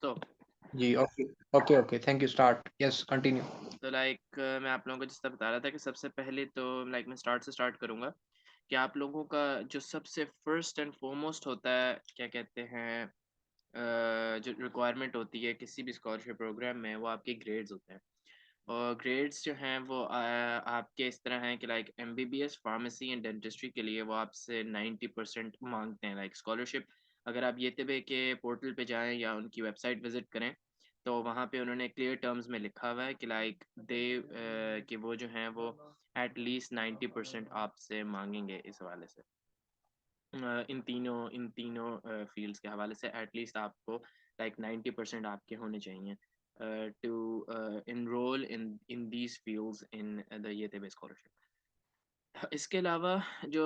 तो जी, okay, okay, okay, thank you, start, yes, continue. मैं आप लोगों को जिस तरह बता रहा था कि सबसे पहले तो मैं स्टार्ट से स्टार्ट करूँगा कि आप लोगों का जो सबसे फर्स्ट एंड फ़ॉरमोस्ट होता है, क्या कहते हैं, जो रिक्वायरमेंट होती है किसी भी स्कॉलरशिप प्रोग्राम में, वो आपके ग्रेड्स होते हैं। और ग्रेड्स जो हैं वो आपके इस तरह हैं कि एमबीबीएस, फार्मेसी एंड डेंटिस्ट्री के लिए वो आपसे 90% माँगते हैं स्कॉलरशिप। अगर आप येतबे के पोर्टल पे जाएँ या उनकी वेबसाइट विज़िट करें, तो वहाँ पे उन्होंने क्लियर टर्म्स में लिखा हुआ है कि कि वो जो हैं वो एट लीस्ट 90% आपसे माँगेंगे इस हवाले से। इन तीनों फ़ील्ड्स के हवाले से एट लीस्ट आपको 90% आपके होने चाहिए to enrol in these fields in the YTB scholarship. इसके अलावा जो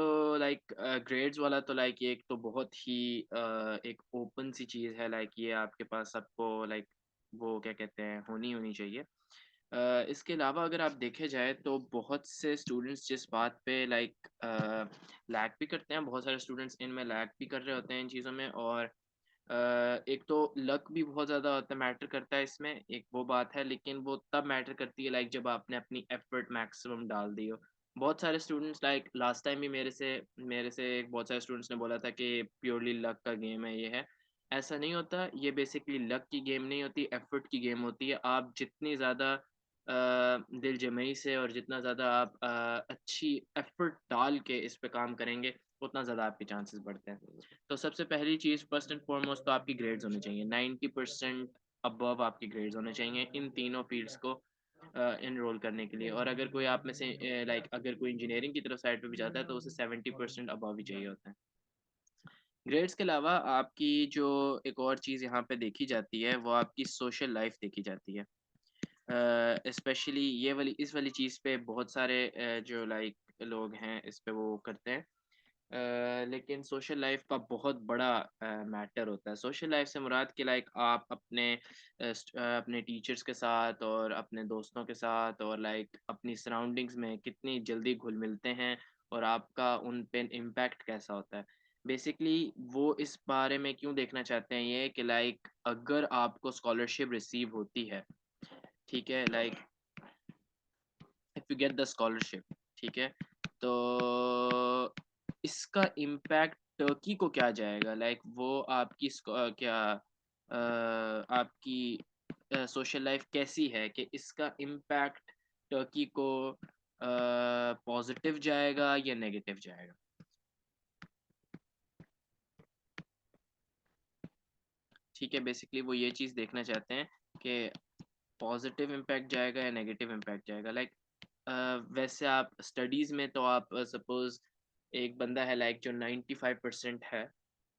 ग्रेड्स वाला तो ये एक तो बहुत ही एक ओपन सी चीज़ है, ये आपके पास सबको वो क्या कहते हैं, होनी चाहिए। इसके अलावा अगर आप देखे जाए तो बहुत से स्टूडेंट्स जिस बात पे लैग भी करते हैं, बहुत सारे स्टूडेंट्स इनमें लैग भी कर रहे होते हैं इन चीज़ों में, और एक तो लक भी बहुत ज़्यादा होता है, मैटर करता है इसमें, एक वो बात है, लेकिन वो तब मैटर करती है जब आपने अपनी एफर्ट मैक्सिमम डाल दी हो। बहुत सारे स्टूडेंट्स लास्ट टाइम भी मेरे से एक बहुत सारे स्टूडेंट्स ने बोला था कि प्योरली लक का गेम है, ये है। ऐसा नहीं होता, ये बेसिकली लक की गेम नहीं होती, एफर्ट की गेम होती है। आप जितनी ज़्यादा दिल जमई से और जितना ज़्यादा आप अच्छी एफर्ट डाल के इस पे काम करेंगे, उतना ज़्यादा आपके चांसेस बढ़ते हैं। तो सबसे पहली चीज़ फर्स्ट एंड फ़ॉरमोस्ट तो आपकी ग्रेड्स होने चाहिए, 90% अबव आपके ग्रेड्स होने चाहिए इन तीनों फ़ील्ड्स को एनरोल करने के लिए। और अगर कोई आप में से अगर कोई इंजीनियरिंग की तरफ साइड पे भी जाता है, तो उसे 70% अबव ही चाहिए होता है। ग्रेड्स के अलावा आपकी जो एक और चीज़ यहाँ पे देखी जाती है, वो आपकी सोशल लाइफ़ देखी जाती है। स्पेशली ये वाली इस वाली चीज़ पे बहुत सारे जो लोग हैं इस पे वो करते हैं। लेकिन सोशल लाइफ का बहुत बड़ा मैटर होता है। सोशल लाइफ से मुराद कि आप अपने टीचर्स के साथ और अपने दोस्तों के साथ और अपनी सराउंडिंग्स में कितनी जल्दी घुल-मिलते हैं, और आपका उन पे इम्पैक्ट कैसा होता है। बेसिकली वो इस बारे में क्यों देखना चाहते हैं ये कि अगर आपको स्कॉलरशिप रिसीव होती है, ठीक है? If you get the scholarship, ठीक है? तो इसका इम्पैक्ट टर्की को क्या जाएगा? वो आपकी आपकी सोशल लाइफ कैसी है कि इसका इम्पैक्ट टर्की को पॉज़िटिव जाएगा या नेगेटिव जाएगा? ठीक है, बेसिकली वो ये चीज़ देखना चाहते हैं कि पॉज़िटिव इम्पैक्ट जाएगा या नेगेटिव इम्पैक्ट जाएगा। वैसे आप स्टडीज़ में तो आप सपोज़ एक बंदा है जो 95% है,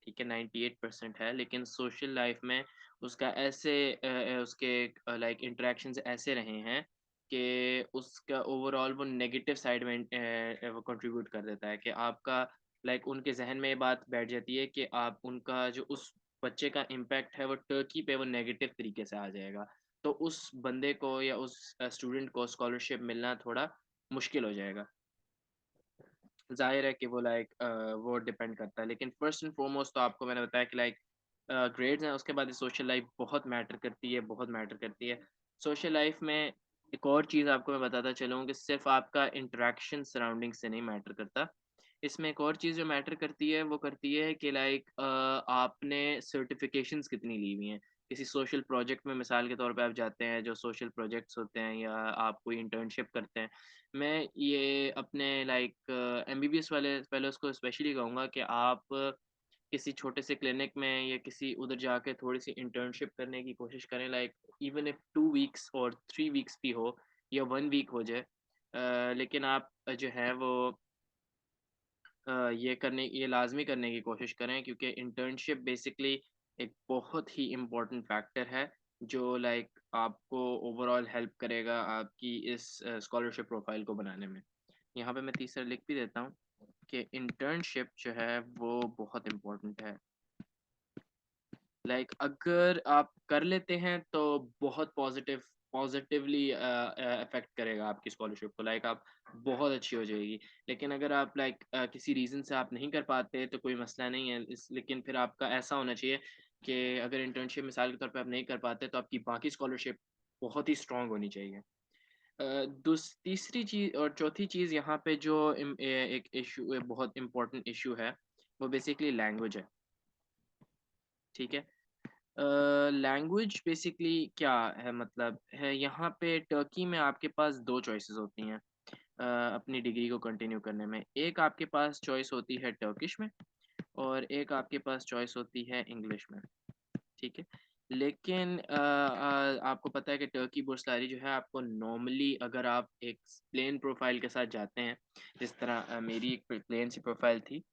ठीक है, 98% है, लेकिन सोशल लाइफ़ में उसका उसके इंटरैक्शंस ऐसे रहे हैं कि उसका ओवरऑल वो नेगेटिव साइड में वो कंट्रीब्यूट कर देता है कि आपका उनके ज़हन में ये बात बैठ जाती है कि आप उनका जो उस बच्चे का इम्पैक्ट है वो टर्की पे वो नेगेटिव तरीके से आ जाएगा। तो उस बंदे को या उस स्टूडेंट को स्कॉलरशिप मिलना थोड़ा मुश्किल हो जाएगा। ज़ाहिर है कि वो डिपेंड करता है, लेकिन फर्स्ट एंड फ़ॉरमोस्ट तो आपको मैंने बताया कि ग्रेड्स हैं, उसके बाद सोशल लाइफ़ बहुत मैटर करती है, बहुत मैटर करती है। सोशल लाइफ़ में एक और चीज़ आपको मैं बताता चलूँ कि सिर्फ़ आपका इंटरैक्शन सराउंडिंग से नहीं मैटर करता। इसमें एक और चीज़ जो मैटर करती है, वो करती है कि आपने सर्टिफ़िकेशंस कितनी ली हुई हैं। किसी सोशल प्रोजेक्ट में मिसाल के तौर पे आप जाते हैं, जो सोशल प्रोजेक्ट्स होते हैं, या आप कोई इंटर्नशिप करते हैं। मैं ये अपने एमबीबीएस वाले फेलोज़ को स्पेशली कहूँगा कि आप किसी छोटे से क्लिनिक में या किसी उधर जाके थोड़ी-सी इंटर्नशिप करने की कोशिश करें, इवन इफ 2 वीक्स और 3 वीक्स भी हो या 1 वीक हो जाए। लेकिन आप जो है वो ये लाज़मी करने की कोशिश करें, क्योंकि इंटर्नशिप बेसिकली एक बहुत ही इम्पोर्टेंट फैक्टर है, जो आपको ओवरऑल हेल्प करेगा आपकी इस स्कॉलरशिप प्रोफ़ाइल को बनाने में। यहाँ पे मैं तीसरा लिख भी देता हूँ कि इंटर्नशिप जो है वो बहुत इम्पोर्टेंट है। अगर आप कर लेते हैं तो बहुत पॉजिटिवली अफेक्ट करेगा आपकी स्कॉलरशिप को, आप बहुत अच्छी हो जाएगी। लेकिन अगर आप किसी रीज़न से आप नहीं कर पाते तो कोई मसला नहीं है, लेकिन फिर आपका ऐसा होना चाहिए कि अगर इंटर्नशिप मिसाल के तौर पे आप नहीं कर पाते तो आपकी बाकी स्कॉलरशिप बहुत ही स्ट्रॉन्ग होनी चाहिए। तीसरी चीज़ और चौथी चीज़ यहाँ पे जो एक इशू बहुत इम्पोर्टेंट इशू है, वो बेसिकली लैंग्वेज है, ठीक है? लैंग्वेज बेसिकली क्या है, मतलब है यहाँ पे टर्की में आपके पास 2 चॉइसेस होती हैं अपनी डिग्री को कंटिन्यू करने में। एक आपके पास चॉइस होती है टर्किश में और एक आपके पास चॉइस होती है इंग्लिश में, ठीक है? लेकिन आपको पता है कि टर्की बुर्सलारी जो है आपको नॉर्मली अगर आप एक प्लेन प्रोफाइल के साथ जाते हैं, जिस तरह मेरी एक प्लेन सी प्रोफाइल थी,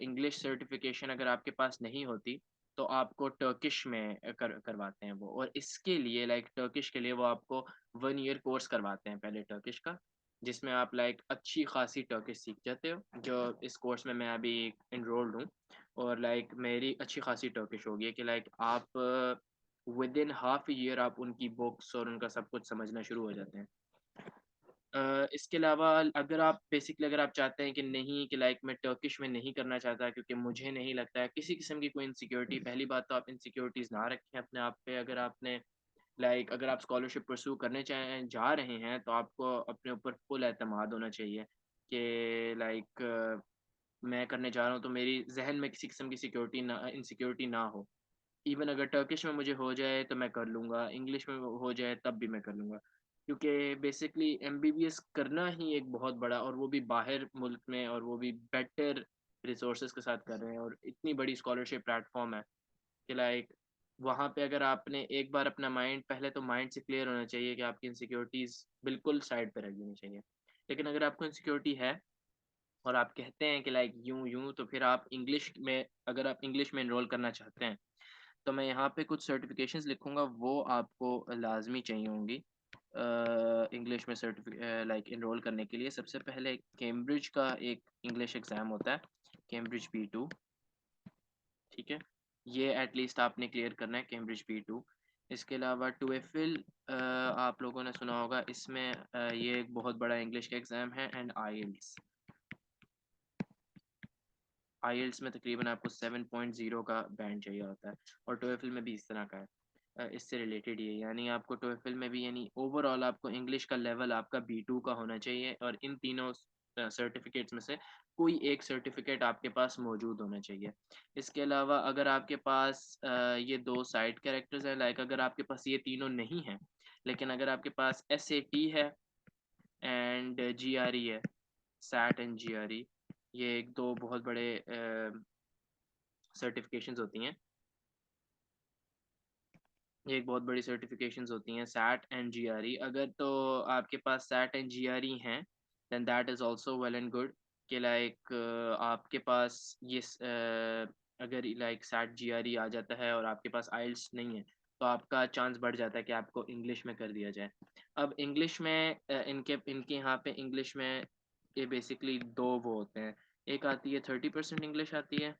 इंग्लिश सर्टिफिकेशन अगर आपके पास नहीं होती, तो आपको टर्किश में करवाते हैं वो, और इसके लिए लाइक टर्किश के लिए वो आपको 1 ईयर कोर्स करवाते हैं पहले टर्किश का, जिसमें आप लाइक अच्छी खासी टर्किश सीख जाते हो, जो इस कोर्स में मैं अभी एनरोल्ड हूँ। और लाइक मेरी अच्छी खासी टर्किश हो गई है कि लाइक आप विदिन हाफ ईयर आप उनकी बुक्स और उनका सब कुछ समझना शुरू हो जाते हैं। इसके अलावा अगर आप चाहते हैं कि नहीं कि लाइक मैं टर्किश में नहीं करना चाहता क्योंकि मुझे नहीं लगता है किसी किस्म की कोई इनसिक्योरिटी, पहली बात तो आप इनसिक्योरिटीज़ ना रखें अपने आप पे। अगर आप स्कॉलरशिप परस्यू करने चाहें जा रहे हैं तो आपको अपने ऊपर फुल एतमाद होना चाहिए कि मैं करने जा रहा हूँ तो मेरी ज़हन में किसी किस्म की इनसिक्योरिटी ना हो। इवन अगर टर्किश में मुझे हो जाए तो मैं कर लूँगा, इंग्लिश में हो जाए तब भी मैं कर लूँगा। क्योंकि बेसिकली एमबीबीएस करना ही एक बहुत बड़ा, और वो भी बाहर मुल्क में, और वो भी बेटर रिसोर्सेज़ के साथ कर रहे हैं, और इतनी बड़ी स्कॉलरशिप प्लेटफ़ॉर्म है कि लाइक वहाँ पे अगर आपने एक बार अपना माइंड, पहले तो माइंड से क्लियर होना चाहिए कि आपकी इनसिक्योरिटीज़ बिल्कुल साइड पे रख देनी चाहिए। लेकिन अगर आपको इनसिक्योरिटी है और आप कहते हैं कि लाइक यूँ-यूँ, तो फिर आप इंग्लिश में, अगर आप इंग्लिश में एनरोल करना चाहते हैं, तो मैं यहाँ पे कुछ सर्टिफ़िकेशंस लिखूँगा, वो आपको लाज़मी चाहिए होंगी इंग्लिश में लाइक एनरोल करने के लिए। सबसे पहले कैम्ब्रिज का एक इंग्लिश एग्ज़ाम होता है, कैम्ब्रिज B2, ठीक है? ये एटलीस्ट आपने क्लियर करना है, कैम्ब्रिज B2। इसके अलावा टोएफिल आप लोगों ने सुना होगा, इसमें ये एक बहुत बड़ा इंग्लिश का एग्ज़ाम है, एंड आईएलटीएस। आईएलटीएस में तकरीबन आपको 7.0 का बैंड चाहिए होता है, और टोएफिल में भी इस तरह का है। इससे रिलेटेड ये, यानी आपको टोएफिल में भी, यानी ओवरऑल आपको इंग्लिश का लेवल आपका B2 का होना चाहिए, और इन तीनों सर्टिफिकेट्स में से कोई एक सर्टिफिकेट आपके पास मौजूद होना चाहिए। इसके अलावा अगर आपके पास ये 2 साइड कैरेक्टर्स हैं, लाइक अगर आपके पास ये तीनों नहीं हैं, लेकिन अगर आपके पास एसएटी है एंड जीआरई है, सैट एंड जीआरई, ये एक 2 बहुत बड़े सर्टिफिकेशंस होती हैं। ये एक बहुत बड़ी सर्टिफिकेशंस होती हैं, सैट एंड जीआरई। अगर तो आपके पास सैट एंड जीआरई हैं, then that is also well and good कि लाइक आपके पास अगर लाइक सैट जीआरई आ जाता है और आपके पास आइल्स नहीं है, तो आपका चांस बढ़ जाता है कि आपको इंग्लिश में कर दिया जाए। अब इंग्लिश में इनके इनके यहाँ पे इंग्लिश में ये बेसिकली 2 वो होते हैं, एक आती है 30% इंग्लिश आती है,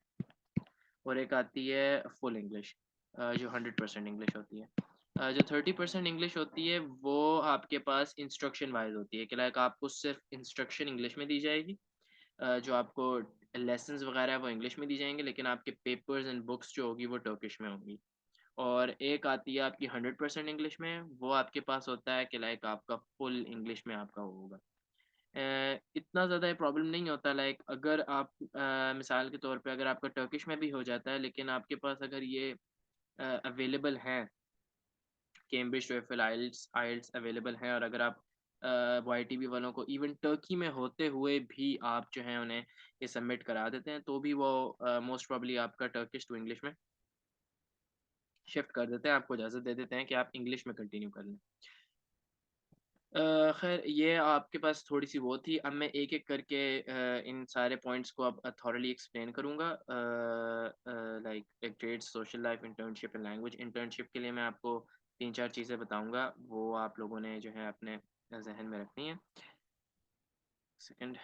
और एक आती है फुल इंग्लिश, जो 100% इंग्लिश होती है। जो 30% इंग्लिश होती है वो आपके पास इंस्ट्रक्शन वाइज़ होती है कि लाइक आपको सिर्फ़ इंस्ट्रक्शन इंग्लिश में दी जाएगी। जो आपको लेसन्स वगैरह है वो इंग्लिश में दी जाएँगे, लेकिन आपके पेपर्स एंड बुक्स जो होगी वो टर्किश में होंगी। और एक आती है आपकी 100% इंग्लिश में, वो आपके पास होता है कि लाइक आपका फुल इंग्लिश में आपका वो होगा। इतना ज़्यादा प्रॉब्लम नहीं होता, लाइक अगर आप मिसाल के तौर पे अगर आपका टर्किश में भी हो जाता है, लेकिन आपके पास अगर ये अवेलेबल हैं, कैम्ब्रिज, टोएफल, आइल्स आइल्स अवेलेबल हैं, और अगर आप वाईटीबी वालों को इवन टर्की में होते हुए भी आप जो है उन्हें ये सबमिट करा देते हैं, तो भी वो मोस्ट प्रोबेबली आपका टर्किश टू इंग्लिश में शिफ्ट कर देते हैं, आपको इजाज़त दे देते हैं कि आप इंग्लिश में कंटिन्यू कर लें। ख़ैर ये आपके पास थोड़ी-सी वो थी, अब मैं एक-एक करके इन सारे पॉइंट्स को अब थॉरली एक्सप्लेन करूँगा। लाइक एक trades, social life, internship and language. Internship के लिए मैं आपको 3-4 चीज़ें बताऊँगा, वो आप लोगों ने जो है अपने ज़हन में रखनी है। सेकंड।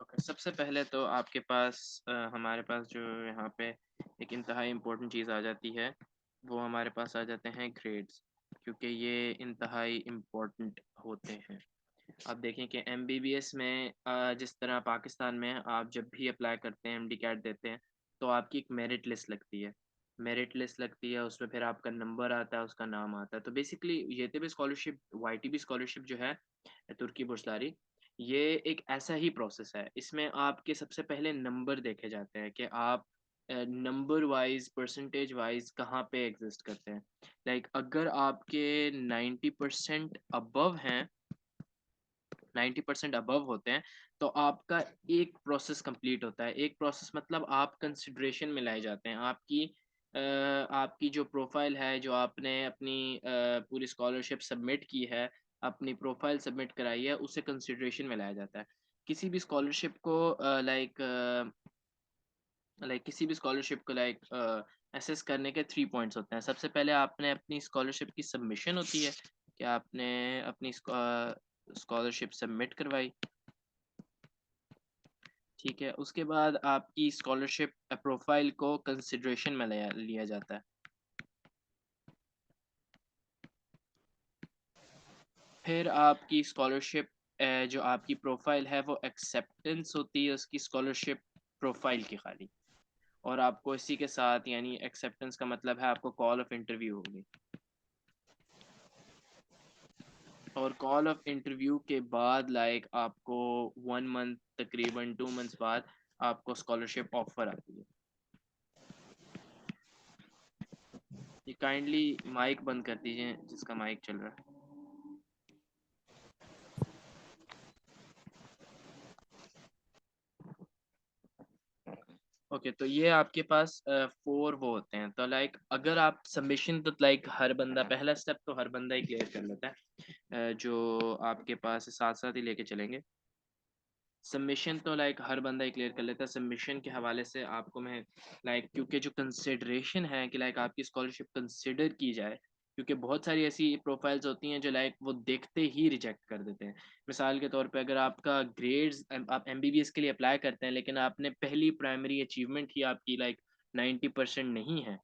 ओके। सबसे पहले तो आपके पास हमारे पास जो यहाँ पे एक इंतहाई इम्पोर्टेंट चीज़ आ जाती है, वो हमारे पास आ जाते हैं ग्रेड्स, क्योंकि ये इंतहाई इम्पोर्टेंट होते हैं। आप देखें कि एमबीबीएस में जिस तरह पाकिस्तान में आप जब भी अप्लाई करते हैं, एमडी कैट देते हैं, तो आपकी एक मेरिट लिस्ट लगती है। मेरिट लिस्ट लगती है, उसमें फिर आपका नंबर आता है, उसका नाम आता है। तो बेसिकली येतेबे स्कॉलरशिप, वाईटीबी स्कॉलरशिप जो है, तुर्की बुर्सलारी, ये एक ऐसा ही प्रोसेस है। इसमें आपके सबसे पहले नंबर देखे जाते हैं कि आप नंबर वाइज, परसेंटेज वाइज कहाँ पे एग्जिस्ट करते हैं। लाइक अगर आपके 90% अबव हैं, 90% अबव होते हैं, तो आपका एक प्रोसेस कंप्लीट होता है। एक प्रोसेस मतलब आप कंसिडरेशन में लाए जाते हैं। आपकी जो प्रोफाइल है, जो आपने अपनी पूरी स्कॉलरशिप सबमिट की है, अपनी प्रोफाइल सबमिट कराई है, उसे कंसिडरेशन में लाया जाता है। किसी भी स्कॉलरशिप को किसी भी स्कॉलरशिप को असेस करने के 3 पॉइंट्स होते हैं। सबसे पहले आपने अपनी स्कॉलरशिप की सबमिशन होती है कि आपने अपनी स्कॉलरशिप सबमिट करवाई, ठीक है। उसके बाद आपकी स्कॉलरशिप प्रोफाइल को कंसिडरेशन में लिया लिया जाता है। फिर आपकी स्कॉलरशिप जो आपकी प्रोफाइल है वो एक्सेप्टेंस होती है उसकी स्कॉलरशिप प्रोफाइल की खाली, और आपको इसी के साथ, यानी एक्सेप्टेंस का मतलब है आपको कॉल ऑफ इंटरव्यू होगी, और कॉल ऑफ इंटरव्यू के बाद आपको 1 मंथ, तकरीबन 2 मंथ्स बाद आपको स्कॉलरशिप ऑफर आती है। ये काइंडली माइक बंद कर दीजिए जिसका माइक चल रहा है। ओके, तो ये आपके पास 4 वो होते हैं। तो अगर आप सबमिशन, तो हर बंदा, पहला स्टेप तो हर बंदा ही क्लियर कर लेता है, जो आपके पास साथ साथ ही लेके चलेंगे। सबमिशन तो हर बंदा ही क्लियर कर लेता है। सबमिशन के हवाले से आपको मैं क्योंकि जो कंसिडरेशन है कि आपकी स्कॉलरशिप कंसिडर की जाए, क्योंकि बहुत सारी ऐसी प्रोफाइल्स होती हैं जो वो देखते ही रिजेक्ट कर देते हैं। मिसाल के तौर पे अगर आपका ग्रेड्स, आप एमबीबीएस के लिए अप्लाई करते हैं, लेकिन आपने पहली प्राइमरी अचीवमेंट ही आपकी 90% नहीं है,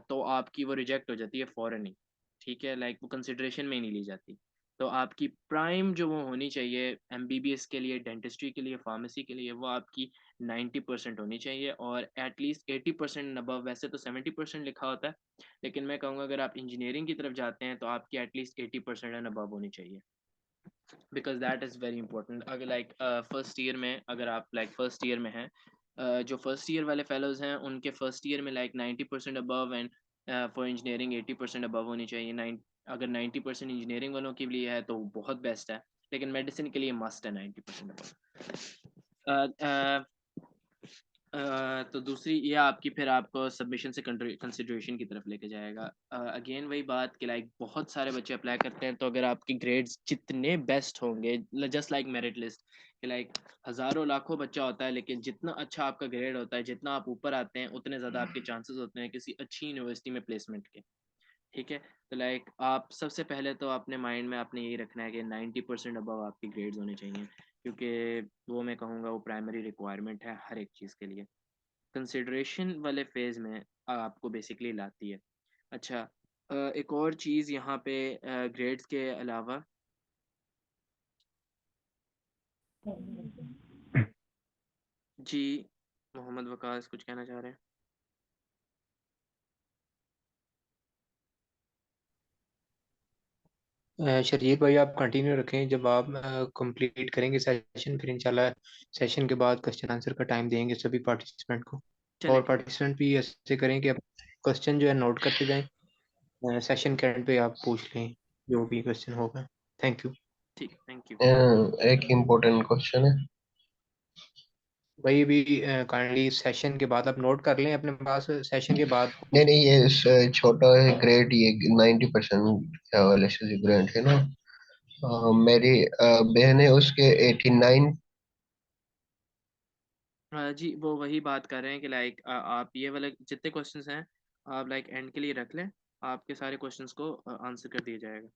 तो आपकी वो रिजेक्ट हो जाती है फ़ौरन ही, ठीक है। वो कंसिडरेशन में ही नहीं ली जाती। तो आपकी प्राइम जो वो होनी चाहिए एमबीबीएस के लिए, डेंटिस्ट्री के लिए, फार्मेसी के लिए, वो आपकी 90% होनी चाहिए, और एटलीस्ट 80% अबव। वैसे तो 70% लिखा होता है, लेकिन मैं कहूँगा अगर आप इंजीनियरिंग की तरफ जाते हैं तो आपकी एटलीस्ट 80% एंड अबव होनी चाहिए, because that is very important. अगर फर्स्ट ईयर में, अगर आप फर्स्ट ईयर में हैं, जो फर्स्ट ईयर वाले फेलोज़ हैं उनके फर्स्ट ईयर में 90% above, and for engineering 80% above होनी चाहिए। अगर 90% इंजीनियरिंग वालों के लिए है तो बहुत बेस्ट है, लेकिन मेडिसिन के लिए मस्ट है 90% अबव। तो दूसरी ये आपकी, फिर आपको सबमिशन से कंसिडरेशन की तरफ लेके जाएगा। अगेन वही बात कि बहुत सारे बच्चे अप्लाई करते हैं, तो अगर आपके ग्रेड्स जितने बेस्ट होंगे, जस्ट मेरिट लिस्ट, कि हज़ारों लाखों बच्चा होता है, लेकिन जितना अच्छा आपका ग्रेड होता है, जितना आप ऊपर आते हैं, उतने ज़्यादा आपके चांसेस होते हैं किसी अच्छी यूनिवर्सिटी में प्लेसमेंट के, ठीक है। तो आप सबसे पहले तो अपने माइंड में आपने यही रखना है कि 90% अबव आपकी ग्रेड्स होने चाहिए, क्योंकि वो मैं कहूँगा वो प्राइमरी रिक्वायरमेंट है हर एक चीज़ के लिए। कंसिडरेशन वाले फेज़ में आपको बेसिकली लाती है। अच्छा, एक और चीज़ यहाँ पे ग्रेड्स के अलावा, जी, मोहम्मद वकास कुछ कहना चाह रहे हैं? शरीर भाई आप कंटिन्यू रखें। जब आप कंप्लीट करेंगे सेशन, फिर इंशाल्लाह सेशन के बाद क्वेश्चन आंसर का टाइम देंगे सभी पार्टिसिपेंट को। चलें, और पार्टिसिपेंट भी ऐसे करें कि क्वेश्चन जो है नोट करते जाएं, सेशन के एंड पे आप पूछ लें जो भी क्वेश्चन होगा। थैंक यू ठीक, थैंक यू। एक इम्पोर्टेंट क्वेश्चन है भाई। भी काइंडली सेशन के बाद आप नोट कर लें अपने पास, सेशन के बाद नहीं पूछ नहीं ये छोटा है ग्रेड ये 90% के हवाले से जो ग्रेड है ना मेरी बहन है उसके 89 जी, वो वही बात कर रहे हैं कि आप ये वाले जितने क्वेश्चंस हैं, आप एंड के लिए रख लें, आपके सारे क्वेश्चंस को आंसर कर दिया जाएगा।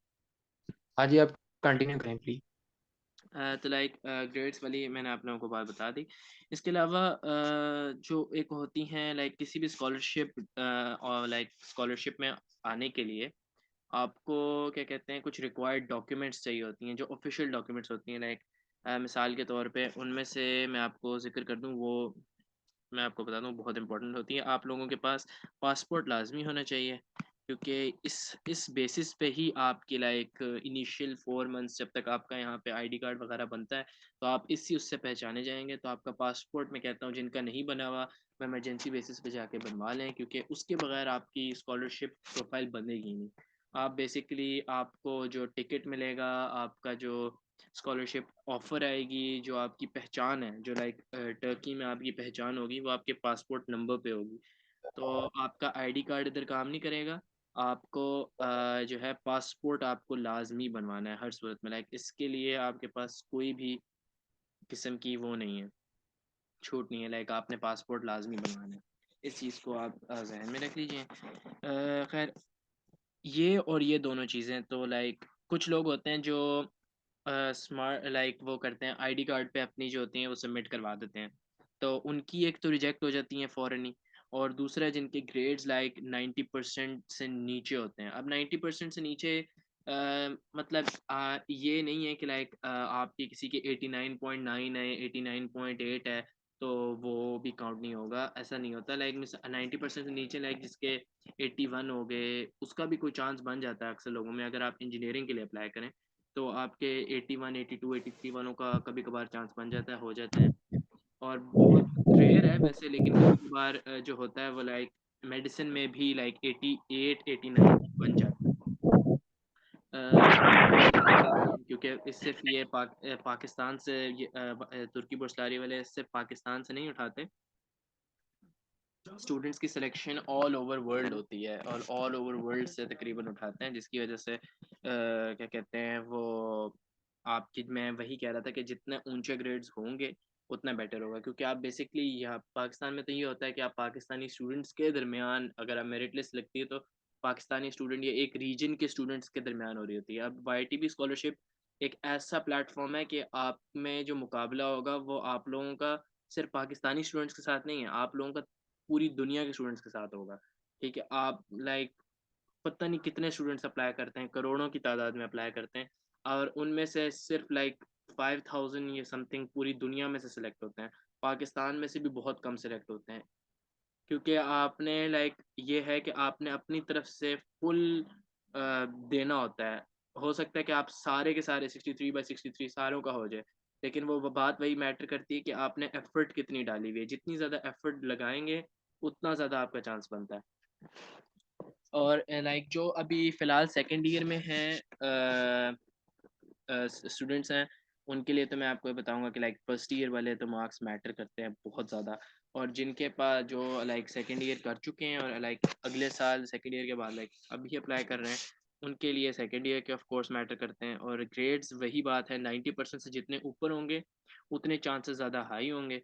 हाँ जी, आप कंटिन्यू करें प्लीज। तो लाइक ग्रेड्स वाली मैंने आप लोगों को बात बता दी। इसके अलावा जो एक होती हैं लाइक किसी भी स्कॉलरशिप और लाइक स्कॉलरशिप में आने के लिए आपको क्या कहते हैं कुछ रिक्वायर्ड डॉक्यूमेंट्स चाहिए होती हैं, जो ऑफिशियल डॉक्यूमेंट्स होती हैं लाइक मिसाल के तौर पे उनमें से मैं आपको ज़िक्र कर दूँ, वो मैं आपको बता दूँ बहुत इंपॉर्टेंट होती है। आप लोगों के पास पासपोर्ट लाज़मी होना चाहिए, क्योंकि इस बेसिस पे ही आपकी लाइक इनिशियल 4 मंथ्स जब तक आपका यहाँ पे आईडी कार्ड वगैरह बनता है, तो आप इसी उससे पहचाने जाएँगे। तो आपका पासपोर्ट मैं कहता हूँ जिनका नहीं बना हुआ, वो इमरजेंसी बेसिस पे जाके बनवा लें, क्योंकि उसके बगैर आपकी स्कॉलरशिप प्रोफाइल बनेगी नहीं। आप बेसिकली आपको जो टिकट मिलेगा, आपका जो स्कॉलरशिप ऑफ़र आएगी, जो आपकी पहचान है, जो लाइक टर्की में आपकी पहचान होगी, वो आपके पासपोर्ट नंबर पे होगी। तो आपका आईडी कार्ड इधर काम नहीं करेगा। आपको जो है पासपोर्ट आपको लाज़मी बनवाना है हर सूरत में। लाइक इसके लिए आपके पास कोई भी किस्म की वो नहीं है, छूट नहीं है। लाइक आपने पासपोर्ट लाज़मी बनवाना है। इस चीज़ को आप ज़हन में रख लीजिए। ख़ैर ये और ये दोनों चीज़ें तो लाइक कुछ लोग होते हैं जो स्मार्ट लाइक वो करते हैं, आईडी कार्ड पे अपनी जो होती हैं वो सबमिट करवा देते हैं। तो उनकी एक तो रिजेक्ट हो जाती हैं फ़ौरन ही, और दूसरा जिनके ग्रेड्स लाइक 90% से नीचे होते हैं। अब 90% से नीचे मतलब ये नहीं है कि लाइक आपकी किसी के 89.9 है, 89.8 है, तो वो भी काउंट नहीं होगा, ऐसा नहीं होता। लाइक मिस 90% से नीचे लाइक जिसके 81 हो गए, उसका भी कोई चांस बन जाता है अक्सर लोगों में, अगर आप इंजीनियरिंग के लिए अप्लाई करें। तो आपके 81, 82, 83 वालों का कभी-कभार चांस बन जाता है, हो जाता है, और बहुत रेयर है वैसे, लेकिन कभी-कभार जो होता है वो लाइक मेडिसिन में भी लाइक 88, 89 बन जाता है। क्योंकि इस सिर्फ ये पाकिस्तान से ये तुर्की बुर्सलारी वाले सिर्फ पाकिस्तान से नहीं उठाते, स्टूडेंट्स की सिलेक्शन ऑल ओवर वर्ल्ड होती है, और ऑल ओवर वर्ल्ड से तकरीबन उठाते हैं, जिसकी वजह से क्या कहते हैं वो आपकी, मैं वही कह रहा था कि जितने ऊंचे ग्रेड्स होंगे उतना बेटर होगा, क्योंकि आप बेसिकली यहाँ पाकिस्तान में तो ये होता है कि आप पाकिस्तानी स्टूडेंट्स के दरमियान अगर आप मेरिट लिस्ट लगती है, तो पाकिस्तानी स्टूडेंट या एक रीजन के स्टूडेंट्स के दरमियान हो रही होती है। अब YTB स्कॉलरशिप एक ऐसा प्लेटफॉर्म है कि आप में जो मुकाबला होगा वो आप लोगों का सिर्फ पाकिस्तानी स्टूडेंट्स के साथ नहीं है, आप लोगों का पूरी दुनिया के स्टूडेंट्स के साथ होगा। ठीक है? आप लाइक पता नहीं कितने स्टूडेंट्स अप्लाई करते हैं, करोड़ों की तादाद में अप्लाई करते हैं, और उनमें से सिर्फ लाइक 5000 या समथिंग पूरी दुनिया में से सिलेक्ट होते हैं। पाकिस्तान में से भी बहुत कम सिलेक्ट होते हैं, क्योंकि आपने लाइक ये है कि आपने अपनी तरफ से फुल देना होता है। हो सकता है कि आप सारे के सारे 63/63 सारों का हो जाए, लेकिन वो बात वही मैटर करती है कि आपने एफर्ट कितनी डाली हुई है। जितनी ज़्यादा एफर्ट लगाएँगे, उतना ज़्यादा आपका चांस बनता है। और लाइक जो अभी फ़िलहाल सेकंड ईयर में हैं स्टूडेंट्स हैं, उनके लिए तो मैं आपको ये बताऊँगा कि लाइक फर्स्ट ईयर वाले तो मार्क्स मैटर करते हैं बहुत ज़्यादा, और जिनके पास जो लाइक सेकंड ईयर कर चुके हैं और लाइक अगले साल सेकंड ईयर के बाद लाइक अभी अप्लाई कर रहे हैं, उनके लिए सेकंड ईयर के ऑफ कोर्स मैटर करते हैं। और ग्रेड्स वही बात है, 90% से जितने ऊपर होंगे उतने चांसेस ज़्यादा हाई होंगे,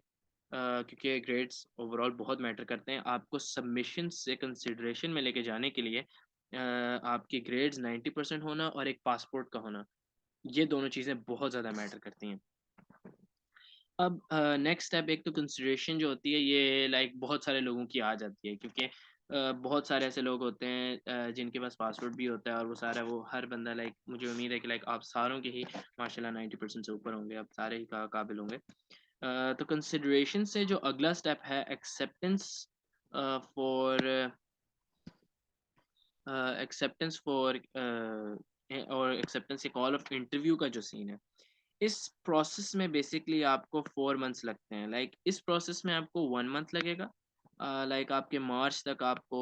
क्योंकि ग्रेड्स ओवरऑल बहुत मैटर करते हैं। आपको सबमिशन से कंसिडरेशन में लेके जाने के लिए आपके ग्रेड्स 90% होना और एक पासपोर्ट का होना, ये दोनों चीज़ें बहुत ज़्यादा मैटर करती हैं। अब नेक्स्ट स्टेप, एक तो कंसिडरेशन जो होती है ये लाइक बहुत सारे लोगों की आ जाती है, क्योंकि बहुत सारे ऐसे लोग होते हैं जिनके पास पासपोर्ट भी होता है, और वो सारा वो हर बंदा लाइक मुझे उम्मीद है कि लाइक आप सारों के ही माशाल्लाह 90% से ऊपर होंगे, आप सारे ही काबिल होंगे। तो कंसिडरेशन से जो अगला स्टेप है एक्सेप्टेंस फॉर और एक्सेप्टेंस या कॉल ऑफ इंटरव्यू का जो सीन है, इस प्रोसेस में बेसिकली आपको 4 मंथ्स लगते हैं। लाइक इस प्रोसेस में आपको 1 मंथ लगेगा, लाइक आपके मार्च तक आपको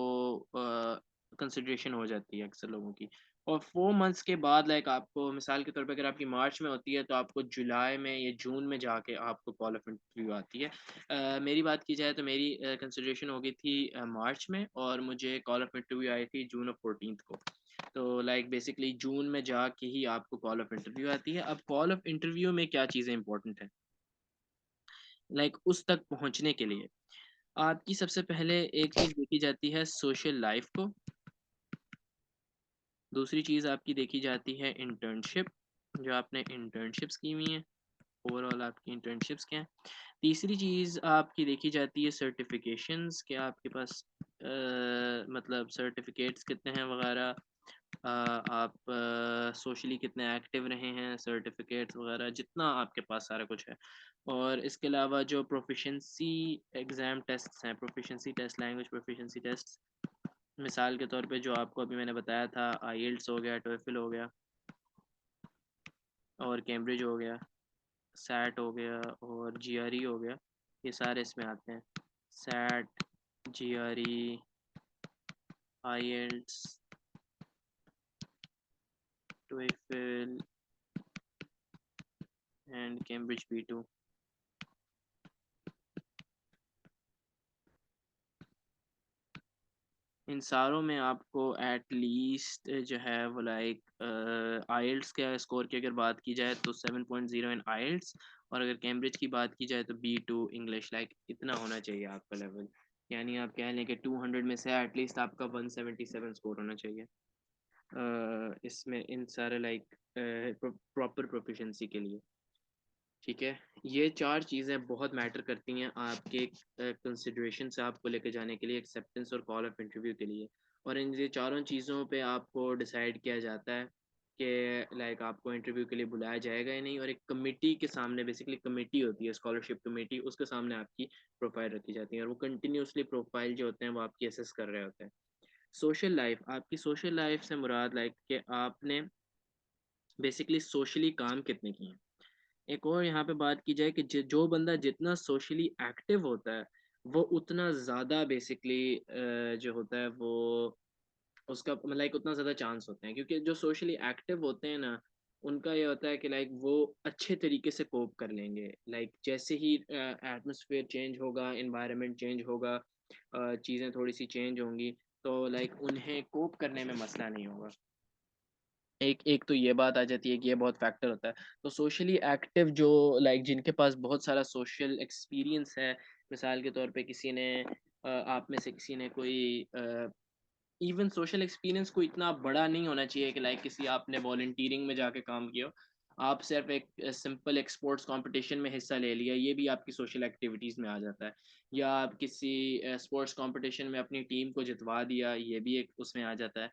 कंसिडरेशन हो जाती है अक्सर लोगों की, और 4 मंथ्स के बाद लाइक आपको मिसाल के तौर पे अगर आपकी मार्च में होती है, तो आपको जुलाई में या जून में जाके आपको कॉल ऑफ इंटरव्यू आती है। मेरी बात की जाए तो मेरी कंसिडरेशन हो गई थी मार्च में, और मुझे कॉल ऑफ इंटरव्यू आई थी जून ऑफ 14th को। तो लाइक बेसिकली जून में जाके ही आपको कॉल ऑफ इंटरव्यू आती है। अब कॉल ऑफ इंटरव्यू में क्या चीज़ें इंपॉर्टेंट है, लाइक उस तक पहुंचने के लिए आपकी सबसे पहले एक चीज़ देखी जाती है सोशल लाइफ को, दूसरी चीज़ आपकी देखी जाती है इंटर्नशिप, जो आपने इंटर्नशिप्स की हुई हैं, ओवरऑल आपकी इंटर्नशिप्स क्या हैं। तीसरी चीज़ आपकी देखी जाती है सर्टिफिकेशंस, कि आपके पास मतलब सर्टिफिकेट्स कितने हैं वगैरह, आप सोशली कितने एक्टिव रहे हैं, सर्टिफिकेट्स वगैरह जितना आपके पास सारा कुछ है। और इसके अलावा जो प्रोफिशेंसी एग्ज़ाम टेस्ट्स हैं, proficiency test, language proficiency test, मिसाल के तौर पे जो आपको अभी मैंने बताया था, आईएल्ट्स हो गया, टोएफल हो गया और कैम्ब्रिज हो गया, सैट हो गया और जीआरई हो गया, ये सारे इसमें आते हैं। SAT, GRE, IELTS, TOEFL and Cambridge B2। इन सारों में आपको एट लीस्ट जो है वो लाइक आइल्स के स्कोर की अगर बात की जाए तो 7.0 इन आइल्स, और अगर कैम्ब्रिज की बात की जाए तो B2 इंग्लिश, लाइक इतना होना चाहिए आपका लेवल। यानी आप कह लें कि 200 में से एटलीस्ट आपका 177 स्कोर होना चाहिए इसमें, इन सारे लाइक प्रॉपर प्रोफिशेंसी के लिए। ठीक है, ये चार चीज़ें बहुत मैटर करती हैं आपके कंसिडरेशन से आपको लेके जाने के लिए, एक्सेप्टेंस और कॉल ऑफ इंटरव्यू के लिए। और इन ये चारों चीज़ों पे आपको डिसाइड किया जाता है कि लाइक आपको इंटरव्यू के लिए बुलाया जाएगा या नहीं, और एक कमेटी के सामने, बेसिकली कमेटी होती है स्कॉलरशिप कमेटी, उसके सामने आपकी प्रोफाइल रखी जाती है और वो कंटिन्यूसली प्रोफाइल जो होते हैं वो आपकी असेस कर रहे होते हैं। सोशल लाइफ, आपकी सोशल लाइफ से मुराद लाइक कि आपने बेसिकली सोशली काम कितने किए हैं। एक और यहाँ पे बात की जाए कि जो बंदा जितना सोशली एक्टिव होता है वो उतना ज़्यादा बेसिकली जो होता है वो उसका लाइक उतना ज़्यादा चांस होते हैं, क्योंकि जो सोशली एक्टिव होते हैं ना उनका ये होता है कि लाइक वो अच्छे तरीके से कोप कर लेंगे। लाइक जैसे ही एटमॉस्फेयर चेंज होगा, इन्वायरमेंट चेंज होगा, चीज़ें थोड़ी सी चेंज होंगी, तो लाइक उन्हें कोप करने में मसला नहीं होगा। एक एक तो ये बात आ जाती है कि ये बहुत फैक्टर होता है। तो सोशली एक्टिव जो लाइक जिनके पास बहुत सारा सोशल एक्सपीरियंस है, मिसाल के तौर पे किसी ने आप में से किसी ने कोई इवन सोशल एक्सपीरियंस कोई इतना बड़ा नहीं होना चाहिए कि लाइक किसी आपने वॉलंटियरिंग में जाके काम किया हो, आप सिर्फ एक सिंपल एक स्पोर्ट्स कंपटीशन में हिस्सा ले लिया, ये भी आपकी सोशल एक्टिविटीज़ में आ जाता है। या आप किसी स्पोर्ट्स कंपटीशन में अपनी टीम को जितवा दिया, ये भी एक उसमें आ जाता है।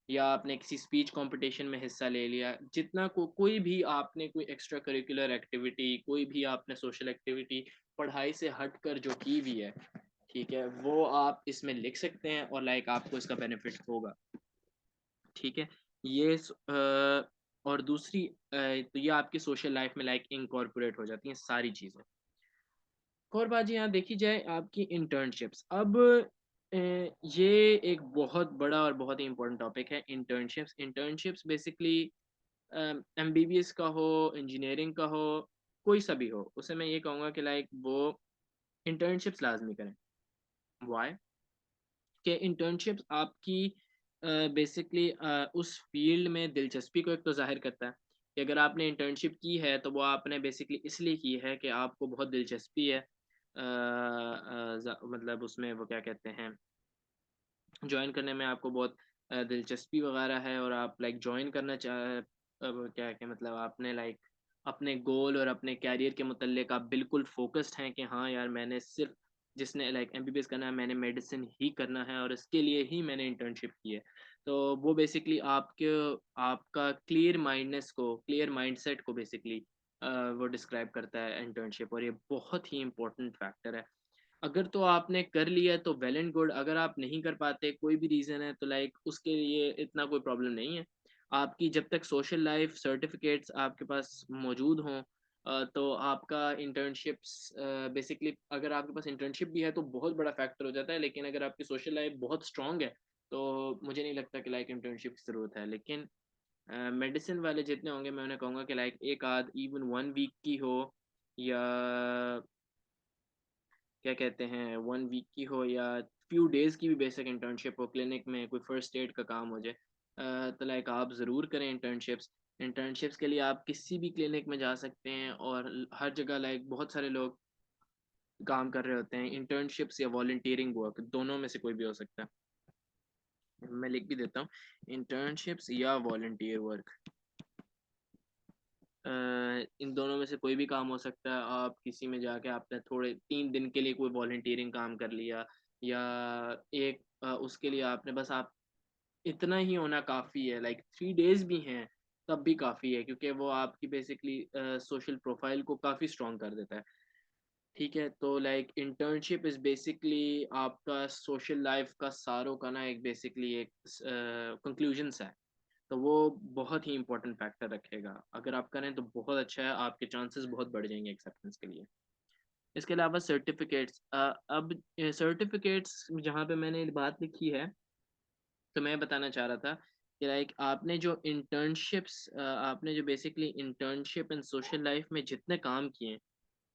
या आपने किसी स्पीच कंपटीशन में हिस्सा ले लिया, जितना कोई भी आपने कोई एक्स्ट्रा करिकुलर एक्टिविटी, कोई भी आपने सोशल एक्टिविटी पढ़ाई से हटकर जो की हुई है, ठीक है, वो आप इसमें लिख सकते हैं और लाइक आपको इसका बेनिफिट होगा। ठीक है, ये और दूसरी तो ये आपकी सोशल लाइफ में लाइक इनकॉर्पोरेट हो जाती हैं सारी चीज़ें। एक और बात यहाँ देखी जाए आपकी इंटर्नशिप्स। अब ये एक बहुत बड़ा और बहुत ही इम्पोर्टेंट टॉपिक है इंटर्नशिप्स। इंटर्नशिप्स बेसिकली एमबीबीएस का हो, इंजीनियरिंग का हो, कोई सा भी हो, उसे मैं ये कहूँगा कि लाइक वो इंटर्नशिप्स लाजमी करें। वाई कि इंटर्नशिप्स आपकी बेसिकली उस फील्ड में दिलचस्पी को एक तो ज़ाहिर करता है कि अगर आपने इंटर्नशिप की है तो वो आपने बेसिकली इसलिए की है कि आपको बहुत दिलचस्पी है, मतलब उसमें वो क्या कहते हैं, जॉइन करने में आपको बहुत दिलचस्पी वगैरह है, और आप लाइक जॉइन करना चाह अब क्या क्या मतलब आपने लाइक अपने गोल और अपने कैरियर के मुतल्लिक आप बिल्कुल फोकस्ड हैं कि हाँ यार मैंने सिर्फ, जिसने लाइक एमबीबीएस करना है मैंने मेडिसिन ही करना है और इसके लिए ही मैंने इंटर्नशिप की है। तो वो बेसिकली आपके आपका क्लियर माइंडनेस को, क्लियर माइंडसेट को बेसिकली वो डिस्क्राइब करता है इंटर्नशिप, और ये बहुत ही इंपॉर्टेंट फैक्टर है। अगर तो आपने कर लिया तो वेल एंड गुड, अगर आप नहीं कर पाते कोई भी रीज़न है तो लाइक उसके लिए इतना कोई प्रॉब्लम नहीं है। आपकी जब तक सोशल लाइफ सर्टिफिकेट्स आपके पास मौजूद हों तो आपका इंटर्नशिप्स बेसिकली, अगर आपके पास इंटर्नशिप भी है तो बहुत बड़ा फैक्टर हो जाता है, लेकिन अगर आपकी सोशल लाइफ बहुत स्ट्रॉन्ग है तो मुझे नहीं लगता कि लाइक इंटर्नशिप की ज़रूरत है। लेकिन मेडिसिन वाले जितने होंगे मैं उन्हें कहूँगा कि लाइक एक आध इवन 1 वीक की हो, या क्या कहते हैं 1 वीक की हो, या फ्यू डेज़ की भी बेसिक इंटर्नशिप हो, क्लिनिक में कोई फर्स्ट एड का काम हो जाए, तो लाइक आप ज़रूर करें इंटर्नशिप्स। इंटर्नशिप्स के लिए आप किसी भी क्लिनिक में जा सकते हैं और हर जगह लाइक बहुत सारे लोग काम कर रहे होते हैं। इंटर्नशिप्स या वॉलंटियरिंग वर्क दोनों में से कोई भी हो सकता है, मैं लिख भी देता हूँ, इंटर्नशिप्स या वॉलंटियर वर्क। इन दोनों में से कोई भी काम हो सकता है। आप किसी में जाके आपने थोड़े 3 दिन के लिए कोई वॉलंटियरिंग काम कर लिया, या एक उसके लिए आपने बस आप इतना ही होना काफ़ी है, लाइक 3 डेज़ भी हैं तब भी काफ़ी है, क्योंकि वो आपकी बेसिकली सोशल प्रोफाइल को काफ़ी स्ट्रॉन्ग कर देता है। ठीक है, तो लाइक इंटर्नशिप इज़ बेसिकली आपका सोशल लाइफ का सारों का ना एक बेसिकली एक कंक्लूजन सा है। तो वो बहुत ही इम्पोर्टेंट फैक्टर रखेगा। अगर आप करें तो बहुत अच्छा है, आपके चांसेस बहुत बढ़ जाएँगे एक्सेप्टेंस के लिए। इसके अलावा सर्टिफ़िकेट्स, अब सर्टिफ़िकेट्स जहाँ पे मैंने बात लिखी है, तो मैं बताना चाह रहा था कि लाइक आपने जो इंटर्नशिप्स आपने जो basically internship and social life में जितने काम किए,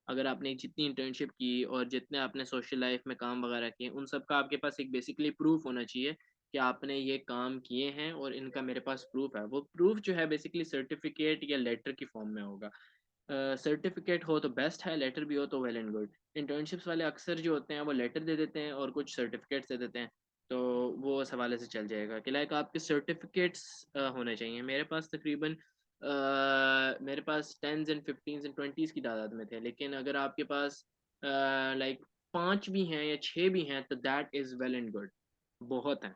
अगर आपने जितनी इंटर्नशिप की और जितने आपने सोशल लाइफ में काम वगैरह किए, उन सब का आपके पास एक बेसिकली प्रूफ होना चाहिए कि आपने ये काम किए हैं और इनका मेरे पास प्रूफ है। वो प्रूफ जो है बेसिकली सर्टिफिकेट या लेटर की फॉर्म में होगा। सर्टिफिकेट हो तो बेस्ट है, लेटर भी हो तो वेल एंड गुड। इंटर्नशिप्स वाले अक्सर जो होते हैं वो लेटर दे देते हैं और कुछ सर्टिफिकेट्स दे देते हैं, तो वो उस हवाले से चल जाएगा कि लाइक आपके सर्टिफिकेट्स होने चाहिए। मेरे पास तकरीबन मेरे पास 10s and 15s and 20s की तादाद में थे, लेकिन अगर आपके पास लाइक 5 भी हैं या 6 भी हैं तो that is well and good, बहुत हैं।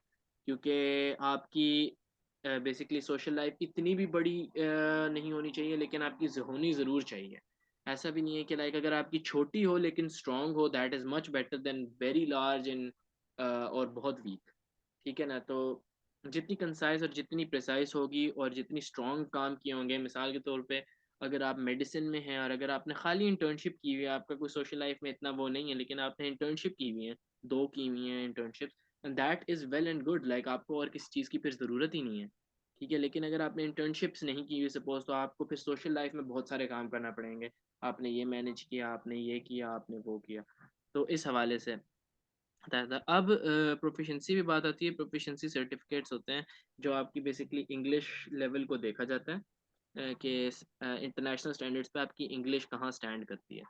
क्योंकि आपकी बेसिकली सोशल लाइफ इतनी भी बड़ी नहीं होनी चाहिए, लेकिन आपकी होनी ज़रूर चाहिए। ऐसा भी नहीं है कि लाइक अगर आपकी छोटी हो लेकिन स्ट्रॉन्ग हो, that is much better than very large in और बहुत वीक। ठीक है ना? तो जितनी कंसाइज़ और जितनी प्रिसाइज़ होगी और जितनी स्ट्रॉन्ग काम किए होंगे, मिसाल के तौर पे अगर आप मेडिसिन में हैं और अगर आपने खाली इंटर्नशिप की हुई है, आपका कोई सोशल लाइफ में इतना वो नहीं है, लेकिन आपने इंटर्नशिप की हुई है, 2 की हुई हैं internships, and that is well and good, like आपको और किसी चीज़ की फिर ज़रूरत ही नहीं है। ठीक है? लेकिन अगर आपने इंटर्नशिप्स नहीं की हुई सपोज़, तो आपको फिर सोशल लाइफ में बहुत सारे काम करना पड़ेंगे। आपने ये मैनेज किया, आपने ये किया, आपने वो किया। तो इस हवाले से बताया था। अब प्रोफ़िशिएंसी की बात आती है, प्रोफ़िशिएंसी सर्टिफ़िकेट्स होते हैं, जो आपकी बेसिकली इंग्लिश लेवल को देखा जाता है कि इंटरनेशनल स्टैंडर्ड्स पे आपकी इंग्लिश कहाँ स्टैंड करती है।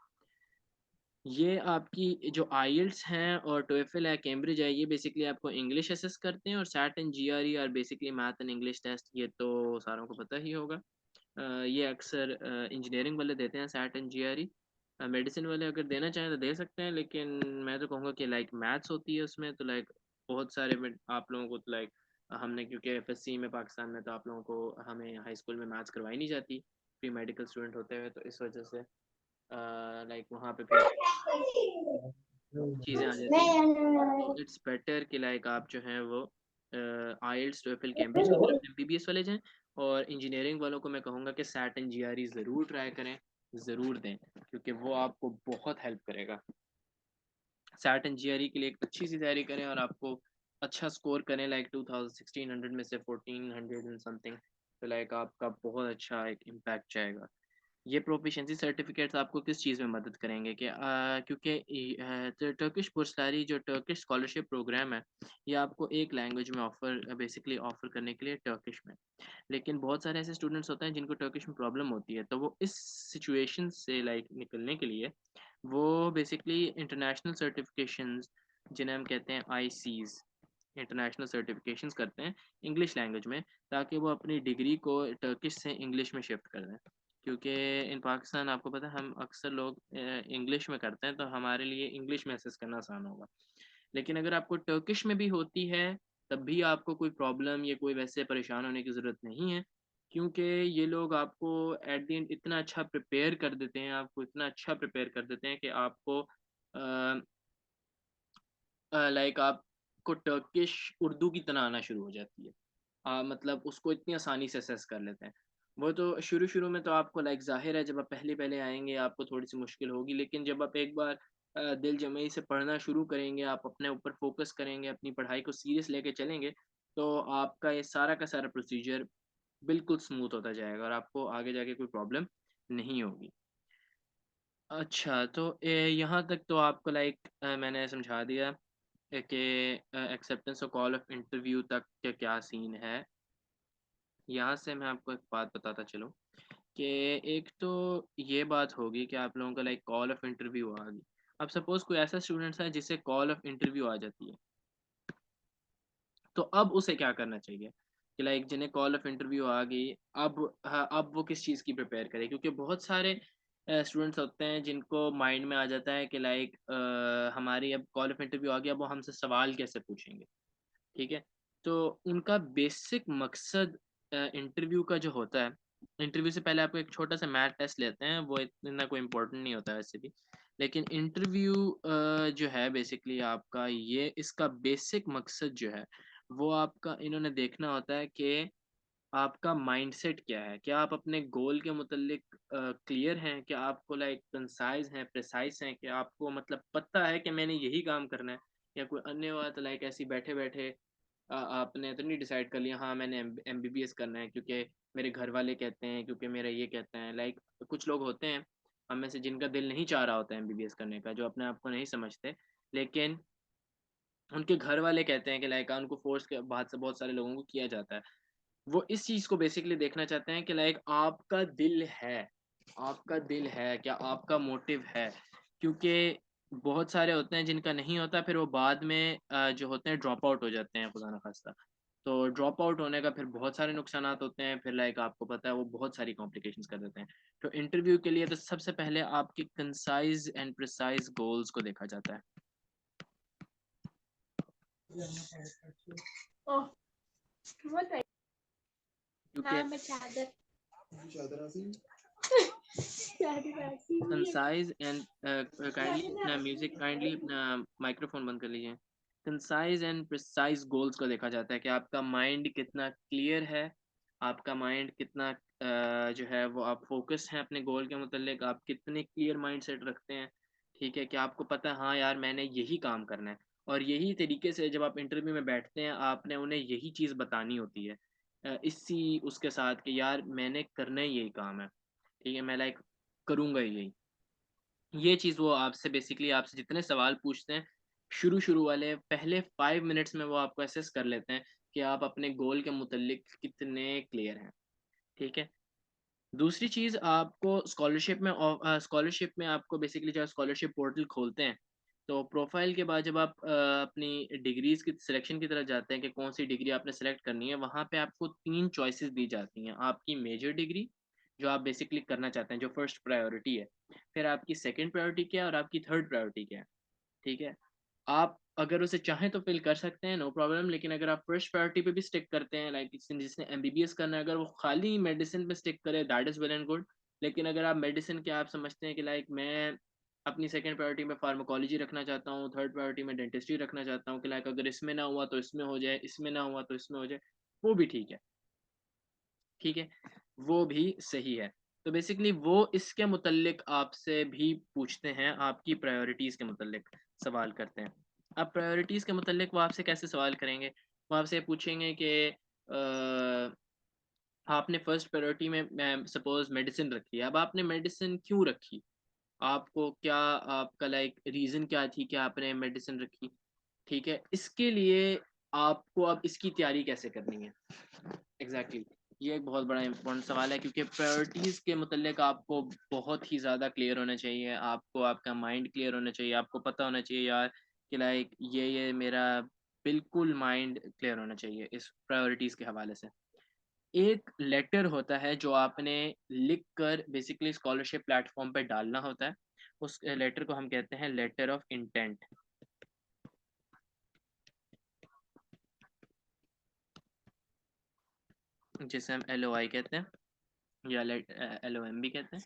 ये आपकी जो आईएलटीएस हैं और टोएफल है, कैम्ब्रिज है, ये बेसिकली आपको इंग्लिश असेस करते हैं, और SAT and GRE are basically math and English test, ये तो सारों को पता ही होगा। ये अक्सर इंजीनियरिंग वाले देते हैं सैट एंड जीआरई। मेडिसिन वाले अगर देना चाहें तो दे सकते हैं, लेकिन मैं तो कहूँगा कि लाइक मैथ्स होती है उसमें, तो लाइक बहुत सारे में आप लोगों को तो लाइक हमने, क्योंकि एफएससी में पाकिस्तान में, तो आप लोगों को हमें हाई स्कूल में मैथ्स करवाई नहीं जाती प्री मेडिकल स्टूडेंट होते हुए, तो इस वजह से लाइक वहाँ पे फिर चीज़ें आ जाती हैं। तो इट्स बेटर कि लाइक आप जो हैं वो आईएलटीएस टोएफल कैम्ब्रिज की तरफ एमबीबीएस वाले जाएं, और इंजीनियरिंग वालों को मैं कहूँगा कि सैट एंड जीआरई ज़रूर ट्राई करें, ज़रूर दें, क्योंकि वो आपको बहुत हेल्प करेगा। सैट एंड जीआरई के लिए एक अच्छी सी तैयारी करें और आपको अच्छा स्कोर करें, लाइक 1600 में से 1400 एंड समथिंग, तो लाइक आपका बहुत अच्छा एक इम्पैक्ट जाएगा। ये प्रोफिशिएंसी सर्टिफिकेट्स आपको किस चीज़ में मदद करेंगे कि क्योंकि टर्किश बुर्सारी जो टर्किश स्कॉलरशिप प्रोग्राम है, ये आपको एक लैंग्वेज में ऑफ़र बेसिकली ऑफ़र करने के लिए टर्किश में, लेकिन बहुत सारे ऐसे स्टूडेंट्स होते हैं जिनको टर्किश में प्रॉब्लम होती है, तो वो इस सिचुएशन से लाइक निकलने के लिए वो बेसिकली इंटरनेशनल सर्टिफिकेशंस, जिन्हें हम कहते हैं आईसीज़, इंटरनेशनल सर्टिफिकेशंस करते हैं इंग्लिश लैंग्वेज में, ताकि वो अपनी डिग्री को टर्किश से इंग्लिश में शिफ्ट कर दें। क्योंकि इन पाकिस्तान आपको पता है हम अक्सर लोग इंग्लिश में करते हैं, तो हमारे लिए इंग्लिश में असेस करना आसान होगा। लेकिन अगर आपको टर्किश में भी होती है, तब भी आपको कोई प्रॉब्लम या कोई वैसे परेशान होने की ज़रूरत नहीं है, क्योंकि ये लोग आपको एट द एंड इतना अच्छा प्रिपेयर कर देते हैं, आपको इतना अच्छा प्रिपेयर कर देते हैं कि आपको लाइक आपको टर्किश उर्दू की तरह आना शुरू हो जाती है। मतलब उसको इतनी आसानी से असेस कर लेते हैं। वो तो शुरू-शुरू में तो आपको लाइक ज़ाहिर है, जब आप पहले-पहले आएँगे आपको थोड़ी-सी मुश्किल होगी, लेकिन जब आप एक बार दिल जमई से पढ़ना शुरू करेंगे, आप अपने ऊपर फ़ोकस करेंगे, अपनी पढ़ाई को सीरियस लेके चलेंगे, तो आपका ये सारा का सारा प्रोसीजर बिल्कुल स्मूथ होता जाएगा और आपको आगे जाके कोई प्रॉब्लम नहीं होगी। अच्छा, तो यहाँ तक तो आपको लाइक मैंने समझा दिया कि एक्सेप्टेंस और कॉल ऑफ इंटरव्यू तक का क्या सीन है। यहाँ से मैं आपको एक बात बताता चलूँ कि एक तो ये बात होगी कि आप लोगों का लाइक कॉल ऑफ इंटरव्यू आ गई। अब सपोज़ कोई ऐसा स्टूडेंट्स है जिसे कॉल ऑफ इंटरव्यू आ जाती है, तो अब उसे क्या करना चाहिए? कि लाइक जिन्हें कॉल ऑफ इंटरव्यू आ गई, अब वो किस चीज़ की प्रिपेयर करें, क्योंकि बहुत सारे स्टूडेंट्स होते हैं जिनको माइंड में आ जाता है कि लाइक हमारी अब कॉल ऑफ इंटरव्यू आ गया, अब वो हमसे सवाल कैसे पूछेंगे, ठीक है। तो उनका बेसिक मकसद इंटरव्यू का जो होता है, इंटरव्यू से पहले आपको एक छोटा सा मैथ टेस्ट लेते हैं, वो इतना कोई इम्पोर्टेंट नहीं होता वैसे भी, लेकिन इंटरव्यू जो है बेसिकली आपका ये इसका बेसिक मकसद जो है वो आपका इन्होंने देखना होता है कि आपका माइंडसेट क्या है, क्या आप अपने गोल के मुतल्लिक क्लियर हैं, क्या आपको लाइक कंसाइज हैं, प्रिसाइज हैं, कि आपको मतलब पता है कि मैंने यही काम करना है, या कोई अन्य बात लाइक ऐसी बैठे बैठे आपने तो नहीं डिसाइड कर लिया हाँ मैंने एमबीबीएस करना है क्योंकि मेरे घर वाले कहते हैं, क्योंकि मेरा ये कहते हैं, लाइक कुछ लोग होते हैं हम में से जिनका दिल नहीं चाह रहा होता है एमबीबीएस करने का, जो अपने आप को नहीं समझते, लेकिन उनके घर वाले कहते हैं कि लाइक उनको फोर्स के बाद से बहुत सारे लोगों को किया जाता है। वो इस चीज़ को बेसिकली देखना चाहते हैं कि लाइक आपका दिल है क्या, आपका मोटिव है, क्योंकि बहुत सारे होते हैं जिनका नहीं होता, फिर वो बाद में जो होते हैं ड्रॉप आउट हो जाते हैं खुदा ना खास्ता। तो ड्रॉप आउट होने का फिर बहुत सारे नुकसानात होते हैं, फिर लाइक आपको पता है वो बहुत सारी कॉम्प्लिकेशंस कर देते हैं। तो इंटरव्यू के लिए तो सबसे पहले आपके कंसाइज एंड प्रिसाइज गोल्स को देखा जाता है। क्योंकि कंसाइज एंड काइंडली अपना म्यूजिक काइंडली अपना माइक्रोफोन बंद कर लीजिए। कंसाइज एंड प्रिसाइज गोल्स को देखा जाता है कि आपका माइंड कितना क्लियर है, आपका माइंड कितना जो है वो आप फोकस हैं अपने गोल के मुतल्लिक, आप कितने क्लियर माइंड सेट रखते हैं, ठीक है, कि आपको पता है हाँ यार मैंने यही काम करना है। और यही तरीके से जब आप इंटरव्यू में बैठते हैं आपने उन्हें यही चीज़ बतानी होती है इसी उसके साथ कि यार मैंने करना ही यही काम है, ठीक है, मैं लाइक करूँगा ही यही। ये चीज़ वो आपसे बेसिकली आपसे जितने सवाल पूछते हैं, शुरू वाले पहले 5 मिनट्स में वो आपको असेस कर लेते हैं कि आप अपने गोल के मुतल्लिक कितने क्लियर हैं, ठीक है। दूसरी चीज़ आपको स्कॉलरशिप में आपको बेसिकली जब स्कॉलरशिप पोर्टल खोलते हैं, तो प्रोफाइल के बाद जब आप अपनी डिग्रीज़ की सिलेक्शन की तरफ जाते हैं कि कौन-सी डिग्री आपने सेलेक्ट करनी है, वहाँ पे आपको 3 चॉइसेस दी जाती हैं। आपकी मेजर डिग्री, जो आप बेसिकली करना चाहते हैं, जो फर्स्ट प्रायोरिटी है। फिर आपकी सेकंड प्रायोरिटी क्या है और आपकी थर्ड प्रायोरिटी क्या है, ठीक है। आप अगर उसे चाहें तो फ़िल कर सकते हैं, नो प्रॉब्लम, लेकिन अगर आप फर्स्ट प्रायोरिटी पे भी स्टिक करते हैं, लाइक जिसने एमबीबीएस करना है, अगर वो खाली मेडिसिन पे स्टिक करे that is well and good. लेकिन अगर आप मेडिसिन के आप समझते हैं कि लाइक मैं अपनी सेकंड प्रायोरिटी में फार्माकोलॉजी रखना चाहता हूँ, थर्ड प्रायोरिटी में डेंटिस्ट्री रखना चाहता हूँ, कि लाइक अगर इसमें ना हुआ तो इसमें हो जाए, इसमें ना हुआ तो इसमें हो जाए, वो भी ठीक है, ठीक है, वो भी सही है। तो बेसिकली वो इसके मुतल्लिक आपसे भी पूछते हैं, आपकी प्रायोरिटीज़ के मुतल्लिक सवाल करते हैं। अब प्रायोरिटीज़ के मुतल्लिक वो आपसे कैसे सवाल करेंगे? वो आपसे पूछेंगे कि आपने फर्स्ट प्रायोरिटी में मैं सपोज़ मेडिसिन रखी है, अब आपने मेडिसिन क्यों रखी? आपको क्या आपका लाइक रीज़न क्या थी कि आपने मेडिसिन रखी? ठीक है, इसके लिए आपको अब इसकी तैयारी कैसे करनी है? एग्जैक्टली ये एक बहुत बड़ा इम्पोर्टेंट सवाल है, क्योंकि प्रायोरिटीज़ के मुतल्लिक आपको बहुत ही ज़्यादा क्लियर होना चाहिए, आपको आपका माइंड क्लियर होना चाहिए, आपको पता होना चाहिए यार कि लाइक ये मेरा बिल्कुल माइंड क्लियर होना चाहिए इस प्रायोरिटीज़ के हवाले से। एक लेटर होता है जो आपने लिख कर बेसिकली स्कॉलरशिप प्लेटफॉर्म पे डालना होता है, उस लेटर को हम कहते हैं लेटर ऑफ इंटेंट, जिसे हम LOI कहते हैं या LOM भी कहते हैं,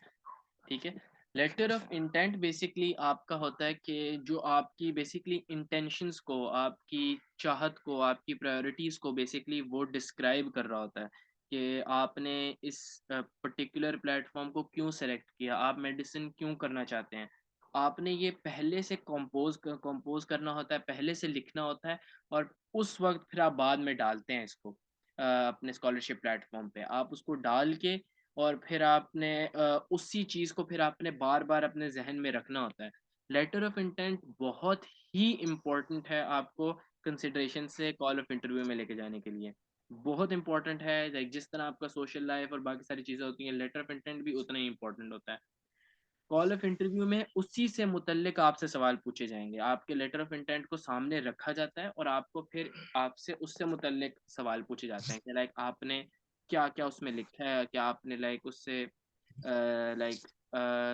ठीक है। लेटर ऑफ इंटेंट बेसिकली आपका होता है कि जो आपकी बेसिकली इंटेंशंस को, आपकी चाहत को, आपकी प्रायोरिटीज़ को बेसिकली वो डिस्क्राइब कर रहा होता है कि आपने इस पर्टिकुलर प्लेटफॉर्म को क्यों सेलेक्ट किया, आप मेडिसिन क्यों करना चाहते हैं। आपने ये पहले से कंपोज करना होता है, पहले से लिखना होता है, और उस वक्त फिर आप बाद में डालते हैं इसको अपने स्कॉलरशिप प्लेटफॉर्म पे आप उसको डाल के, और फिर आपने उसी चीज़ को फिर आपने बार-बार अपने ज़हन में रखना होता है। लेटर ऑफ इंटेंट बहुत ही इम्पोर्टेंट है आपको कंसिडरेशन से कॉल ऑफ इंटरव्यू में लेके जाने के लिए। बहुत इम्पोर्टेंट है, लाइक जिस तरह आपका सोशल लाइफ और बाकी सारी चीज़ें होती हैं, लेटर ऑफ इंटेंट भी उतना ही इम्पोर्टेंट होता है। कॉल ऑफ इंटरव्यू में उसी से मुतल्लिक आपसे सवाल पूछे जाएंगे, आपके लेटर ऑफ इंटेंट को सामने रखा जाता है और आपको फिर आपसे उससे मुतल्लिक सवाल पूछे जाते हैं कि लाइक आपने क्या क्या उसमें लिखा है, क्या आपने लाइक उससे लाइक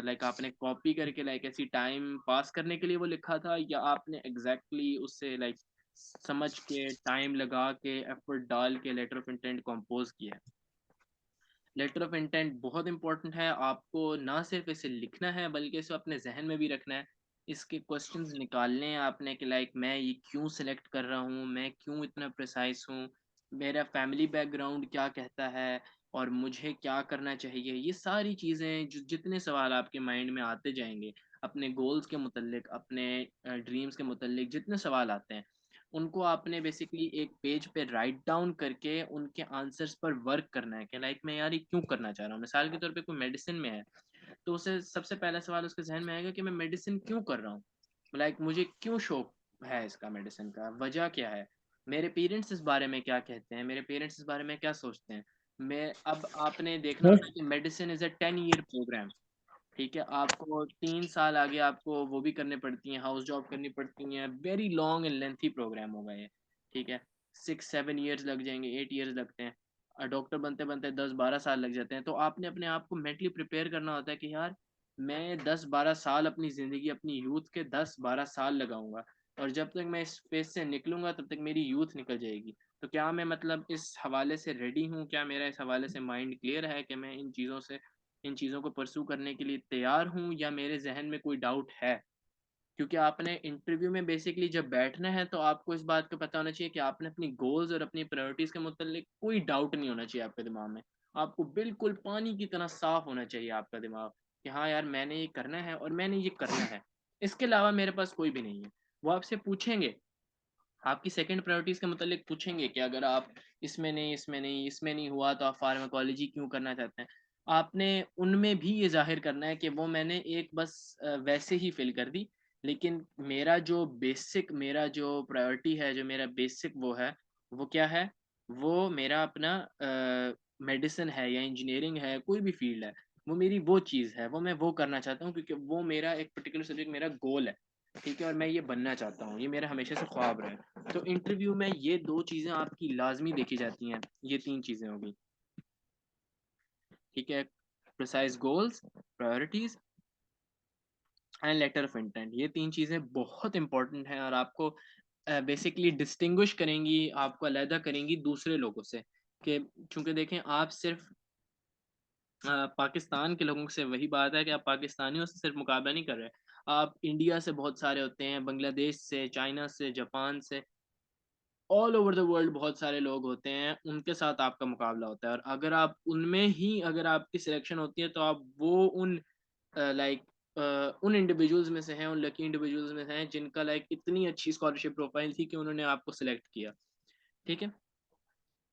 लाइक आपने कॉपी करके लाइक ऐसी टाइम पास करने के लिए वो लिखा था, या आपने एग्जैक्टली उससे लाइक समझ के टाइम लगा के एफर्ट डाल के लेटर ऑफ इंटेंट कंपोज किया है। लेटर ऑफ इंटेंट बहुत इंपॉर्टेंट है, आपको ना सिर्फ इसे लिखना है बल्कि इसे अपने जहन में भी रखना है। इसके क्वेश्चंस निकालने हैं आपने कि लाइक मैं ये क्यों सिलेक्ट कर रहा हूँ, मैं क्यों इतना प्रिसाइज हूँ, मेरा फैमिली बैकग्राउंड क्या कहता है और मुझे क्या करना चाहिए। ये सारी चीज़ें जो जितने सवाल आपके माइंड में आते जाएंगे अपने गोल्स के मुतल्लिक, अपने ड्रीम्स के मुतल्लिक जितने सवाल आते हैं, उनको आपने बेसिकली एक पेज पे राइट डाउन करके उनके आंसर्स पर वर्क करना है कि लाइक मैं यार ये क्यों करना चाह रहा हूँ। मिसाल के तौर पे कोई मेडिसिन में है तो उसे सबसे पहला सवाल उसके जहन में आएगा कि मैं मेडिसिन क्यों कर रहा हूँ, लाइक मुझे क्यों शौक है इसका, मेडिसिन का वजह क्या है, मेरे पेरेंट्स इस बारे में क्या कहते हैं, मेरे पेरेंट्स इस बारे में क्या सोचते हैं। मैं अब आपने देखना होता है कि medicine is a 10 year program. ठीक है, आपको 3 साल आगे आपको वो भी करने पड़ती हैं, हाउस जॉब करनी पड़ती हैं, very long and lengthy program होगा ये। ठीक है, 6-7 ईयर्स लग जाएंगे, 8 ईयर्स लगते हैं, डॉक्टर बनते बनते 10-12 साल लग जाते हैं। तो आपने अपने आप को मेंटली प्रिपेयर करना होता है कि यार मैं 10-12 साल अपनी ज़िंदगी, अपनी यूथ के 10-12 साल लगाऊंगा, और जब तक मैं इस फेज से निकलूंगा तब तक मेरी यूथ निकल जाएगी। तो क्या मैं मतलब इस हवाले से रेडी हूँ, क्या मेरा इस हवाले से माइंड क्लियर है कि मैं इन चीज़ों को परस्यू करने के लिए तैयार हूँ, या मेरे जहन में कोई डाउट है। क्योंकि आपने इंटरव्यू में बेसिकली जब बैठना है तो आपको इस बात का पता होना चाहिए कि आपने अपनी गोल्स और अपनी प्रायोरिटीज़ के मुतालिक कोई डाउट नहीं होना चाहिए आपके दिमाग में। आपको बिल्कुल पानी की तरह साफ होना चाहिए आपका दिमाग कि हाँ यार मैंने ये करना है और मैंने ये करना है, इसके अलावा मेरे पास कोई भी नहीं है। वो आपसे पूछेंगे, आपकी सेकंड प्रायोरिटीज़ के मुतालिक पूछेंगे कि अगर आप इसमें नहीं हुआ तो आप फार्माकोलॉजी क्यों करना चाहते हैं। आपने उनमें भी ये ज़ाहिर करना है कि वो मैंने एक बस वैसे ही फ़िल कर दी, लेकिन मेरा जो प्रायोरिटी है, जो मेरा बेसिक वो है, वो क्या है? वो मेरा अपना मेडिसिन है या इंजीनियरिंग है, कोई भी फ़ील्ड है, वो मेरी वो चीज़ है, वो मैं वो करना चाहता हूँ क्योंकि वो मेरा एक पर्टिकुलर सब्जेक्ट मेरा गोल है। ठीक है, और मैं ये बनना चाहता हूँ, ये मेरा हमेशा से ख्वाब रहा है। तो इंटरव्यू में ये 2 चीज़ें आपकी लाज़मी देखी जाती हैं, ये 3 चीज़ें होगी। ठीक है, precise goals, priorities and later of intent, ये 3 चीज़ें बहुत इंपॉर्टेंट हैं और आपको बेसिकली डिस्टिंग्विश करेंगी, आपको अलहदा करेंगी दूसरे लोगों से। कि चूँकि देखें आप सिर्फ़ पाकिस्तान के लोगों से, वही बात है कि आप पाकिस्तानियों से सिर्फ मुकाबला नहीं कर रहे, आप इंडिया से बहुत सारे होते हैं, बांग्लादेश से, चाइना से, जापान से, ऑल ओवर द वर्ल्ड बहुत सारे लोग होते हैं, उनके साथ आपका मुकाबला होता है। और अगर आप उनमें ही अगर आपकी सिलेक्शन होती है तो आप वो लाइक उन इंडिविजुअल्स में से हैं, उन लकी इंडिविजुअल्स में से हैं जिनका लाइक इतनी अच्छी स्कॉलरशिप प्रोफाइल थी कि उन्होंने आपको सिलेक्ट किया। ठीक है,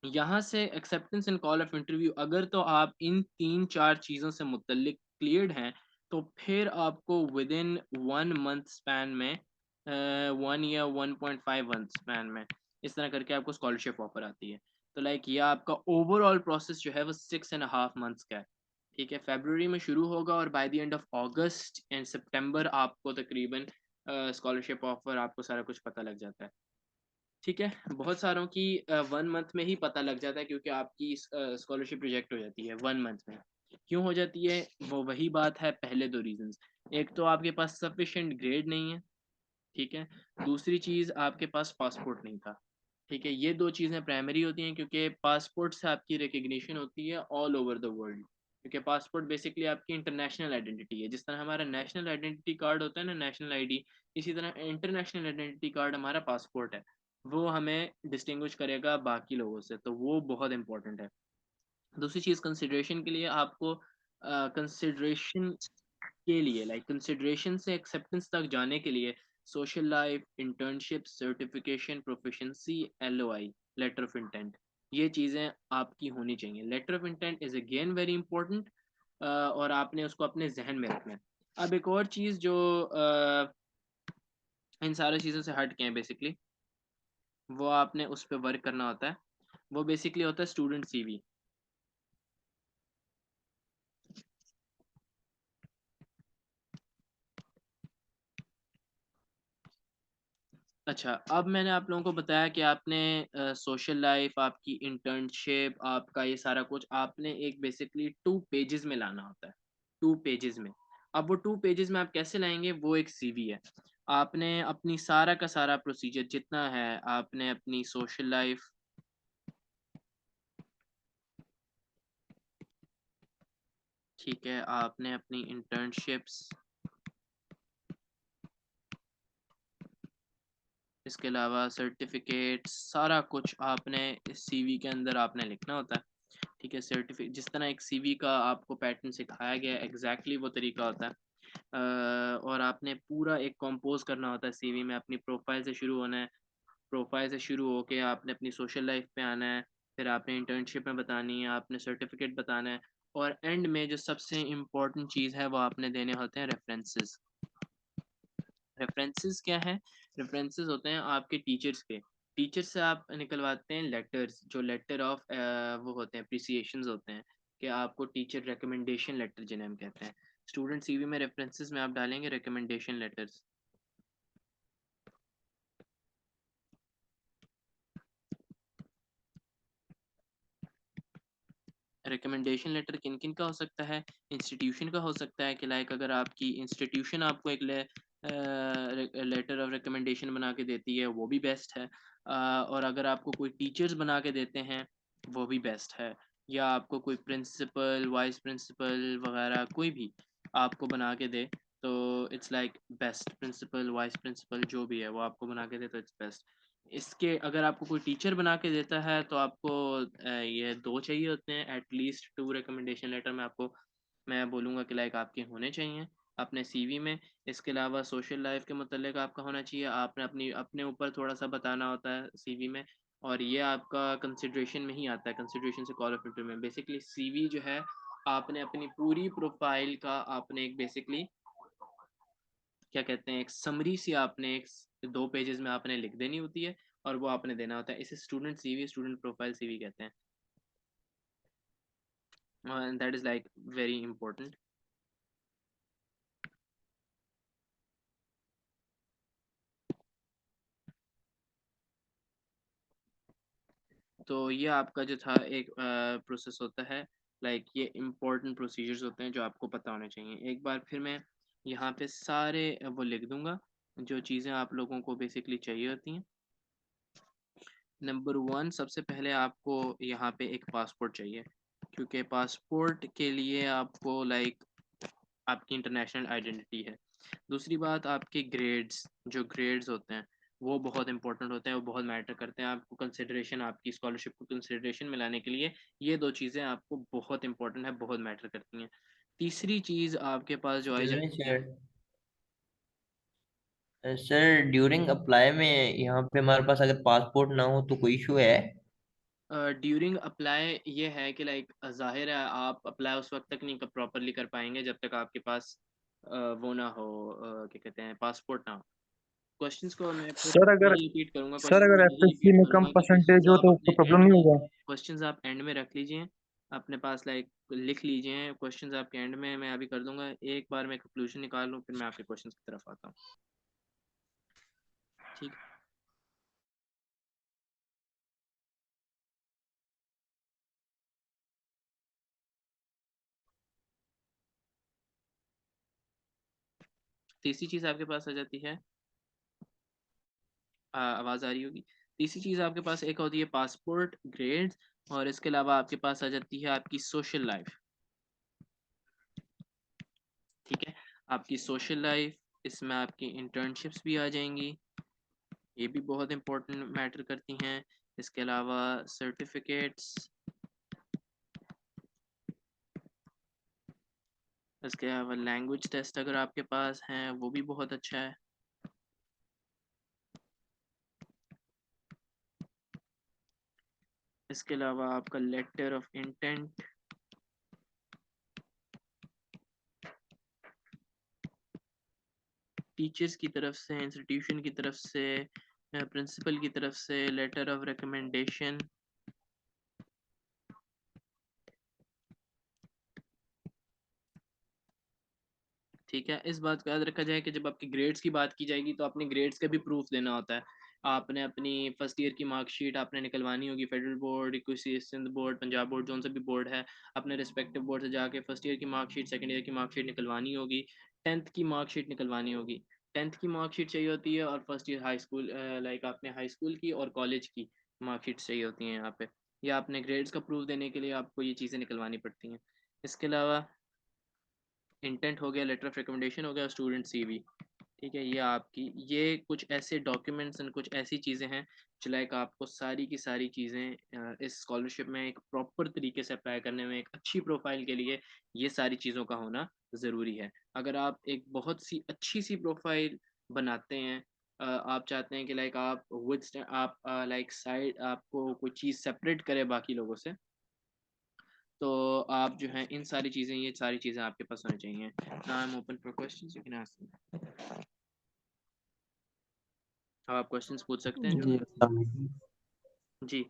यहाँ से acceptance and call of interview, अगर तो आप इन 3-4 चीज़ों से मुतल्लिक क्लियर्ड हैं तो फिर आपको विद इन 1 मंथ स्पैन में 1 या 1.5 मंथ स्पैन में इस तरह करके आपको स्कॉलरशिप ऑफर आती है। तो लाइक ये आपका ओवरऑल प्रोसेस जो है वो 6.5 मंथ्स का है। ठीक है, फरवरी में शुरू होगा और by the end of August and September आपको तकरीबन स्कॉलरशिप ऑफर, आपको सारा कुछ पता लग जाता है। ठीक है, बहुत सारों की 1 मंथ में ही पता लग जाता है क्योंकि आपकी स्कॉलरशिप रिजेक्ट हो जाती है 1 मंथ में। क्यों हो जाती है? वो वही बात है, पहले 2 रीजंस। एक तो आपके पास सफिशिएंट ग्रेड नहीं है। ठीक है, दूसरी चीज़ आपके पास पासपोर्ट नहीं था। ठीक है, ये 2 चीज़ें प्राइमरी होती हैं क्योंकि पासपोर्ट से आपकी रिकग्निशन होती है ऑल ओवर द वर्ल्ड। क्योंकि पासपोर्ट बेसिकली आपकी इंटरनेशनल आइडेंटिटी है, जिस तरह हमारा नेशनल आइडेंटिटी कार्ड होता है ना, नेशनल आईडी, इसी तरह इंटरनेशनल आइडेंटिटी कार्ड हमारा पासपोर्ट है। वो हमें डिस्टिंग्विश करेगा बाकी लोगों से, तो वो बहुत इंपॉर्टेंट है। दूसरी चीज़, कंसिडरेशन के लिए आपको कंसिडरेशन के लिए लाइक कंसिडरेशन से एक्सेप्टेंस तक जाने के लिए social life, internship, certification, proficiency, LOI, letter of intent, ये चीज़ें आपकी होनी चाहिए। Letter of intent is again very important और आपने उसको अपने जहन में रखना है। अब एक और चीज़ जो इन सारी चीज़ों से हट के हैं बेसिकली, वो आपने उस पर वर्क करना होता है, वो बेसिकली होता है स्टूडेंट सीवी। अच्छा, अब मैंने आप लोगों को बताया कि आपने सोशल लाइफ, आपकी इंटर्नशिप, आपका ये सारा कुछ आपने एक बेसिकली 2 पेजेज़ में लाना होता है, 2 पेजेज़ में। अब वो 2 पेजेज़ में आप कैसे लाएँगे, वो एक सीवी है। आपने अपनी सारा का सारा प्रोसीजर जितना है, आपने अपनी सोशल लाइफ, ठीक है, आपने अपनी इंटर्नशिप्स, इसके अलावा सर्टिफ़िकेट्स, सारा कुछ आपने इस सीवी के अंदर आपने लिखना होता है। ठीक है, जिस तरह एक सीवी का आपको पैटर्न सिखाया गया है, एग्जैक्टली वो तरीका होता है। और आपने पूरा एक कंपोज करना होता है सीवी में। अपनी प्रोफाइल से शुरू होना है, प्रोफाइल से शुरू होके आपने अपनी सोशल लाइफ पे आना है, फिर आपने इंटर्नशिप में बतानी है, आपने सर्टिफिकेट बताना है, और एंड में जो सबसे इम्पोर्टेंट चीज़ है वो आपने देने होते हैं रेफरेंसेस। रेफरेंसेस क्या है? रेफरेंसेस होते हैं आपके टीचर्स के। टीचर से आप निकलवाते हैं लेटर्स, जो लेटर ऑफ वो होते हैं, अप्रिसिएशंस होते हैं, कि आपको टीचर रिकमेंडेशन लेटर जिन्हें हम कहते हैं। स्टूडेंट सीवी में रेफरेंसेस में आप डालेंगे रिकमेंडेशन लेटर्स। रिकमेंडेशन लेटर किन किन का हो सकता है? इंस्टीट्यूशन का हो सकता है, कि लाइक अगर आपकी इंस्टीट्यूशन आपको एक लेटर ऑफ रिकमेंडेशन बना के देती है, वो भी बेस्ट है। और अगर आपको कोई टीचर्स बना के देते हैं, वो भी बेस्ट है। या आपको कोई प्रिंसिपल, वाइस प्रिंसिपल वगैरह कोई भी आपको बना के दे, तो it's like best. Principal, vice principal जो भी है वो आपको बना के दे तो इट्स बेस्ट। इसके अगर आपको कोई टीचर बना के देता है तो आपको ये 2 चाहिए होते हैं, एटलीस्ट 2 रिकमेंडेशन लेटर में आपको, मैं बोलूँगा कि लाइक आपके होने चाहिए अपने सीवी में। इसके अलावा सोशल लाइफ के मुतल्लिक आपका होना चाहिए। आपने अपने ऊपर थोड़ा-सा बताना होता है सीवी में, और ये आपका कंसिडरेशन में ही आता है, कंसिडरेशन से कॉल ऑफ ड्यूटी में। बेसिकली सीवी जो है, आपने अपनी पूरी प्रोफाइल का आपने एक बेसिकली क्या कहते हैं, एक समरी सी आपने एक 2 पेजेज़ में आपने लिख देनी होती है, और वो आपने देना होता है। इसे student CV, student profile CV कहते हैं। And that is like very important. तो ये आपका जो था एक प्रोसेस होता है, लाइक ये इम्पोर्टेंट प्रोसीजर्स होते हैं जो आपको पता होने चाहिए। एक बार फिर मैं यहाँ पे सारे वो लिख दूँगा, जो चीज़ें आप लोगों को बेसिकली चाहिए होती हैं। नंबर 1, सबसे पहले आपको यहाँ पे एक पासपोर्ट चाहिए, क्योंकि पासपोर्ट के लिए आपको लाइक आपकी इंटरनेशनल आइडेंटिटी है। दूसरी बात, आपके ग्रेड्स, जो ग्रेड्स होते हैं वो बहुत इंपॉर्टेंट होते हैं, वो बहुत मैटर करते हैं आपको कंसिडरेशन, आपकी स्कॉलरशिप को कंसिडरेशन में लाने के लिए। ये 2 चीज़ें आपको बहुत इंपॉर्टेंट है, बहुत मैटर करती हैं। तीसरी चीज़ आपके पास जो आई एक्सक्यूज मी जाती है, सर। सर ड्यूरिंग अप्लाई में यहाँ पे हमारे पास अगर पासपोर्ट ना हो तो कोई इशू है? ड्यूरिंग अप्लाई ये है कि लाइक ज़ाहिर है आप अप्लाई उस वक्त तक नहीं प्रॉपरली कर पाएंगे जब तक आपके पास वो ना हो, क्या कहते हैं, पासपोर्ट ना हो। क्वेश्चंस को मैं फिर सर अगर यही रिपीट करूंगा, सर क्वेश्चन अगर यही एफएससी रिपीट में कम करूंगा कि क्वेश्चंस परसेंटेज हो आप तो अपने प्रॉब्लम एंड नहीं में, होगा? क्वेश्चंस आप एंड में रख लीजिए अपने पास, लाइक लिख लीजिए क्वेश्चंस आपके एंड में, मैं अभी कर दूंगा। एक बार मैं कंक्लूजन निकाल लूँ, फिर मैं आपके क्वेश्चंस की तरफ आता हूँ। ठीक। तीसरी चीज़ आपके पास आ जाती है, आवाज़ आ रही होगी। तीसरी चीज़ आपके पास एक होती है पासपोर्ट, ग्रेड्स, और इसके अलावा आपके पास आ जाती है आपकी सोशल लाइफ। ठीक है, आपकी सोशल लाइफ, इसमें आपकी इंटर्नशिप्स भी आ जाएंगी, ये भी बहुत इंपॉर्टेंट मैटर करती हैं। इसके अलावा सर्टिफिकेट्स, इसके अलावा लैंग्वेज टेस्ट अगर आपके पास हैं वो भी बहुत अच्छा है। इसके अलावा आपका लेटर ऑफ इंटेंट, टीचर्स की तरफ से, इंस्टीट्यूशन की तरफ से, प्रिंसिपल की तरफ से लेटर ऑफ रिकमेंडेशन, ठीक है, इस बात को याद रखा जाए कि जब आपकी ग्रेड्स की बात की जाएगी तो आपने ग्रेड्स का भी प्रूफ देना होता है। आपने अपनी फर्स्ट ईयर की मार्कशीट आपने निकलवानी होगी, फेडरल बोर्ड, किसी सिंध बोर्ड, पंजाब बोर्ड, जौन सा भी बोर्ड है, अपने रिस्पेक्टिव बोर्ड से जाके फर्स्ट ईयर की मार्कशीट, सेकंड ईयर की मार्कशीट निकलवानी होगी, 10th की मार्कशीट निकलवानी होगी। 10th की मार्कशीट चाहिए होती है और first year high school like आपने हाई स्कूल की और कॉलेज की मार्कशीट चाहिए होती हैं यहाँ पे, या अपने ग्रेड्स का प्रूफ देने के लिए आपको ये चीज़ें निकलवानी पड़ती हैं। इसके अलावा इंटेंट हो गया, लेटर ऑफ रिकमेंडेशन हो गया, स्टूडेंट सीवी। ठीक है, ये आपकी ये कुछ ऐसे डॉक्यूमेंट्स एंड कुछ ऐसी चीज़ें हैं जो लाइक आपको सारी की सारी चीज़ें इस स्कॉलरशिप में एक प्रॉपर तरीके से अप्लाई करने में, एक अच्छी प्रोफाइल के लिए ये सारी चीज़ों का होना ज़रूरी है। अगर आप एक बहुत सी अच्छी सी प्रोफाइल बनाते हैं, आप चाहते हैं कि लाइक आप आप लाइक साइड आपको कोई चीज़ सेपरेट करे बाकी लोगों से, तो आप जो हैं इन सारी चीज़ें, ये सारी चीज़ें आपके पास होनी चाहिए। Now I am open for questions, you can ask me. आप क्वेश्चंस पूछ सकते हैं जी जो। अस्सलाम वालेकुम। जी।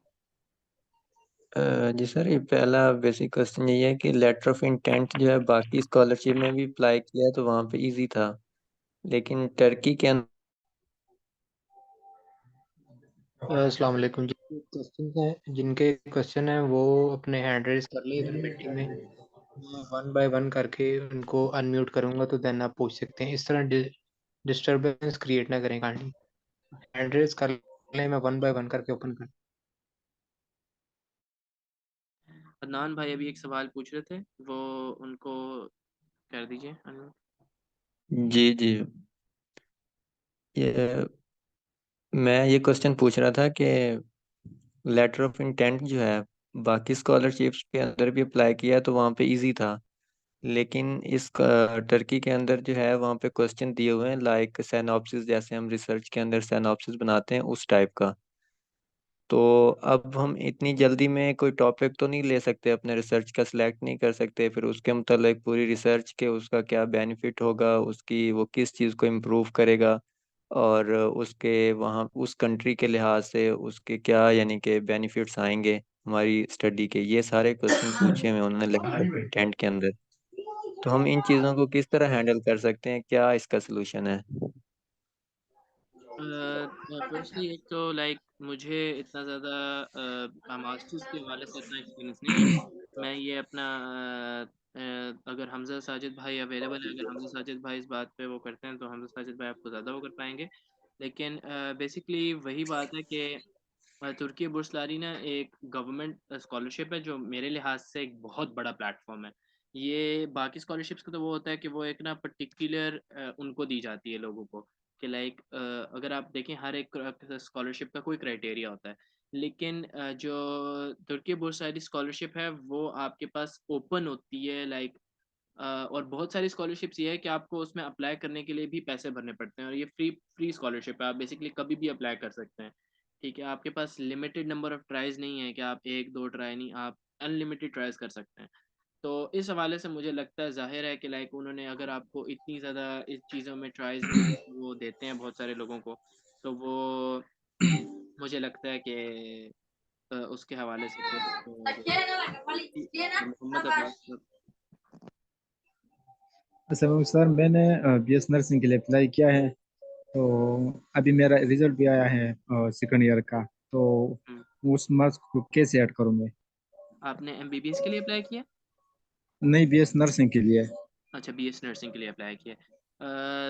जी सर, ये पहला बेसिक क्वेश्चन ये है कि लेटर ऑफ इंटेंट जो है बाकी स्कॉलरशिप में भी अप्लाई किया तो वहाँ पे इजी था, लेकिन टर्की के अस्सलाम वालेकुम। जिनके क्वेश्चन हैं वो अपने हैंड रेज कर ले इधर मीटिंग में, मैं वन बाय वन करके उनको अनम्यूट करूंगा तो देन आप पूछ सकते हैं। इस तरह डिस्टरबेंस क्रिएट ना करें काइंडली। हैंड रेज कर लें, मैं वन बाय वन करके ओपन कर। अदनान भाई अभी एक सवाल पूछ रहे थे, वो उनको कर दीजिए अनम्यूट। जी जी, ये मैं ये क्वेश्चन पूछ रहा था कि लेटर ऑफ इंटेंट जो है बाकी स्कॉलरशिप्स के अंदर भी अप्लाई किया तो वहाँ पे इजी था, लेकिन इस टर्की के अंदर जो है वहाँ पे क्वेश्चन दिए हुए हैं लाइक सैनॉप्सिस, जैसे हम रिसर्च के अंदर सैनॉप्सिस बनाते हैं उस टाइप का। तो अब हम इतनी जल्दी में कोई टॉपिक तो नहीं ले सकते, अपने रिसर्च का सिलेक्ट नहीं कर सकते, फिर उसके मतलब पूरी रिसर्च के उसका क्या बेनिफिट होगा, उसकी वो किस चीज़ को इम्प्रूव करेगा, और उसके वहाँ उस कंट्री के लिहाज से उसके क्या यानी कि बेनिफिट्स आएंगे हमारी स्टडी के, ये सारे क्वेश्चन पूछे हुए उन्होंने लेक्चर कंटेंट के अंदर। तो हम इन चीज़ों को किस तरह हैंडल कर सकते हैं, क्या इसका सोल्यूशन है? फर्स्टली एक तो लाइक मुझे इतना ज़्यादा मास्टर्स के हवाले से इतना एक्सपीरियंस नहीं है। मैं ये अपना अगर हमज़ा साजिद भाई अवेलेबल है, अगर हमज़ा साजिद भाई इस बात पे वो करते हैं तो हमज़ा साजिद भाई आपको ज़्यादा वो कर पाएंगे। लेकिन बेसिकली वही बात है कि तुर्की बुर्सलारी ना एक गवर्नमेंट स्कॉलरशिप है जो मेरे लिहाज से एक बहुत बड़ा प्लेटफॉर्म है। ये बाकी स्कॉलरशिप्स का तो वो होता है कि वो एक ना पर्टिकुलर उनको दी जाती है लोगों को, कि लाइक अगर आप देखें हर एक स्कॉलरशिप का कोई क्राइटेरिया होता है, लेकिन जो तुर्की बुर्सलारी स्कॉलरशिप है वो आपके पास ओपन होती है लाइक, और बहुत सारी स्कॉलरशिप्स ये है कि आपको उसमें अप्लाई करने के लिए भी पैसे भरने पड़ते हैं, और ये फ्री फ्री स्कॉलरशिप है, आप बेसिकली कभी भी अप्लाई कर सकते हैं। ठीक है, आपके पास लिमिटेड नंबर ऑफ ट्राइज नहीं है कि आप एक दो ट्राई नहीं, आप अनलिमिटेड ट्राइज कर सकते हैं। तो इस हवाले से मुझे लगता है ज़ाहिर है कि लाइक उन्होंने अगर आपको इतनी ज़्यादा इस चीज़ों में ट्राइज में वो देते हैं बहुत सारे लोगों को, तो वो मुझे लगता है कि उसके हवाले से फिर मोहम्मद अब्बास। अच्छा सर, मैंने बीएस नर्सिंग के लिए अप्लाई किया है। तो अभी मेरा रिजल्ट भी आया है सेकंड ईयर का। तो उस मार्क्स को कैसे ऐड करूँ मैं? आपने एमबीबीएस के लिए अप्लाई किया? नहीं, बीएस नर्सिंग के लिए। अच्छा, बीएस नर्सिंग के लिए अप्लाई किया।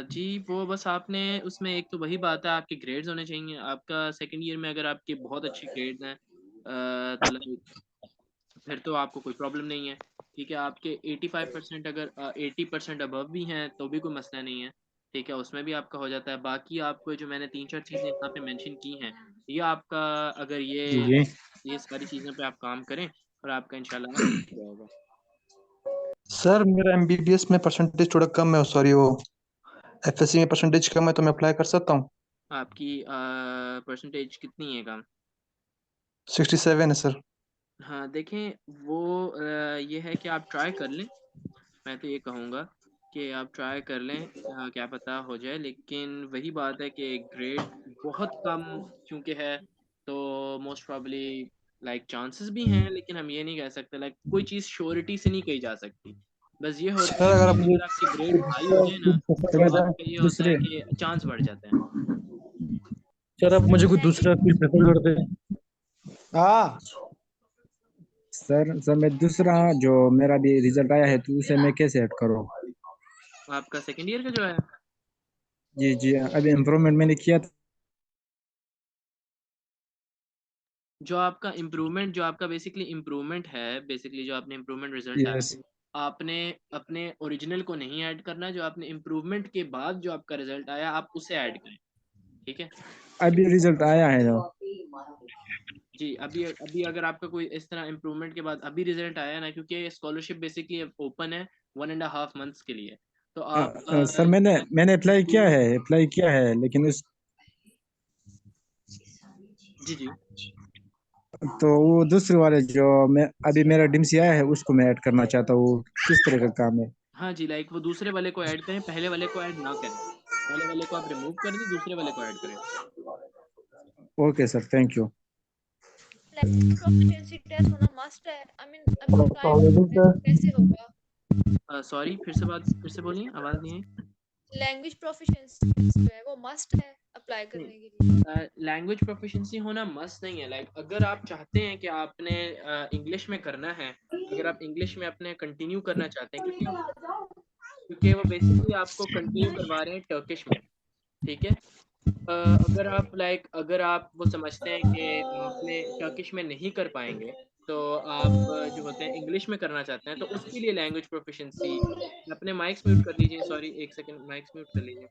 जी वो बस आपने उसमें एक तो वही बात है, आपके ग्रेड्स होने चाहिए। आपका सेकंड ईयर में अगर आपके बहुत अच्छे ग्रेड्स हैं तो लाइक फिर तो आपको कोई प्रॉब्लम नहीं है। ठीक है, आपके 85% अगर 80% अबव भी हैं तो भी कोई मसला नहीं है। ठीक है, उसमें भी आपका हो जाता है। बाकी आपको जो मैंने 3-4 चीज़ें यहाँ पे मेंशन की हैं, ये आपका अगर जी जी। ये सारी चीज़ों पे आप काम करें और आपका इंशाल्लाह हो जाएगा। सर मेरा एमबीबीएस में परसेंटेज थोड़ा कम है, सॉरी वो एफएससी में परसेंटेज कम है, तो मैं अप्लाई कर सकता हूँ? आपकी परसेंटेज कितनी है कम? 67 है सर। हाँ देखें, वो ये है कि आप ट्राई कर लें। मैं तो ये कहूँगा कि आप ट्राई कर लें, क्या पता हो जाए। लेकिन वही बात है कि ग्रेड बहुत कम क्योंकि है, तो मोस्ट प्रॉब्ली लाइक चांसेस भी हैं, लेकिन हम ये नहीं कह सकते, लाइक कोई चीज़ श्योरिटी से नहीं कही जा सकती। बस ये होता सर है अगर कि आप मुझे अगर आपकी ग्रेड हाई हो जाए ना तो आपका ये होता है दूसरे कि चांस बढ़ जाते हैं। सर आप मुझे कोई दूसरा फील्ड प्रेफर करते हैं? सर मैं दूसरा जो मेरा भी रिजल्ट आया है तो उसे मैं कैसे ऐड करूँ? आपका सेकंड ईयर का जो है, जी जी, अभी इम्प्रूवमेंट मैंने किया था। जो आपका बेसिकली इम्प्रूवमेंट है, बेसिकली जो आपने इम्प्रूवमेंट रिजल्ट आया, यस, आपने अपने ओरिजिनल को नहीं ऐड करना। जो आपने इम्प्रूवमेंट के बाद जो आपका रिजल्ट आया आप उसे ऐड करें, ठीक है अभी रिजल्ट आया है ना। जी। अभी अभी अगर आपका कोई इस तरह इम्प्रूवमेंट के बाद अभी रिजल्ट आया ना, क्योंकि स्कॉलरशिप बेसिकली ओपन है 1.5 मंथ्स के लिए, तो आप सर मैंने अप्लाई किया है लेकिन उस जी जी तो वो दूसरे वाले जो मैं अभी मेरा डिम्सी आया है उसको मैं ऐड करना चाहता हूँ। किस तरह का काम है? हाँ जी, लाइक वो दूसरे वाले को ऐड करें, पहले वाले को ऐड ना करें। पहले वाले को आप रिमूव कर दें, दूसरे वाले को ऐड करें। Okay sir, thank you. Language proficiency test होना मस्ट है। आई मीन अभी टाइम कैसे होगा? सॉरी, फिर से बोलिए, आवाज़ नहीं आई। लैंग्वेज प्रोफिशिएंसी जो है वो मस्ट है अप्लाई करने के लिए। लैंग्वेज प्रोफिशिएंसी होना मस्ट नहीं है। लाइक अगर आप चाहते हैं कि आपने इंग्लिश में करना है, अगर आप इंग्लिश में अपने कंटिन्यू करना चाहते हैं, क्योंकि वो बेसिकली आपको कंटिन्यू करवा रहे हैं टर्किश में, ठीक है। अगर आप वो समझते हैं कि आपने टर्किश में नहीं कर पाएंगे, तो आप जो होते हैं इंग्लिश में करना चाहते हैं, तो उसके लिए लैंग्वेज प्रोफिशिएंसी। अपने माइक्स म्यूट कर लीजिए, सॉरी एक सेकंड, माइक्स म्यूट कर लीजिए।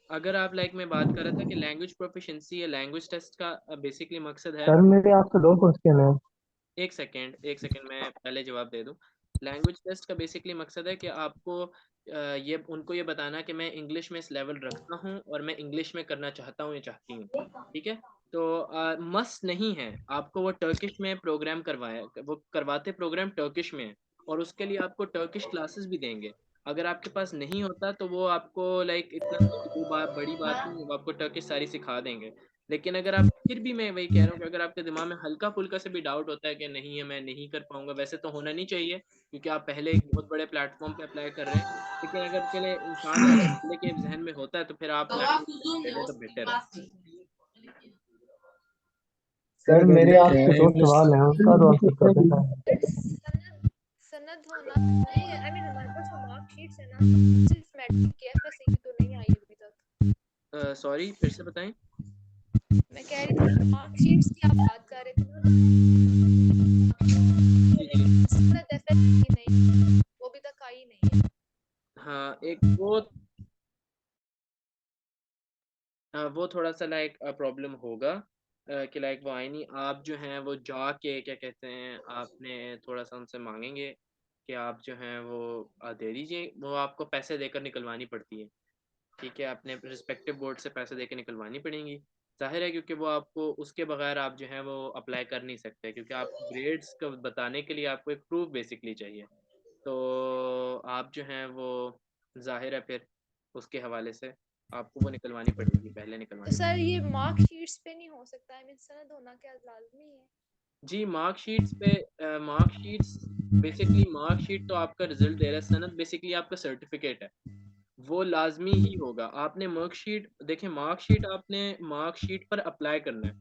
अगर आप मैं बात कर रहा था कि लैंग्वेज प्रोफिशिएंसी या लैंग्वेज टेस्ट का बेसिकली मकसद है। सर मेरे आपसे 2 क्वेश्चन है। एक सेकंड मैं पहले जवाब दे दूं। लैंग्वेज टेस्ट का बेसिकली मकसद है कि आपको ये उनको ये बताना कि मैं इंग्लिश में इस लेवल रखता हूं और मैं इंग्लिश में करना चाहता हूं या चाहती हूं, ठीक है। तो मस्ट नहीं है आपको वो टर्किश में प्रोग्राम करवाया, वो करवाते प्रोग्राम टर्किश में है, और उसके लिए आपको टर्किश क्लासेस भी देंगे। अगर आपके पास नहीं होता तो वो आपको इतना बड़ी बात नहीं, वो आपको टर्किश सारी सिखा देंगे। लेकिन अगर आप फिर भी, मैं वही कह रहा हूँ कि अगर आपके दिमाग में हल्का फुल्का से भी डाउट होता है कि नहीं है, मैं नहीं कर पाऊंगा, वैसे तो होना नहीं चाहिए क्योंकि आप पहले एक बहुत बड़े प्लेटफॉर्म पे अप्लाई कर रहे हैं। लेकिन अगर चले इंसान का पहले के जहन में होता है तो फिर आप लैंग्वेज ले लें तो बेटर है। सर अगर मेरे आपसे 2 सवाल हैं, उसका तो आंसर कर देना है। सनद सनद होना नहीं है। आई मीन हमारे पास जो मार्कशीट्स है ना, सिर्फ मैट्रिक की एफएससी की तो नहीं आई अभी तक। सॉरी, फिर से बताएं। मैं कह रही थी मार्कशीट्स की आप बात कर रहे थे ना, जी जी सनद एफएससी की नहीं, वो अभी तक आई नहीं है। हाँ, एक वो थोड़ा सा प्रॉब्लम होगा कि वो आए नहीं। आप जो हैं वो जाके क्या कहते हैं, आपने थोड़ा सा उनसे मांगेंगे कि आप जो हैं वो दे दीजिए। वो आपको पैसे देकर निकलवानी पड़ती है, ठीक है। अपने रिस्पेक्टिव बोर्ड से पैसे देकर निकलवानी पड़ेंगी, जाहिर है, क्योंकि वो आपको उसके बगैर आप जो हैं वो अप्लाई कर नहीं सकते, क्योंकि आप ग्रेड्स को बताने के लिए आपको एक प्रूफ बेसिकली चाहिए। तो आप जो हैं वो जाहिर है फिर उसके हवाले से आपको वो निकलवानी पड़ेगी, पहले तो निकलवानी सर ये मार्कशीट्स पे नहीं हो सकता? आई मीन सनद होना क्या लाजमी है? जी। मार्कशीट्स पे मार्कशीट्स बेसिकली, मार्कशीट तो आपका रिजल्ट दे रहा है, सनद बेसिकली आपका सर्टिफिकेट है, वो लाजमी ही होगा। आपने मार्कशीट देखें, मार्कशीट आपने मार्कशीट पर अप्लाई करना है।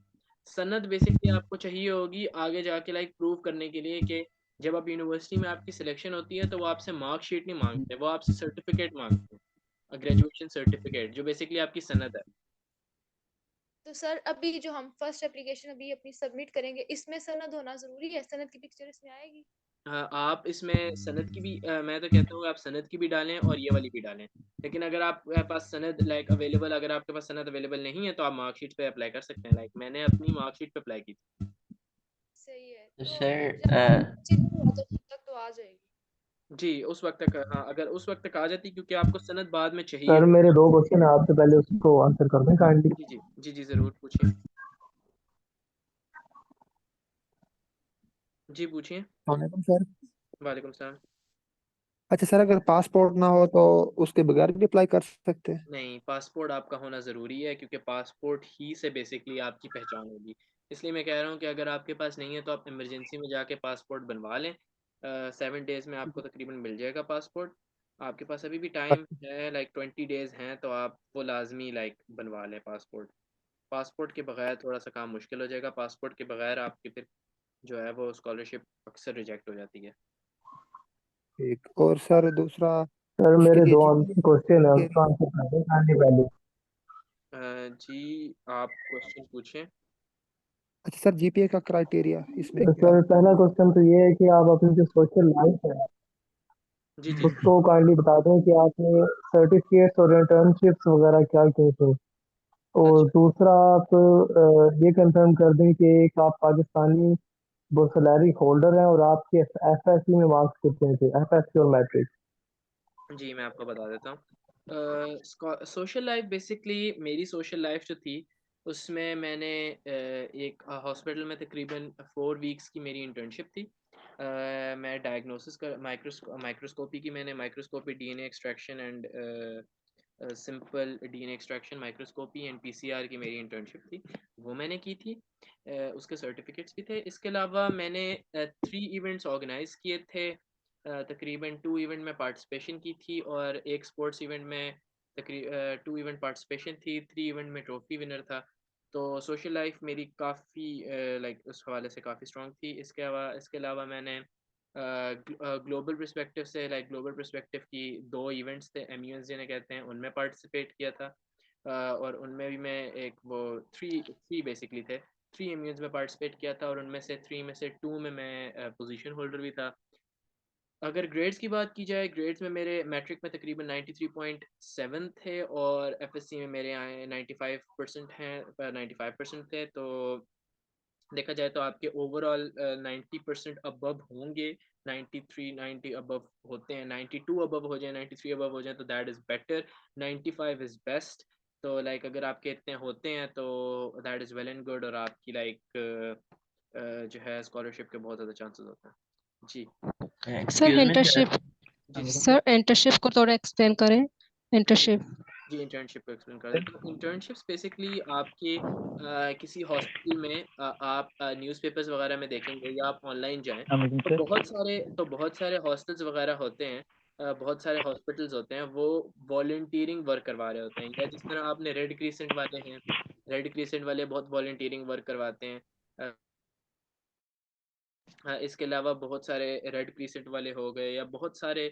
सनद बेसिकली आपको चाहिए होगी आगे जाके प्रूव करने के लिए कि जब आप यूनिवर्सिटी में आपकी सिलेक्शन होती है तो वो आपसे मार्कशीट नहीं मांगते, वो आपसे सर्टिफिकेट मांगते हैं, ग्रेजुएशन सर्टिफिकेट, जो बेसिकली आपकी सनद है। तो सर अभी जो हम फर्स्ट एप्लीकेशन अभी अपनी सबमिट करेंगे, इसमें सनद होना जरूरी है? सनद की पिक्चर इसमें आएगी? हाँ, आप इसमें सनद की भी मैं तो कहता हूँ आप सनद की भी डालें और ये वाली भी डालें। लेकिन अगर आपके पास सनद अवेलेबल, अगर आपके पास सनद अवेलेबल नहीं है तो आप मार्कशीट पे अप्लाई कर सकते हैं। मैंने अपनी मार्कशीट पे अप्लाई की थी। सही है। तो तो सर जब तक तो आ जाएगी। जी, उस वक्त तक, हाँ, अगर उस वक्त तक आ जाती, क्योंकि आपको सनद बाद में चाहिए सर होगी मेरे ना। 2 क्वेश्चन है, आपसे पहले उसको आंसर कर दें काइंडली। जी जी जी जी, ज़रूर पूछिए। जी पूछिए। वालेकुम सर। वालेकुम सलाम। अच्छा सर, अगर पासपोर्ट ना हो तो उसके बगैर भी अप्लाई कर सकते हैं? नहीं, पासपोर्ट आपका होना ज़रूरी है, क्योंकि पासपोर्ट ही से बेसिकली आपकी पहचान होगी। इसलिए मैं कह रहा हूँ कि अगर आपके पास नहीं है तो आप इमरजेंसी में जाके पासपोर्ट बनवा लें। 7 डेज़ में आपको तकरीबन मिल जाएगा पासपोर्ट। आपके पास अभी भी टाइम है, लाइक 20 डेज़ हैं, तो आप वो लाजमी लाइक बनवा लें पासपोर्ट। पासपोर्ट के बगैर थोड़ा सा काम मुश्किल हो जाएगा। पासपोर्ट के बगैर आपकी फिर जो है वो स्कॉलरशिप अक्सर रिजेक्ट हो जाती है। ठीक। और सर दूसरा सर इसके मेरे लिए दो जीपीए क्वेश्चन है, के उसका आंसर कर दें काइंडली पहले। जी, आप क्वेश्चन पूछें। अच्छा सर, जीपीए का क्राइटेरिया इसमें तो क्या? सर पहला क्वेश्चन तो ये है कि आप अपनी जो सोशल लाइफ है जी जी उसको काइंडली बता दें कि आपने सर्टिफिकेट्स और इंटर्नशिप्स वगैरह क्या किए थे। और अच्छा दूसरा आप ये कंफर्म कर दें कि एक आप पाकिस्तानी वो सैलरी होल्डर हैं और आपके एफएससी में मार्क्स कितने थे, एफएससी और मैट्रिक। जी, मैं आपको बता देता हूँ। सोशल लाइफ बेसिकली मेरी सोशल लाइफ जो थी उसमें मैंने एक हॉस्पिटल में तकरीबन 4 वीक्स की मेरी इंटर्नशिप थी। मैं डायग्नोसिस का माइक्रोस्कोपी की, मैंने microscopy DNA extraction and simple DNA extraction microscopy and PCR की मेरी इंटर्नशिप थी, वो मैंने की थी। उसके सर्टिफिकेट्स भी थे। इसके अलावा मैंने 3 इवेंट्स ऑर्गेनाइज किए थे। तकरीबन 2 इवेंट में पार्टिसिपेशन की थी और एक स्पोर्ट्स इवेंट में 2 इवेंट पार्टिसिपेशन थी, 3 इवेंट में ट्रॉफी विनर था। तो सोशल लाइफ मेरी काफ़ी लाइक उस हवाले से काफ़ी स्ट्रॉन्ग थी। इसके अलावा मैंने ग्लोबल पर्सपेक्टिव से, लाइक ग्लोबल पर्सपेक्टिव की 2 इवेंट्स थे, एमयूएस जिन्हें कहते हैं, उनमें पार्टिसिपेट किया था। और उनमें भी मैं एक वो थ्री थ्री बेसिकली थे, 3 एमयूएस में पार्टिसिपेट किया था और उनमें से 3 में से 2 में मैं पोजीशन होल्डर भी था। अगर ग्रेड्स की बात की जाए, ग्रेड्स में मेरे मैट्रिक में तकरीबन 93.7 थे और एफएससी में मेरे आए 95% हैं, 95% थे। तो देखा जाए तो आपके ओवरऑल 90% अबव होंगे। 93 90 अबव होते हैं, 92 अबव हो जाए, 93 अबव हो जाए तो that is better, 95 is best. तो लाइक अगर आपके इतने होते हैं तो that is well and good और आपकी लाइक जो है स्कॉलरशिप के बहुत ज़्यादा चांसेस होते हैं। जी sir excuse me sir. Internship जी जी सर इंटर्नशिप को थोड़ा एक्सप्लेन करें। इंटर्नशिप जी इंटर्नशिप को एक्सप्लेन कर दें। तो इंटर्नशिप्स बेसिकली आपके किसी हॉस्पिटल में आप न्यूज़पेपर्स वगैरह में देखेंगे या आप ऑनलाइन जाएं तो बहुत सारे हॉस्टल्स वगैरह होते हैं, बहुत सारे हॉस्पिटल्स होते हैं, वो वॉलंटियरिंग वर्क करवा रहे होते हैं। या जिस तरह आपने रेड क्रिसेंट वाले हैं, रेड क्रिसेंट वाले बहुत वॉलंटियरिंग वर्क करवाते हैं। इसके अलावा बहुत सारे रेड क्रिसेंट वाले हो गए या बहुत सारे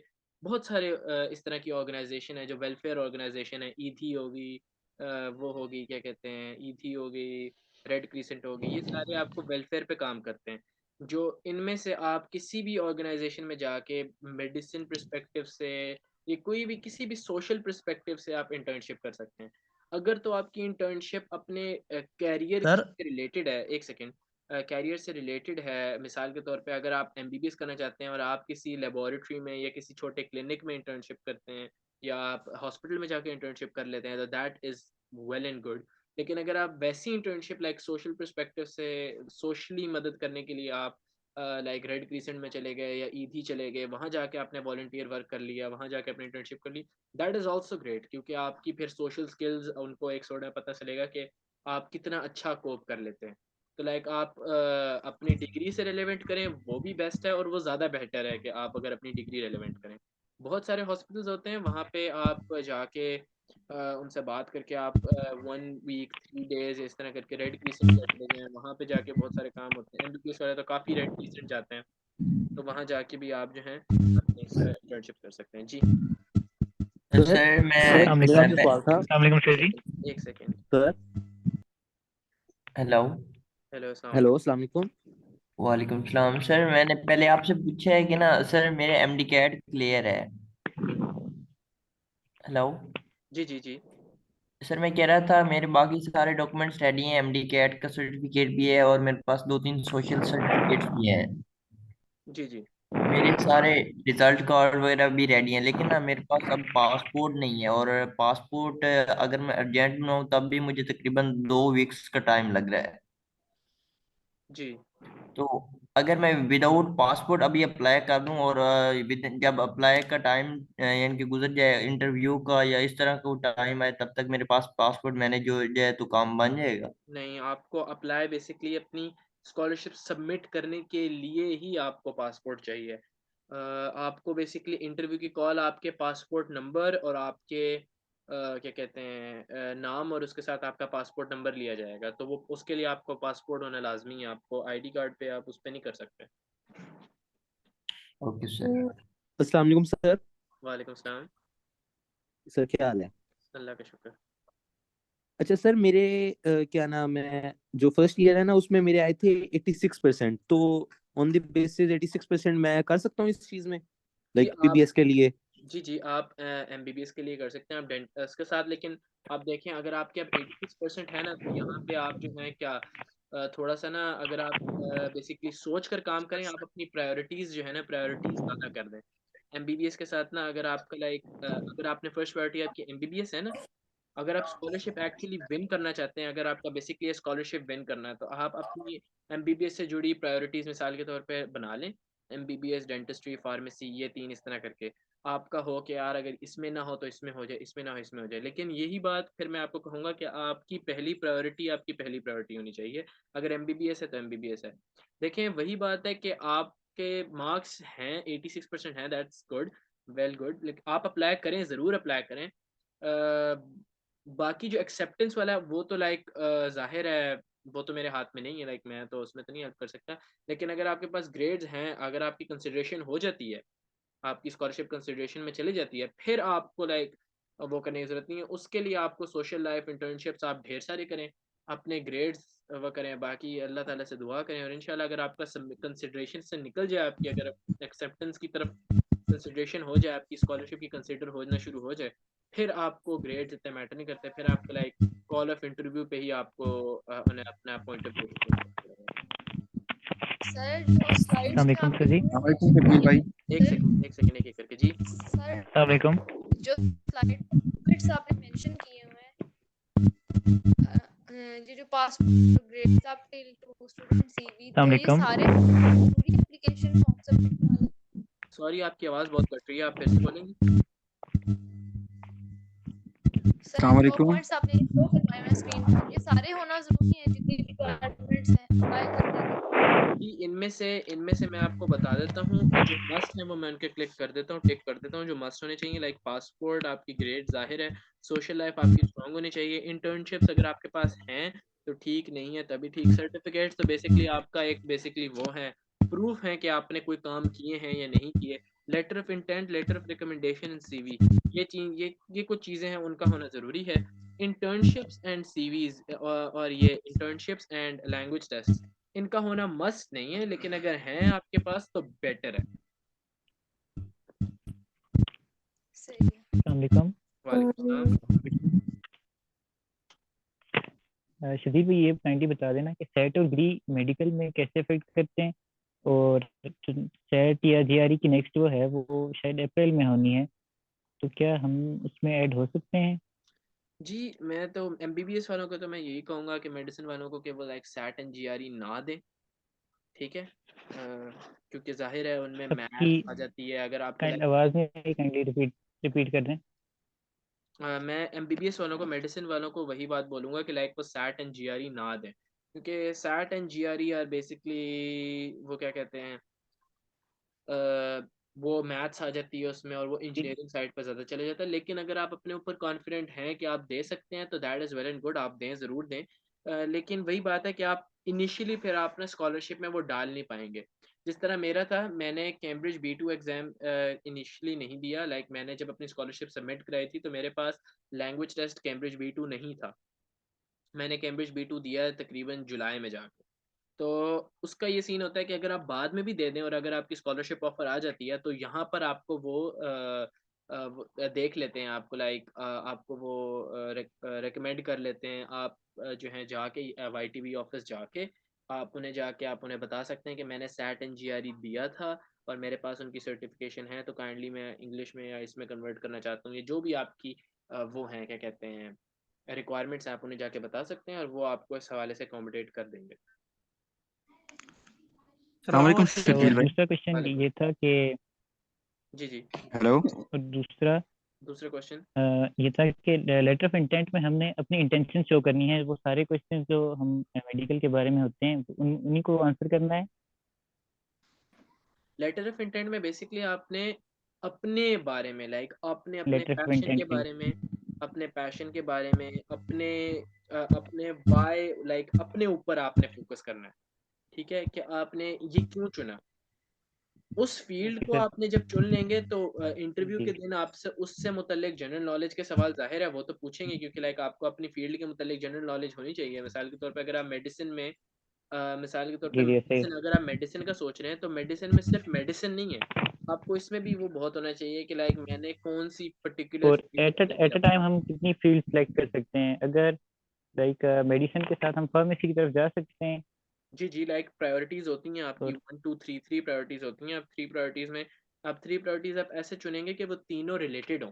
इस तरह की ऑर्गेनाइजेशन है जो वेलफेयर ऑर्गेनाइजेशन है। ईथी होगी, वो होगी क्या कहते हैं, ईथी होगी, रेड क्रिसेंट होगी, ये सारे आपको वेलफेयर पे काम करते हैं। जो इनमें से आप किसी भी ऑर्गेनाइजेशन में जाके मेडिसिन पर्सपेक्टिव से या कोई भी किसी भी सोशल पर्सपेक्टिव से आप इंटर्नशिप कर सकते हैं। अगर तो आपकी इंटर्नशिप अपने कैरियर सर से रिलेटेड है, एक सेकेंड, कैरियर से रिलेटेड है, मिसाल के तौर पे अगर आप एमबीबीएस करना चाहते हैं और आप किसी लेबोरेटरी में या किसी छोटे क्लिनिक में इंटर्नशिप करते हैं या आप हॉस्पिटल में जाके इंटर्नशिप कर लेते हैं तो that is well and good. लेकिन अगर आप वैसी इंटर्नशिप लाइक सोशल पर्सपेक्टिव से सोशली मदद करने के लिए आप लाइक रेड क्रिसेंट में चले गए या ईथी चले गए, वहाँ जाके आपने वॉलंटियर वर्क कर लिया, वहाँ जाके अपनी इंटर्नशिप कर ली, दैट इज़ ऑल्सो ग्रेट, क्योंकि आपकी फिर सोशल स्किल्स उनको एक सोड़ा पता चलेगा कि आप कितना अच्छा कोप कर लेते हैं। तो लाइक आप अपनी डिग्री से रिलेवेंट करें वो भी बेस्ट है और वो ज़्यादा बेहतर है कि आप अगर अपनी डिग्री रिलेवेंट करें। बहुत सारे हॉस्पिटल्स होते हैं वहाँ पे आप जाके उनसे बात करके आप 1 वीक 3 डेज इस तरह करके रेड क्रिसेंट चले जाएँ, वहाँ पे जाके बहुत सारे काम होते हैं। एमबीबीएस वाले तो काफ़ी रेड क्रिसेंट जाते हैं, तो वहाँ जाके भी आप जो हैं अपनी इंटर्नशिप कर सकते हैं। जी तो सर सर सर मेरा मैं आपसे सवाल था। अस्सलाम वालेकुम शेर जी। एक सेकेंड। Sir hello. हेलो अस्सलाम हेलो वालेकुम। अस्सलाम वालेकुम। वालेकुम सलाम। सर मैंने पहले आपसे पूछा है कि ना सर मेरे एमडी कैट क्लियर है। हेलो। जी जी जी सर मैं कह रहा था मेरे बाकी सारे डॉक्यूमेंट्स रेडी हैं, एमडी कैट का सर्टिफिकेट भी है और मेरे पास 2-3 सोशल सर्टिफिकेट्स भी हैं। जी जी मेरे सारे रिजल्ट कार्ड वगैरह भी रेडी हैं, लेकिन ना मेरे पास अब पासपोर्ट नहीं है। और पासपोर्ट अगर मैं अर्जेंट में हूँ तब भी मुझे तकरीबन 2 वीक्स का टाइम लग रहा है। जी तो अगर मैं विदाउट पासपोर्ट अभी अप्लाई कर दूं और जब अप्लाई का टाइम यानी कि गुजर जाए इंटरव्यू का या इस तरह का टाइम आए तब तक मेरे पास पासपोर्ट मैंने जो जाए तो काम बन जाएगा? नहीं, आपको अप्लाई बेसिकली अपनी स्कॉलरशिप सबमिट करने के लिए ही आपको पासपोर्ट चाहिए। आपको बेसिकली इंटरव्यू की कॉल आपके पासपोर्ट नंबर और आपके क्या कहते हैं नाम और उसके साथ आपका पासपोर्ट नंबर लिया जाएगा, तो वो उसके लिए आपको पासपोर्ट होना लाजमी है। आपको आईडी कार्ड पे आप उस पर नहीं कर सकते। Okay sir. अस्सलाम वालेकुम सर। वालेकुम सलाम। सर क्या हाल है? अल्लाह का शुक्र। अच्छा सर, मेरे क्या नाम है, जो फर्स्ट ईयर है ना उसमें मेरे आए थे 86%। तो ऑन द बेसिस 86% मैं कर सकता हूँ इस चीज में, जी लाइक आप पीबीएस के लिए? जी आप एमबीबीएस के लिए कर सकते हैं आप डेंटस के साथ, लेकिन आप देखें अगर आपके अब 86% है ना, तो यहाँ पे आप जो है क्या थोड़ा सा ना, अगर आप बेसिकली सोच कर काम करें, आप अपनी प्रायोरिटीज़ जो है ना, प्रायोरिटीज़ ज़्यादा कर दें एमबीबीएस के साथ ना। अगर आपका लाइक अगर आपने फर्स्ट प्रायोरिटी आपकी एमबीबीएस है ना, अगर आप स्कॉलरशिप एक्चुअली विन करना चाहते हैं, अगर आपका बेसिकली स्कॉलरशिप विन करना है, तो आप अपनी एमबीबीएस से जुड़ी प्रायोरिटीज़ मिसाल के तौर पे बना लें। एमबीबीएस, डेंटिस्ट्री, फार्मेसी, ये 3 इस तरह करके आपका हो कि यार अगर इसमें ना हो तो इसमें हो जाए, इसमें ना हो इसमें हो जाए। लेकिन यही बात फिर मैं आपको कहूँगा कि आपकी पहली प्रायोरिटी होनी चाहिए। अगर एमबीबीएस है तो एमबीबीएस है। देखें वही बात है कि आपके मार्क्स हैं 86% हैं, दैट्स गुड, वेल गुड। लेकिन आप अप्लाई करें, ज़रूर अप्लाई करें। बाकी जो एक्सेप्टेंस वाला है वो तो लाइक ज़ाहिर है, वो तो मेरे हाथ में नहीं है, लाइक मैं तो उसमें तो नहीं हेल्प कर सकता। लेकिन अगर आपके पास ग्रेड्स हैं, अगर आपकी कंसिडरेशन हो जाती है, आपकी स्कॉलरशिप कंसिडरेशन में चली जाती है, फिर आपको लाइक वो करने की ज़रूरत नहीं है। उसके लिए आपको सोशल लाइफ इंटर्नशिप्स आप ढेर सारे करें, अपने ग्रेड्स वो करें, बाकी अल्लाह ताला से दुआ करें, और इंशाल्लाह अगर आपका कंसिडरेशन से निकल जाए, आपकी अगर एक्सेप्टेंस की तरफ कंसिडरेशन हो जाए, आपकी स्कॉलरशिप की कंसिडर होना शुरू हो जाए, फिर आपको ग्रेड्स इतने मैटर नहीं करते। फिर आपको लाइक कॉल ऑफ इंटरव्यू पे ही आपको उन्हें अपना पॉइंट ऑफ व्यू। सर जो स्लाइड्स में अस्सलाम आपने सर जी। वालेकुम शकील भाई। एक सेकंड एक एक करके जी। सर अस्सलाम जो स्लाइड बिट्स आपने मेंशन किए हुए हैं, ये जो पासपोर्ट ग्रेड्स आपके स्टूडेंट सीवी, तो ये वालेकुम। सारे पूरी एप्लीकेशन फॉर्म सबमिट वाले। सॉरी आपकी आवाज़ बहुत कट रही है, आप फिर से बोलेंगे? सर अस्सलाम जो वालेकुम। पॉइंट्स आपने शो करवाए हैं स्क्रीन पर, ये सारे होना जरूरी है जितने भी रिक्वायरमेंट्स हैं अप्लाई करने के? जी इनमें से मैं आपको बता देता हूँ, जो मस्ट है वो मैं उनके क्लिक कर देता हूँ, टिक कर देता हूँ। जो मस्ट होने चाहिए लाइक पासपोर्ट, आपकी ग्रेड ज़ाहिर है, सोशल लाइफ आपकी स्ट्रांग होनी चाहिए, इंटर्नशिप्स अगर आपके पास हैं तो ठीक, नहीं है तभी ठीक। सर्टिफिकेट्स तो बेसिकली आपका एक बेसिकली वो है, प्रूफ है कि आपने कोई काम किए हैं या नहीं किए। Letter of intent, letter of recommendation and CV, ये कुछ चीज़ें हैं, उनका होना ज़रूरी है। इंटर्नशिप्स एंड सीवीज और ये इंटर्नशिप्स एंड लैंग्वेज टेस्ट, इनका होना मस्ट नहीं है, लेकिन अगर हैं आपके पास तो बेटर है। सही है। वालेकुम। वालेकुम सलाम। शदीद भाई ये पॉइंट ही बता देना कि सेट और ग्री मेडिकल में कैसे इफेक्ट करते हैं, और सेट या जीआरई की नेक्स्ट वो है वो शायद अप्रैल में होनी है, तो क्या हम उसमें ऐड हो सकते हैं? जी मैं तो एमबीबीएस वालों को तो मैं यही कहूँगा कि मेडिसिन वालों को केवल लाइक सैट एंड जीआरई ना दें, ठीक है? क्योंकि जाहिर है उनमें सबकी मैथ आ जाती है। अगर आपके काइंड लाइक आवाज में काइंडली रिपीट कर दें। मैं एमबीबीएस वालों को, मेडिसिन वालों को वही बात बोलूँगा कि लाइक वो सैट एंड जीआरई ना दें, क्योंकि SAT and GRE are basically वो क्या कहते हैं, वो मैथ्स आ जाती है उसमें, और वो इंजीनियरिंग साइड पर ज़्यादा चले जाता है। लेकिन अगर आप अपने ऊपर कॉन्फिडेंट हैं कि आप दे सकते हैं तो that is well and good, आप दें, ज़रूर दें। लेकिन वही बात है कि आप इनिशियली फिर आप ना स्कॉलरशिप में वो डाल नहीं पाएंगे। जिस तरह मेरा था, मैंने कैम्ब्रिज B2 एग्ज़ाम इनिशियली नहीं दिया। लाइक मैंने जब अपनी स्कॉलरशिप सबमिट कराई थी तो मेरे पास लैंग्वेज टेस्ट कैम्ब्रिज B2 नहीं था। मैंने कैम्ब्रिज B2 दिया तकरीबन जुलाई में जाके। तो उसका ये सीन होता है कि अगर आप बाद में भी दे दें और अगर आपकी स्कॉलरशिप ऑफर आ जाती है, तो यहाँ पर आपको वो देख लेते हैं, आपको लाइक आपको वो रिकमेंड कर लेते हैं। आप जो है जाके YTB ऑफिस जाके आप उन्हें बता सकते हैं कि मैंने सैट एंड GRE दिया था और मेरे पास उनकी सर्टिफिकेशन है, तो काइंडली मैं इंग्लिश में या इसमें कन्वर्ट करना चाहता हूँ। ये जो भी आपकी वो हैं क्या कहते हैं रिक्वायरमेंट्स, आप उन्हें जाके बता सकते हैं और वो आपको इस हवाले से अकोमोडेट कर देंगे। अस्सलाम वालेकुम और शकील भाई। दूसरा क्वेश्चन वालेकुम ये था कि जी जी हेलो। और दूसरा दूसरा क्वेश्चन ये था कि लेटर ऑफ इंटेंट में हमने अपनी इंटेंशन शो करनी है। वो सारे क्वेश्चन जो हम मेडिकल के बारे में होते हैं उन्हीं को आंसर करना है। लेटर ऑफ इंटेंट में बेसिकली आपने अपने बारे में लाइक अपने अपने लेटर ऑफ पैशन के इंटेंट बारे में अपने पैशन के बारे में अपने वाई लाइक अपने ऊपर आपने फोकस करना है। ठीक है कि आपने ये क्यों चुना। उस फील्ड को सर आपने जब चुन लेंगे तो इंटरव्यू के जी दिन आपसे उससे मुतल्लिक जनरल नॉलेज के सवाल जाहिर है वो तो पूछेंगे, क्योंकि लाइक आपको अपनी फील्ड के मुतल्लिक जनरल नॉलेज होनी चाहिए। मिसाल के तौर पे अगर आप मेडिसिन में मिसाल के तौर पे जी जी सही। मेडिसिन अगर आप मेडिसिन का सोच रहे हैं तो मेडिसिन में सिर्फ मेडिसिन नहीं है, आपको इसमें भी वो बहुत होना चाहिए कि लाइक मैंने कौन सी पर्टिकुलर और फील्ड एट चुनी एट अ अपनी। टाइम हम कितनी फील्ड सेलेक्ट कर सकते हैं? अगर लाइक मेडिसिन के साथ हम फार्मेसी की तरफ जा सकते हैं जी जी लाइक प्रायोरिटीज होती हैं आपकी और 1 2 3 3 प्रायोरिटीज होती हैं। आप 3 प्रायोरिटीज में आप 3 प्रायोरिटीज आप ऐसे चुनेंगे कि वो तीनों रिलेटेड हों।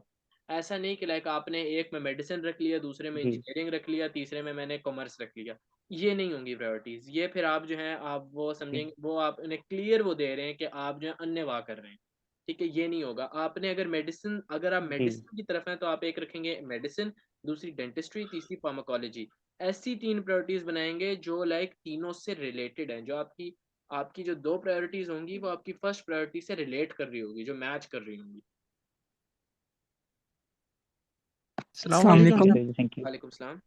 ऐसा नहीं कि लाइक आपने एक में मेडिसिन रख लिया, दूसरे में जी इंजीनियरिंग रख लिया, तीसरे में मैंने कॉमर्स रख लिया। ये नहीं होंगी प्रायोरिटीज। ये फिर आप जो है आप वो जी समझेंगे वो आप उन्हें क्लियर वो दे रहे हैं कि आप जो है अन्यवाह कर रहे हैं। ठीक है, ये नहीं होगा। आपने अगर आप जी मेडिसिन की तरफ हैं तो आप एक रखेंगे मेडिसिन, दूसरी डेंटिस्ट्री, तीसरी फार्माकोलॉजी। ऐसी 3 प्रायोरिटीज बनाएंगे जो लाइक तीनों से रिलेटेड हैं, जो आपकी आपकी जो 2 प्रायोरिटीज होंगी वो आपकी फर्स्ट प्रायोरिटी से रिलेट कर रही होगी, जो मैच कर रही होंगी। अस्सलाम जी वालेकुम ठीक सर। है जी थैंक यू। वालेकुम सलाम।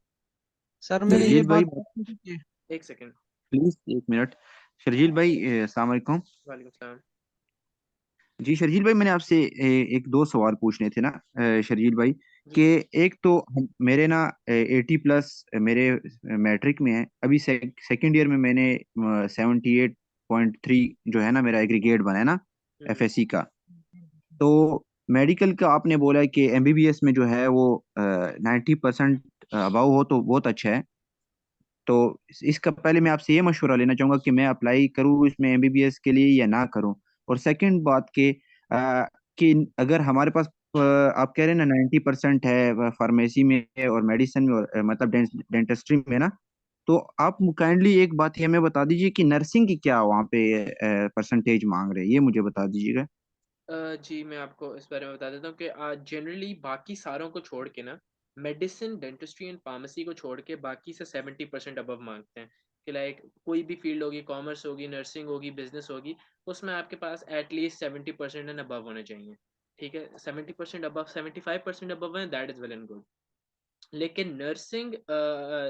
सर मैंने ये शर्जील भाई बात पूछनी थी कि एक सेकंड। प्लीज एक मिनट। शर्जील भाई अस्सलाम वालेकुम। वालेकुम सलाम। जी शर्जील भाई, मैंने आपसे एक दो सवाल पूछने थे ना शर्जील भाई, जी कि जी एक तो मेरे ना 80+ मेरे मैट्रिक में है अभी। सेकंड ईयर में मैंने 78.3 जो है ना मेरा एग्रीगेट बना है ना हम्म एफएससी का। तो मेडिकल का आपने बोला है कि एमबीबीएस में जो है वो 90% अबाव हो तो बहुत अच्छा है। तो इसका पहले मैं आपसे ये मशवरा लेना चाहूंगा कि मैं अप्लाई करूँ इसमें एमबीबीएस के लिए या ना करूँ। और सेकंड बात कि अगर हमारे पास आप कह रहे हैं ना 90% है फार्मेसी में और मेडिसिन में और मतलब डेंटिस्ट्री में ना, तो आप काइंडली एक बात ये हमें बता दीजिए कि नर्सिंग की क्या वहाँ पे परसेंटेज मांग रहे हैं, ये मुझे बता दीजिएगा। जी मैं आपको इस बारे में बता देता हूँ कि जनरली बाकी सारों को छोड़ के ना मेडिसिन, डेंटिस्ट्री एंड फार्मेसी को छोड़ के बाकी से 70% अबव मांगते हैं। कि लाइक कोई भी फील्ड होगी, कॉमर्स होगी, नर्सिंग होगी, बिजनेस होगी, उसमें आपके पास एटलीस्ट 70% एंड अबव होने चाहिए। ठीक है, 70% अबव, 75% अबव है, that is well and good. लेकिन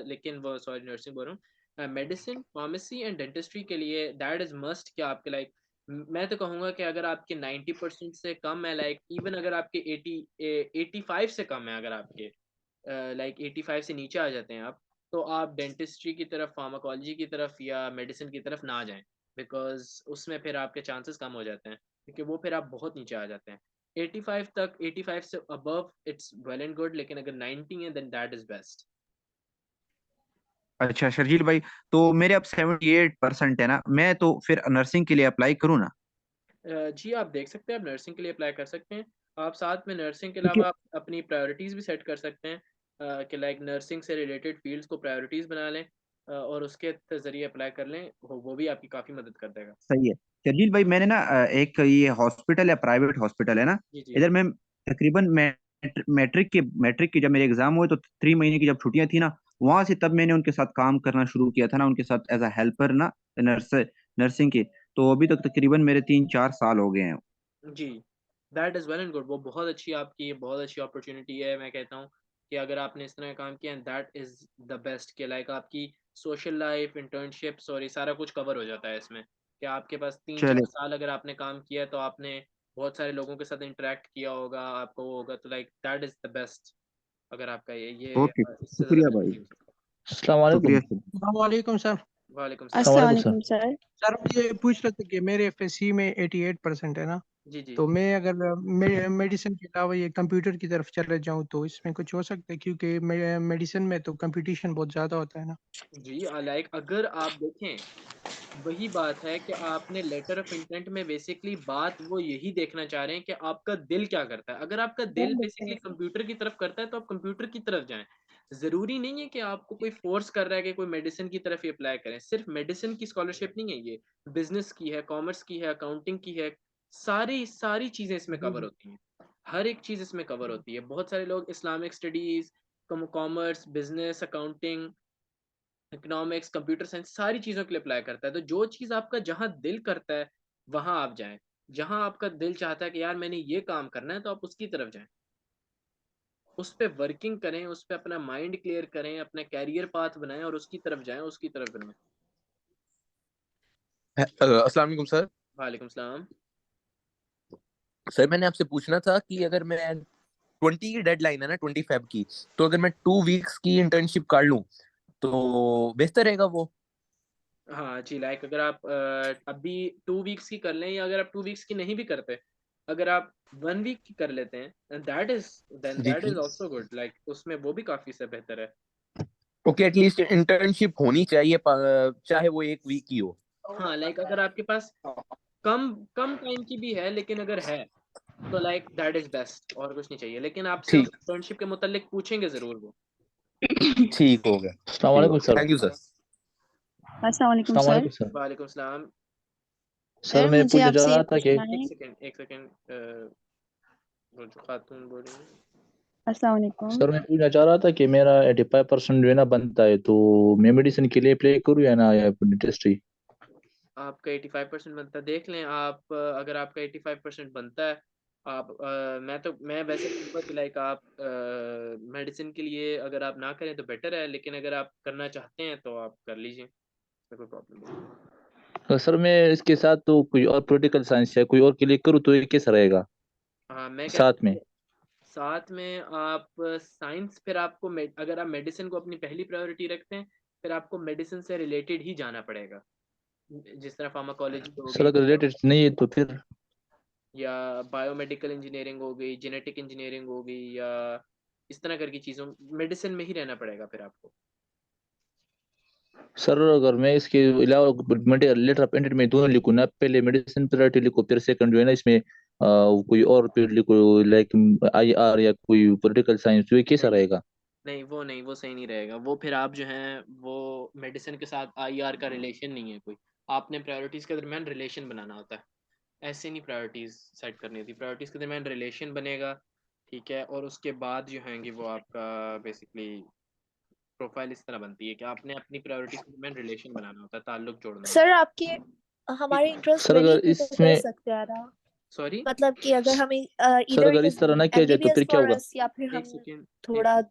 लेकिन वो सॉरी नर्सिंग बोल रहा हूँ, मेडिसिन, फार्मेसी एंड डेंटिस्ट्री के लिए दैट इज़ मस्ट। क्या आपके लाइक मैं तो कहूँगा कि अगर आपके 90% से कम है, लाइक इवन अगर आपके 85 से कम है, अगर आपके लाइक 85 से नीचे आ जाते हैं आप, तो आप डेंटिस्ट्री की तरफ, फार्माकोलॉजी की तरफ या मेडिसिन की तरफ ना जाएं। बिकॉज उसमें फिर आपके चांसेस कम हो जाते हैं, क्योंकि वो फिर आप बहुत नीचे आ जाते हैं। 85 तक, 85 से above it's well and good, लेकिन अगर 90 है देन दैट इज बेस्ट। अच्छा शर्जील भाई, तो मेरे अब 78% है ना, मैं तो फिर नर्सिंग के लिए अप्लाई करूँ ना? जी आप देख सकते हैं, आप नर्सिंग के लिए अप्लाई कर सकते हैं। आप साथ में नर्सिंग के क्योंकि अलावा आप अपनी प्रायोरिटीज़ भी सेट कर सकते हैं, कि लाइक नर्सिंग से रिलेटेड फील्ड्स को प्रायोरिटीज़ बना लें, और उसके ज़रिए अप्लाई कर लें, वो भी आपकी काफ़ी मदद कर देगा। सही है शर्जील भाई, मैंने ना एक ये हॉस्पिटल है, प्राइवेट हॉस्पिटल है ना, जी जी इधर मैं तकरीबन मैट्रिक के जब मेरे एग्जाम हुए तो 3 महीने की जब छुट्टियां थी ना, वहां से तब मैंने उनके साथ काम करना शुरू किया था ना, उनके साथ एज अ हेल्पर ना, नर्सिंग के। तो अभी तक तकरीबन मेरे 3 4 साल हो गए हैं। जी that is well and good. वो बहुत अच्छी आपकी बहुत अच्छी अपॉर्चुनिटी है। मैं कहता हूँ कि अगर आपने इस तरह काम किया, दैट इज़ द बेस्ट। कि लाइक आपकी सोशल लाइफ, इंटर्नशिप्स और ये सारा कुछ कवर हो जाता है इसमें। कि आपके पास तीन चले। चार साल अगर आपने काम किया है तो आपने बहुत सारे लोगों के साथ इंटरेक्ट किया होगा, आपको वो होगा, तो like that is the best. अगर आपका ओके, इससे ज़्यादा शुक्रिया बेस्ट भाई, नहीं हो सकता। अस्सलाम वालेकुम। शुक्रिया सर। अस्सलाम वालेकुम सर। वालेकुम अस्सलाम सलाम। वालेकुम अस्सलाम सर। वालेकुम सर। सर मैं ये पूछ रहा था कि मेरे एफएससी में 88% है ना, जी जी तो मैं अगर मेडिसिन के अलावा ये कंप्यूटर की तरफ चले जाऊं तो इसमें कुछ हो सकता है? क्योंकि मेडिसिन में तो कंपटीशन बहुत ज्यादा होता है ना। जी लाइक अगर आप देखें, वही बात है कि आपने लेटर ऑफ इंटेंट में बेसिकली बात वो यही देखना चाह रहे हैं कि आपका दिल क्या करता है। अगर आपका दिल बेसिकली कंप्यूटर की तरफ करता है तो आप कंप्यूटर की तरफ जाएं। ज़रूरी नहीं है कि आपको कोई फोर्स कर रहा है कि कोई मेडिसिन की तरफ ही अप्लाई करें। सिर्फ मेडिसिन की स्कॉलरशिप नहीं है ये, बिजनेस की है, कॉमर्स की है, अकाउंटिंग की है, सारी सारी चीज़ें इसमें कवर होती हैं। हर एक चीज़ इसमें कवर होती है। बहुत सारे लोग Islamic studies, commerce, business, accounting, economics, computer science सारी चीज़ों के लिए अप्लाई करता है। तो जो चीज़ आपका जहाँ दिल करता है वहाँ आप जाएं। जहाँ आपका दिल चाहता है कि यार मैंने ये काम करना है, तो आप उसकी तरफ जाएं, उस पे वर्किंग करें, उस पे अपना माइंड क्लियर करें, अपना कैरियर पाथ बनाएं और उसकी तरफ जाएं, उसकी तरफ बनाएं। अस्सलाम वालेकुम सर। वालेकुम सलाम। सर मैंने आपसे पूछना था कि अगर मैं 20 की डेडलाइन है ना 25 की, तो अगर मैं 2 वीक्स की इंटर्नशिप कर लूं तो बेहतर रहेगा वो? हाँ जी, लाइक अगर आप अभी 2 वीक्स की कर लें, या अगर आप 2 वीक्स की नहीं भी करते, अगर आप 1 वीक की कर लेते हैं, देन जी दैट जी। Is also good. लाइक उसमें वो भी काफी से बेहतर है। ओके, एटलीस्ट इंटर्नशिप होनी चाहिए, चाहे वो 1 वीक की हो। हाँ, लाइक अगर आपके पास कम कम टाइम की भी है, लेकिन अगर है तो लाइक दैट इज बेस्ट, और कुछ नहीं चाहिए। लेकिन आपसे उस ठीक इंटर्नशिप के मुतालिक पूछेंगे जरूर वो। ठीक हो गया। अस्सलाम वालेकुम सर। Thank you sir. अस्सलाम वालेकुम अस्सलाम सर। वालेकुम सर। वालेकुम सलाम। सर सर मैं मुझे पूछना चाह आपसे ये रहा था कि पूछना है। एक सेकंड, वो जो खातून बोल रही है। अस्सलाम वालेकुम। सर मैं पूछना चाह रहा था कि मेरा 85% जो है ना बनता है, तो मैं मेडिसिन के लिए अप्लाई करूँ या ना, या डिस्ट्री? आपका 85% बनता है, देख लें आप। अगर आपका 85% बनता है, आप मैं वैसे कहूँगा कि लाइक आप मेडिसिन के लिए अगर आप ना करें तो बेटर है, लेकिन अगर आप करना चाहते हैं तो आप कर लीजिए, इसमें कोई प्रॉब्लम नहीं। तो सर मैं इसके साथ तो कोई और पॉलिटिकल साइंस या कोई और के लिए करूँ तो ये कैसा रहेगा हाँ, मैं कहता साथ हूँ में? कि साथ में आप साइंस, फिर आपको अगर आप मेडिसिन को अपनी पहली प्रायोरिटी रखते हैं, फिर आपको मेडिसिन से रिलेटेड ही जाना पड़ेगा, जिस तरह फार्माकोलॉजी हो सर गई, अगर रिलेटेड नहीं है तो फिर? या बायोमेडिकल इंजीनियरिंग हो गई, जेनेटिक इंजीनियरिंग हो गई, या इस तरह करके चीज़ों, मेडिसिन में ही रहना पड़ेगा फिर आपको। सर अगर मैं इसके अलावा लेटर ऑफ एंट्री में दोनों लिखूँ ना, पहले मेडिसिन प्रायोरिटी लिखो, फिर सेकंड जो है ना इसमें कोई और फील्ड लिखो, लाइक IR या कोई पॉलिटिकल साइंस, तो ये कैसा नहीं रहेगा? नहीं, वो सही नहीं रहेगा। वो फिर आप जो हैं वो मेडिसिन के साथ IR का रिलेशन नहीं है कोई। आपने प्रायोरिटीज़ के दरमियान रिलेशन बनाना होता है, ऐसे नहीं प्रायोरिटीज़ सेट करनी होती। प्रायोरिटीज़ के दरमियान रिलेशन बनेगा, ठीक है, और उसके बाद जो हैंगी वो आपका बेसिकली प्रोफाइल इस तरह बनती है कि आपने अपनी प्रायोरिटीज़ के दरमियान रिलेशन बनाना होता है, ताल्लुक जोड़ना होता सर आपके हमारे इंटरेस्ट सर वेरी अगर भी तो कर इसमें सकते हैं ना, है। सॉरी, मतलब कि अगर हमें सर इधर अगर इट इस इज तरह ना किया जाए तो MBBS फिर क्या फॉर होगा? अस, या फिर एक हम सेकेंड, थोड़ा,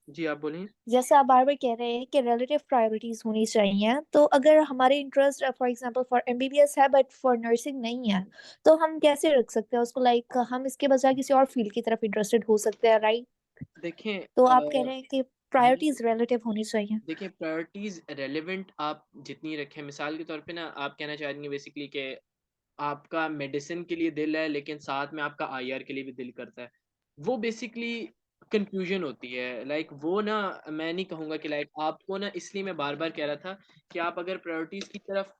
जी आप बोलिए। जैसे आप बार बार कह रहे हैं कि रिलेटिव प्रायोरिटीज होनी चाहिए, तो अगर हमारे interest for example for MBBS है बट फॉर नर्सिंग नहीं है, तो हम कैसे रख सकते हैं उसको, लाइक हम इसके बजाय किसी और फील्ड की तरफ इंटरेस्टेड हो सकते हैं, राइट? देखें तो आप कह रहे हैं कि ये प्रायोरिटीज रिलेटिव होनी चाहिए। देखिए, प्रायोरिटीज़ रेलेवेंट आप जितनी रखें, मिसाल के तौर पे ना आप कहना चाह रही हैं बेसिकली कि आपका मेडिसिन के लिए दिल है, लेकिन साथ में आपका IR के लिए भी दिल करता है। वो बेसिकली कन्फ्यूजन होती है। लाइक वो ना, मैं नहीं कहूँगा कि लाइक आपको ना, इसलिए मैं बार बार कह रहा था कि आप अगर प्रायोरिटीज़ की तरफ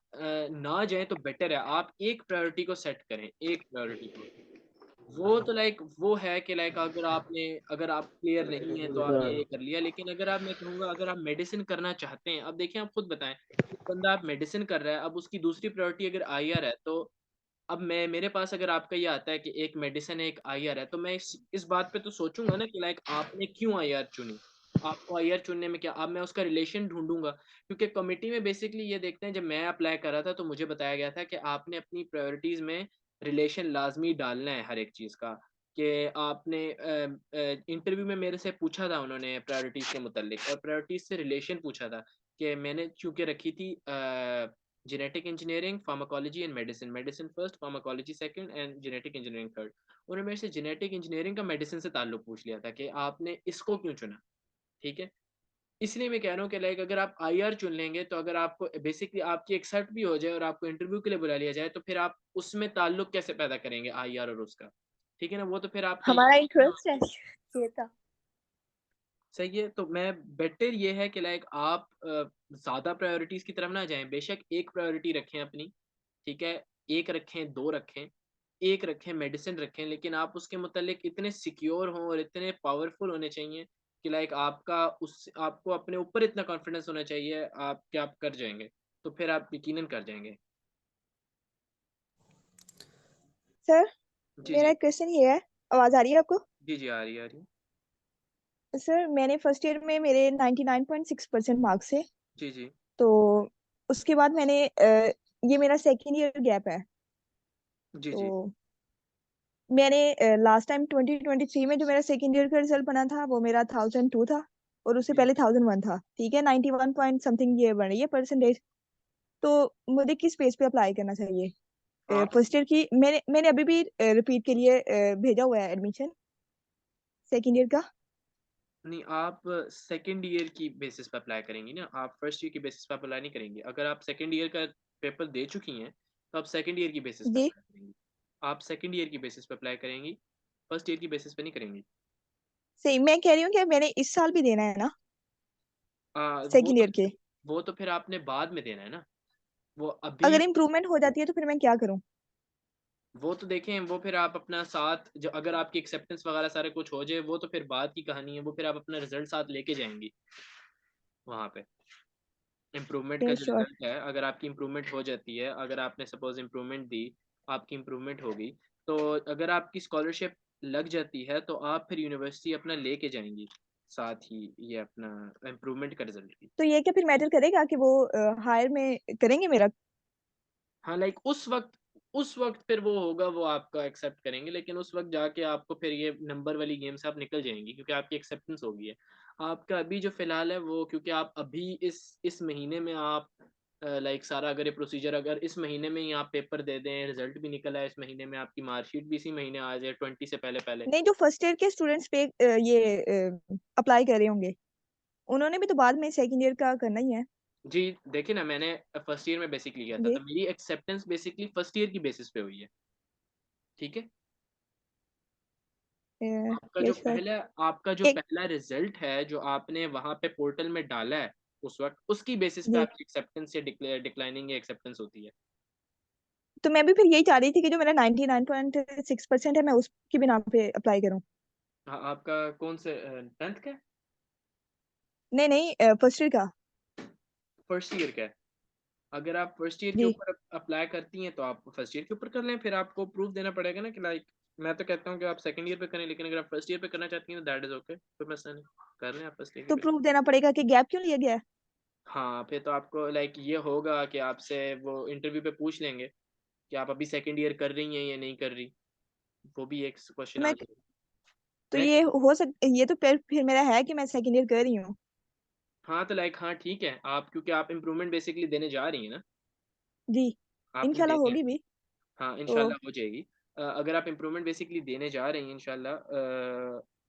ना जाएं तो बेटर है। आप एक प्रायोरिटी को सेट करें, एक प्रायोरिटी को। वो तो लाइक वो है कि लाइक अगर आप क्लियर नहीं है तो आपने ये कर लिया, लेकिन अगर आप, मैं कहूँगा अगर आप मेडिसिन करना चाहते हैं, अब देखिए आप खुद बताएं, एक बंदा आप मेडिसिन कर रहा है, अब उसकी दूसरी प्रायोरिटी अगर IR है, तो अब मेरे पास अगर आपका ये आता है कि एक मेडिसिन है, एक IR है, तो मैं इस बात पे तो सोचूंगा ना कि लाइक आपने क्यों IR चुनी, आपको IR चुनने में क्या, अब मैं उसका रिलेशन ढूंढूंगा। क्योंकि कमिटी में बेसिकली ये देखते हैं, जब मैं अप्लाई कर रहा था तो मुझे बताया गया था कि आपने अपनी प्रायोरिटीज़ में रिलेशन लाजमी डालना है हर एक चीज़ का। कि आपने इंटरव्यू में मेरे से पूछा था उन्होंने प्रायोरिटीज़ के मुतालिक, और प्रायोरिटीज़ से रिलेशन पूछा था कि मैंने चूँकि रखी थी genetic engineering, pharmacology and medicine, medicine first, pharmacology second and genetic engineering third. उन्होंने मेरे से जेनेटिक इंजीनियरिंग का मेडिसिन से ताल्लुक पूछ लिया था कि आपने इसको क्यों चुना, ठीक है। इसलिए मैं कह रहा हूँ कि लाइक अगर आप IR चुन लेंगे, तो अगर आपको बेसिकली आपकी एक्सेप्ट भी हो जाए और आपको इंटरव्यू के लिए बुला लिया जाए, तो फिर आप उसमें ताल्लुक कैसे पैदा करेंगे IR और उसका, ठीक है ना। वो तो फिर आपकी हमारा इंटरेस्ट है ये था। सही है। तो मैं बेटर ये है कि लाइक आप ज़्यादा प्रायोरिटीज़ की तरफ ना जाएं। बेशक एक प्रायोरिटी रखें अपनी, ठीक है, एक रखें, दो रखें, एक रखें, मेडिसिन रखें, लेकिन आप उसके मुतालिक इतने सिक्योर हों और इतने पावरफुल होने चाहिए कि लाइक आपको अपने ऊपर इतना कॉन्फिडेंस होना चाहिए आप कि आप कर जाएंगे, तो फिर आप यकीनन कर जाएंगे। सर जी मेरा जी क्वेश्चन ये है, आवाज आ रही है आपको? जी जी, आ रही है, आ रही है। सर मैंने फर्स्ट ईयर में मेरे 99.6% मार्क्स थे। जी जी तो उसके बाद मैंने ये मेरा सेकेंड ईयर गैप है। जी जी तो मैंने लास्ट टाइम 2023 में जो मेरा सेकेंड ईयर का रिजल्ट बना था वो मेरा 1002 था, और उससे जी पहले 1001 था। ठीक है, 91 पॉइंट समथिंग ये बन रही है परसेंटेज। तो मुझे किस पेज पे अप्लाई करना चाहिए? आप फर्स्ट ईयर की मैंने मैंने अभी भी रिपीट के लिए भेजा हुआ है एडमिशन सेकेंड ईयर का। नहीं, आप सेकेंड ईयर की बेसिस पे अप्लाई करेंगी ना, आप फर्स्ट ईयर की बेसिस पे अप्लाई नहीं करेंगी। अगर आप सेकेंड ईयर का पेपर दे चुकी हैं तो आप सेकेंड ईयर की बेसिस पे जी अप्लाई करेंगी। आप सेकेंड ईयर की बेसिस पे अप्लाई करेंगी, फर्स्ट ईयर की बेसिस पे नहीं करेंगी। सही, मैं कह रही हूँ कि मैंने इस साल भी देना है ना वो सेकेंड तो ईयर के। वो तो फिर आपने बाद में देना है ना, वो अभी। अगर इम्प्रूवमेंट हो जाती है तो फिर मैं क्या करूँ? वो तो देखें, वो फिर आप अपना साथ जो अगर आपकी एक्सेप्टेंस वगैरह सारे कुछ हो जाए वो तो फिर बाद की कहानी है, वो फिर आप अपना रिजल्ट साथ लेके जाएंगी वहाँ पे। इम्प्रूवमेंट का जो श्योर। रिजल्ट है, अगर आपकी इम्प्रूवमेंट हो जाती है, अगर आपने सपोज इम्प्रूवमेंट दी, आपकी इम्प्रूवमेंट होगी, तो अगर आपकी स्कॉलरशिप लग जाती है तो आप फिर यूनिवर्सिटी अपना लेके जाएंगी साथ ही ये अपना इम्प्रूवमेंट का रिजल्ट भी। तो ये क्या फिर मैटर करेगा कि वो हायर में करेंगे मेरा? हाँ लाइक उस वक्त फिर वो होगा, वो आपका एक्सेप्ट करेंगे, लेकिन उस वक्त जाके आपको फिर ये नंबर वाली गेम से आप निकल जाएंगी क्योंकि आपकी एक्सेप्टेंस हो गई है। आपका अभी जो फिलहाल है वो, क्योंकि आप अभी इस महीने में आप लाइक सारा अगर ये प्रोसीजर अगर इस महीने में ही आप पेपर दे दें, रिजल्ट भी निकल आए इस महीने में, आपकी मार्कशीट भी इसी महीने आ जाए 20 से पहले पहले। नहीं, जो फर्स्ट ईयर के स्टूडेंट्स पे ये अप्लाई कर रहे होंगे उन्होंने भी तो बाद में सेकेंड ईयर का करना ही है। जी देखिए ना, मैंने फर्स्ट ईयर में बेसिकली किया था, जी तो मेरी एक्सेप्टेंस बेसिकली फर्स्ट ईयर की बेसिस पे हुई है। ठीक है, आपका जो यस सर। पहला आपका जो एक पहला रिजल्ट है जो आपने वहां पे पोर्टल में डाला है, उस वक्त उसकी बेसिस पे जी, आपकी एक्सेप्टेंस या डिक्लाइनिंग या एक्सेप्टेंस होती है। तो मैं भी फिर यही चाह रही थी कि जो मेरा 99.6% है मैं उसकी बिना पे अप्लाई करूं। हाँ, आपका कौन से 10th का नहीं नहीं, फर्स्ट ईयर का। फर्स्ट ईयर का है? अगर आप फर्स्ट ईयर के जी, ऊपर अप्लाई करती हैं तो आप फर्स्ट ईयर के ऊपर कर लें, फिर आपको प्रूफ देना पड़ेगा ना कि लाइक, मैं तो कहता हूँ कि आप सेकंड ईयर पे करें, लेकिन अगर आप फर्स्ट ईयर पे करना चाहती हैं तो दैट इज ओके, कोई मसला नहीं, कर लें आप फर्स्ट ईयर तो की। प्रूफ देना पड़ेगा कि गैप क्यों लिया गया है। हाँ, फिर तो आपको लाइक ये होगा कि आपसे वो इंटरव्यू पे पूछ लेंगे कि आप अभी सेकंड ईयर कर रही हैं या नहीं कर रही, वो भी एक तो क्वेश्चन आ मैं जाएगा। तो मैं ये तो फिर मेरा है कि मैं सेकेंड ईयर कर रही हूँ। हाँ तो लाइक हाँ ठीक है, आप क्योंकि आप इम्प्रूवमेंट बेसिकली देने जा रही हैं ना, जी, आपने इंशाल्लाह देने हैं। होगी भी। हाँ तो इंशाल्लाह हो जाएगी। अगर आप इम्प्रूवमेंट बेसिकली देने जा रही हैं इंशाल्लाह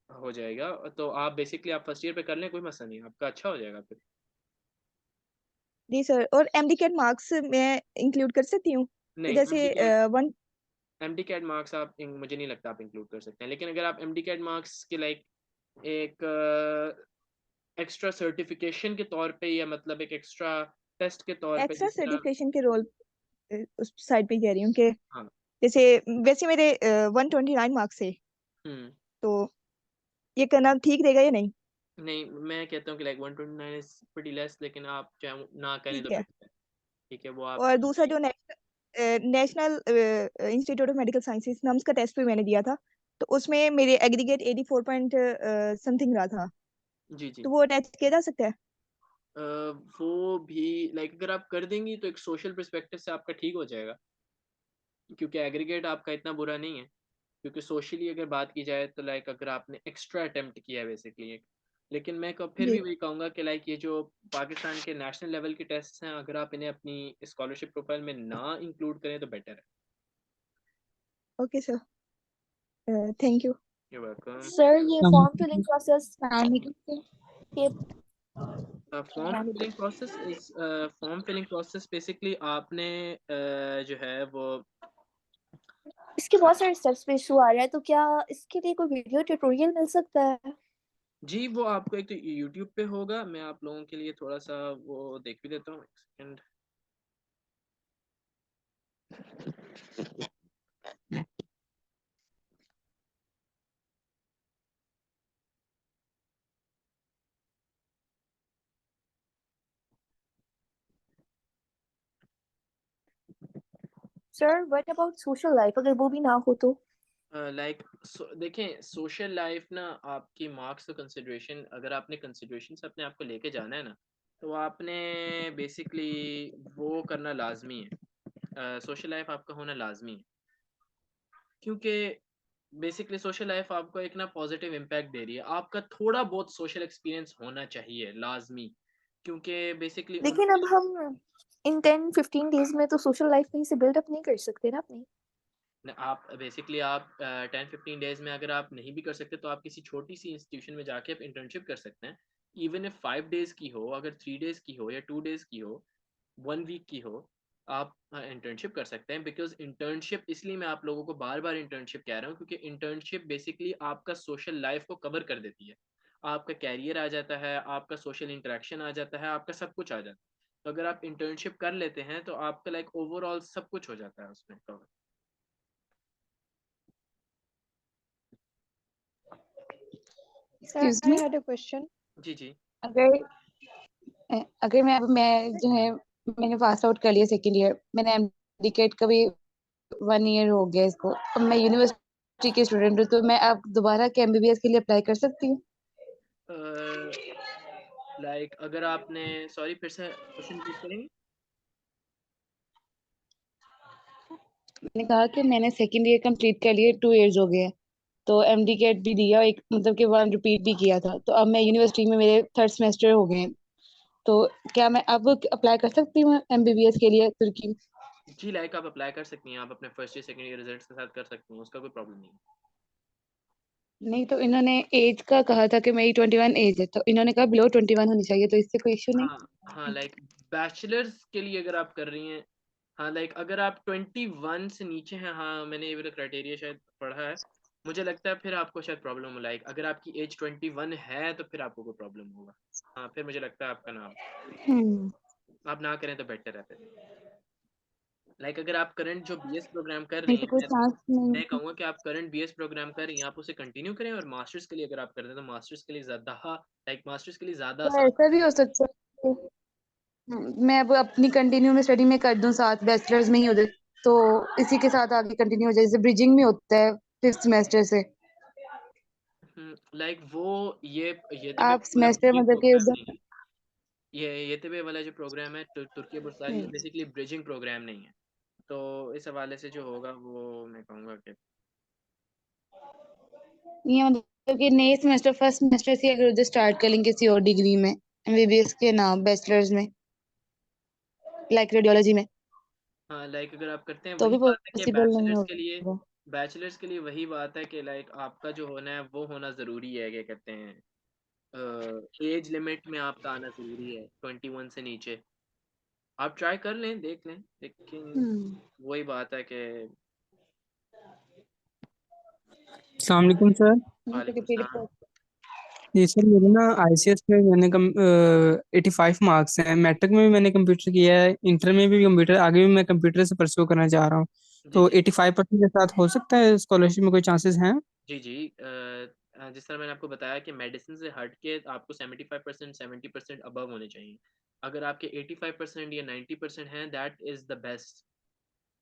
हो जाएगा, तो आप बेसिकली आप फर्स्ट ईयर पे कर लें, कोई मसला नहीं, आपका अच्छा हो जाएगा फिर। जी सर, और एमडी कैट मार्क्स मैं इंक्लूड कर सकती हूँ कि नहीं, जैसे one. M D CAT marks आप मुझे नहीं लगता आप इंक्लूड कर सकते हैं, लेकिन अगर आप एम डी कैड मार्क्स के लाइक एक एक्स्ट्रा सर्टिफिकेशन के तौर पे या मतलब एक एक्स्ट्रा टेस्ट के तौर पे एक्स्ट्रा जिस तरह। सर्टिफिकेशन के रोल उस साइड पे कह रही हूँ कि हाँ। जैसे वैसे मेरे 129 मार्क्स है, हम्म। तो ये करना ठीक रहेगा या नहीं? नहीं, मैं कहता हूँ कि लाइक 129 इज प्रीटी लेस, लेकिन आप चाहे ना करें तो ठीक है। बेहतर है। ठीक है, वो और आपकी दूसरा जो national institute of medical sciences nums का टेस्ट भी मैंने दिया था, तो उसमें मेरे एग्रीगेट 84 पॉइंट समथिंग रहा था। जी जी। तो वो टेस्ट किया जा सकता है? वो भी लाइक अगर आप कर देंगी तो एक सोशल पर्सपेक्टिव से आपका ठीक हो जाएगा, क्योंकि एग्रीगेट आपका इतना बुरा नहीं है, क्योंकि सोशली अगर बात की जाए तो लाइक अगर आपने एक्स्ट्रा अटेम्प्ट किया है बेसिकली एक। लेकिन मैं फिर जी भी वही कहूँगा कि लाइक ये जो पाकिस्तान के नेशनल लेवल के टेस्ट हैं, अगर आप इन्हें अपनी स्कॉलरशिप प्रोफाइल में ना इंक्लूड करें तो बेटर है। Okay sir, thank you. You welcome. Sir ये फॉर्म फिलिंग प्रोसेस ये फॉर्म फिलिंग प्रोसेस बेसिकली आपने जो है वो इसके बहुत सारे स्टेप्स पे इशू आ रहा है, तो क्या इसके लिए कोई वीडियो ट्यूटोरियल मिल सकता है? जी वो आपको एक तो यूट्यूब पे होगा, मैं आप लोगों के लिए थोड़ा सा वो देख भी देता हूँ, एक second. Sir what about social life, अगर वो भी ना हो तो? लाइक देखें, सोशल लाइफ ना आपकी मार्क्स तो कंसिडरेशन, अगर आपने कंसिडरेशन से अपने आप को लेके जाना है ना, तो आपने बेसिकली वो करना लाजमी है। सोशल लाइफ आपका होना लाजमी है, क्योंकि बेसिकली सोशल लाइफ आपको एक ना पॉजिटिव इम्पैक्ट दे रही है। आपका थोड़ा बहुत सोशल एक्सपीरियंस होना चाहिए लाजमी, क्योंकि बेसिकली उन लेकिन अब हम इन 10-15 डेज में तो सोशल लाइफ कहीं से बिल्डअप नहीं कर सकते ना अपनी। आप बेसिकली आप 10-15 डेज में अगर आप नहीं भी कर सकते तो आप किसी छोटी सी इंस्टीट्यूशन में जाके आप इंटर्नशिप कर सकते हैं। इवन इफ 5 डेज की हो, अगर 3 डेज की हो या 2 डेज की हो, 1 वीक की हो, आप इंटर्नशिप कर सकते हैं। बिकॉज इंटर्नशिप, इसलिए मैं आप लोगों को बार बार इंटर्नशिप कह रहा हूँ, क्योंकि इंटर्नशिप बेसिकली आपका सोशल लाइफ को कवर कर देती है। आपका कैरियर आ जाता है, आपका सोशल इंटरेक्शन आ जाता है, आपका सब कुछ आ जाता है। तो अगर आप इंटर्नशिप कर लेते हैं तो आपका लाइक ओवरऑल सब कुछ हो जाता है उसमें cover. Sir excuse I me, had a question. जी जी। अगर अगर मैं जो है मैंने पास आउट कर लिया सेकेंड ईयर, मैंने एमडीकेट का भी 1 ईयर हो गया इसको, अब मैं यूनिवर्सिटी की स्टूडेंट हूँ, तो मैं अब दोबारा के एमबीबीएस के लिए अप्लाई कर सकती हूँ? लाइक अगर आपने, सॉरी फिर से क्वेश्चन रिपीट करेंगे? मैंने कहा कि मैंने सेकेंड ईयर कंप्लीट कर लिया, 2 इयर्स हो गए हैं, तो एमडीकेट भी दिया, एक मतलब कि 1 रिपीट भी किया था, तो अब मैं यूनिवर्सिटी में मेरे 3rd सेमेस्टर हो गए हैं, तो क्या मैं अब अप्लाई कर सकती हूँ एमबीबीएस के लिए तुर्की में? जी, लाइक आप अप्लाई कर सकती हैं, आप अपने first year second year results के साथ कर सकती हैं, उसका कोई प्रॉब्लम नहीं है। नहीं, तो इन्होंने एज का कहा था कि मेरी 21 एज है, तो इन्होंने कहा बिलो 21 होनी चाहिए, तो इससे कोई इशू नहीं? हाँ, लाइक बैचलर्स के लिए अगर आप कर रही हैं, हाँ लाइक अगर आप 21 से नीचे हैं, हाँ मैंने ये वाला क्राइटेरिया शायद पढ़ा है, मुझे लगता है फिर आपको शायद प्रॉब्लम हो। लाइक अगर आपकी एज 21 है तो फिर आपको कोई प्रॉब्लम होगा। हाँ फिर मुझे लगता है आपका नाम आप ना करें तो बेटर है फिर। लाइक अगर आप करंट जो बीएस प्रोग्राम कर रही नहीं तो कोई हैं, चांस नहीं? मैं कहूँगा कि आप करंट बीएस प्रोग्राम कर रही हैं, आप उसे कंटिन्यू करें, और मास्टर्स के लिए अगर आप कर रहे हैं तो मास्टर्स के लिए ज़्यादा, लाइक मास्टर्स के लिए ज़्यादा तो आसान। ऐसा भी हो सकता है कि मैं अब अपनी कंटिन्यू में स्टडी में कर दूं, साथ बैचलर्स में ही हो जाए, तो इसी के साथ आगे कंटिन्यू हो जाए, जैसे ब्रिजिंग में होता है 5th सेमेस्टर से। लाइक वो ये आप वाला सेमेस्टर ब्रिजिंग मतलब कि प्रोग्राम नहीं उधर। है। ये वाला जो प्रोग्राम है तुर्की बुर्सारी, ये बेसिकली ब्रिजिंग प्रोग्राम नहीं है। तो इस हवाले से जो होगा वो मैं कहूँगा कि ये मतलब कि नए सेमेस्टर, फर्स्ट सेमेस्टर से अगर उधर स्टार्ट कर लेंगे किसी और डिग्री में, एमबीबीएस के नाम बैचलर्स में, लाइक रेडियोलॉजी में, हाँ लाइक अगर आप करते हैं, तो वही भी बात है कि पॉसिबल नहीं होगा? बैचलर्स के लिए वही बात है कि लाइक आपका जो होना है वो होना ज़रूरी है, क्या कहते हैं, एज लिमिट में आपका आना ज़रूरी है 21 से नीचे। आप ट्राई कर लें, देख लें, लेकिन वही बात है कि अस्सलाम वालेकुम सर। वालेकुम सलाम। जी सर, मेरे ना आईसीएस में मैंने 85 मार्क्स हैं, मैट्रिक में भी मैंने कंप्यूटर किया है, इंटर में भी कंप्यूटर, आगे भी मैं कंप्यूटर से परस्यू करना चाह रहा हूँ, तो 85% के साथ हो सकता है स्कॉलरशिप में कोई चांसेस हैं? जी जी, जिस तरह मैंने आपको बताया कि मेडिसिन से हट के आपको 75% 70% अबव होने चाहिए। अगर आपके 85% या 90% हैं, दैट इज़ द बेस्ट।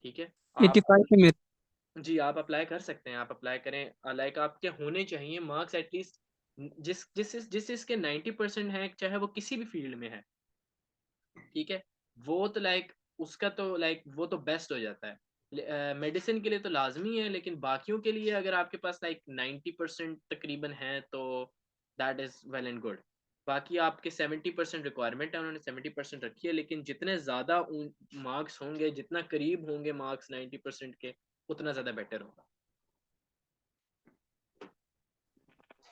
ठीक है, आप 85 पे मेरे। जी आप अप्लाई कर सकते हैं, आप अप्लाई करें। लाइक आपके होने चाहिए मार्क्स एटलीस्ट, जिस इसके 90% है, चाहे वो किसी भी फील्ड में है, ठीक है, वो तो लाइक उसका तो लाइक वो तो बेस्ट हो जाता है। मेडिसिन के लिए तो लाजमी है, लेकिन बाकियों के लिए अगर आपके पास लाइक 90% तकरीबन है तो that is well and good. बाकी आपके 70% रिक्वायरमेंट है, उन्होंने 70% रखी है, लेकिन जितने ज़्यादा मार्क्स होंगे, जितना करीब होंगे मार्क्स 90% के, उतना ज़्यादा बेटर होगा।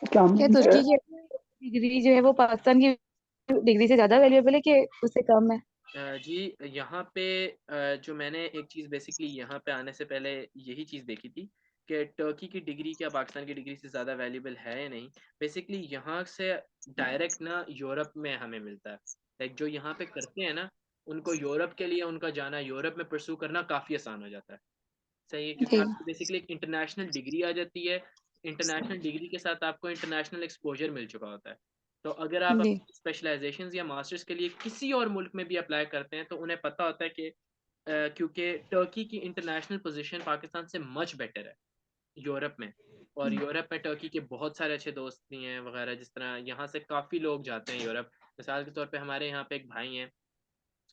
क्या तुर्की की डिग्री जो है वो पाकिस्तान की डिग्री से ज्यादा वैल्यूएबल है कि उससे कम है? जी यहाँ पे जो मैंने एक चीज़ बेसिकली यहाँ पे आने से पहले यही चीज़ देखी थी कि टर्की की डिग्री क्या पाकिस्तान की डिग्री से ज़्यादा वैल्यूबल है या नहीं। बेसिकली यहाँ से डायरेक्ट ना यूरोप में हमें मिलता है। लाइक जो यहाँ पे करते हैं ना, उनको यूरोप के लिए उनका जाना, यूरोप में परस्यू करना काफ़ी आसान हो जाता है। सही है, क्योंकि आपकी बेसिकली एक इंटरनेशनल डिग्री आ जाती है। इंटरनेशनल डिग्री के साथ आपको इंटरनेशनल एक्सपोजर मिल चुका होता है। तो अगर आप जी। स्पेशलाइजेशंस या मास्टर्स के लिए किसी और मुल्क में भी अप्लाई करते हैं तो उन्हें पता होता है कि क्योंकि टर्की की इंटरनेशनल पोजीशन पाकिस्तान से मच बेटर है यूरोप में, और यूरोप में टर्की के बहुत सारे अच्छे दोस्त भी हैं वगैरह, जिस तरह यहाँ से काफ़ी लोग जाते हैं यूरोप। मिसाल के तौर पे हमारे यहाँ पे एक भाई हैं,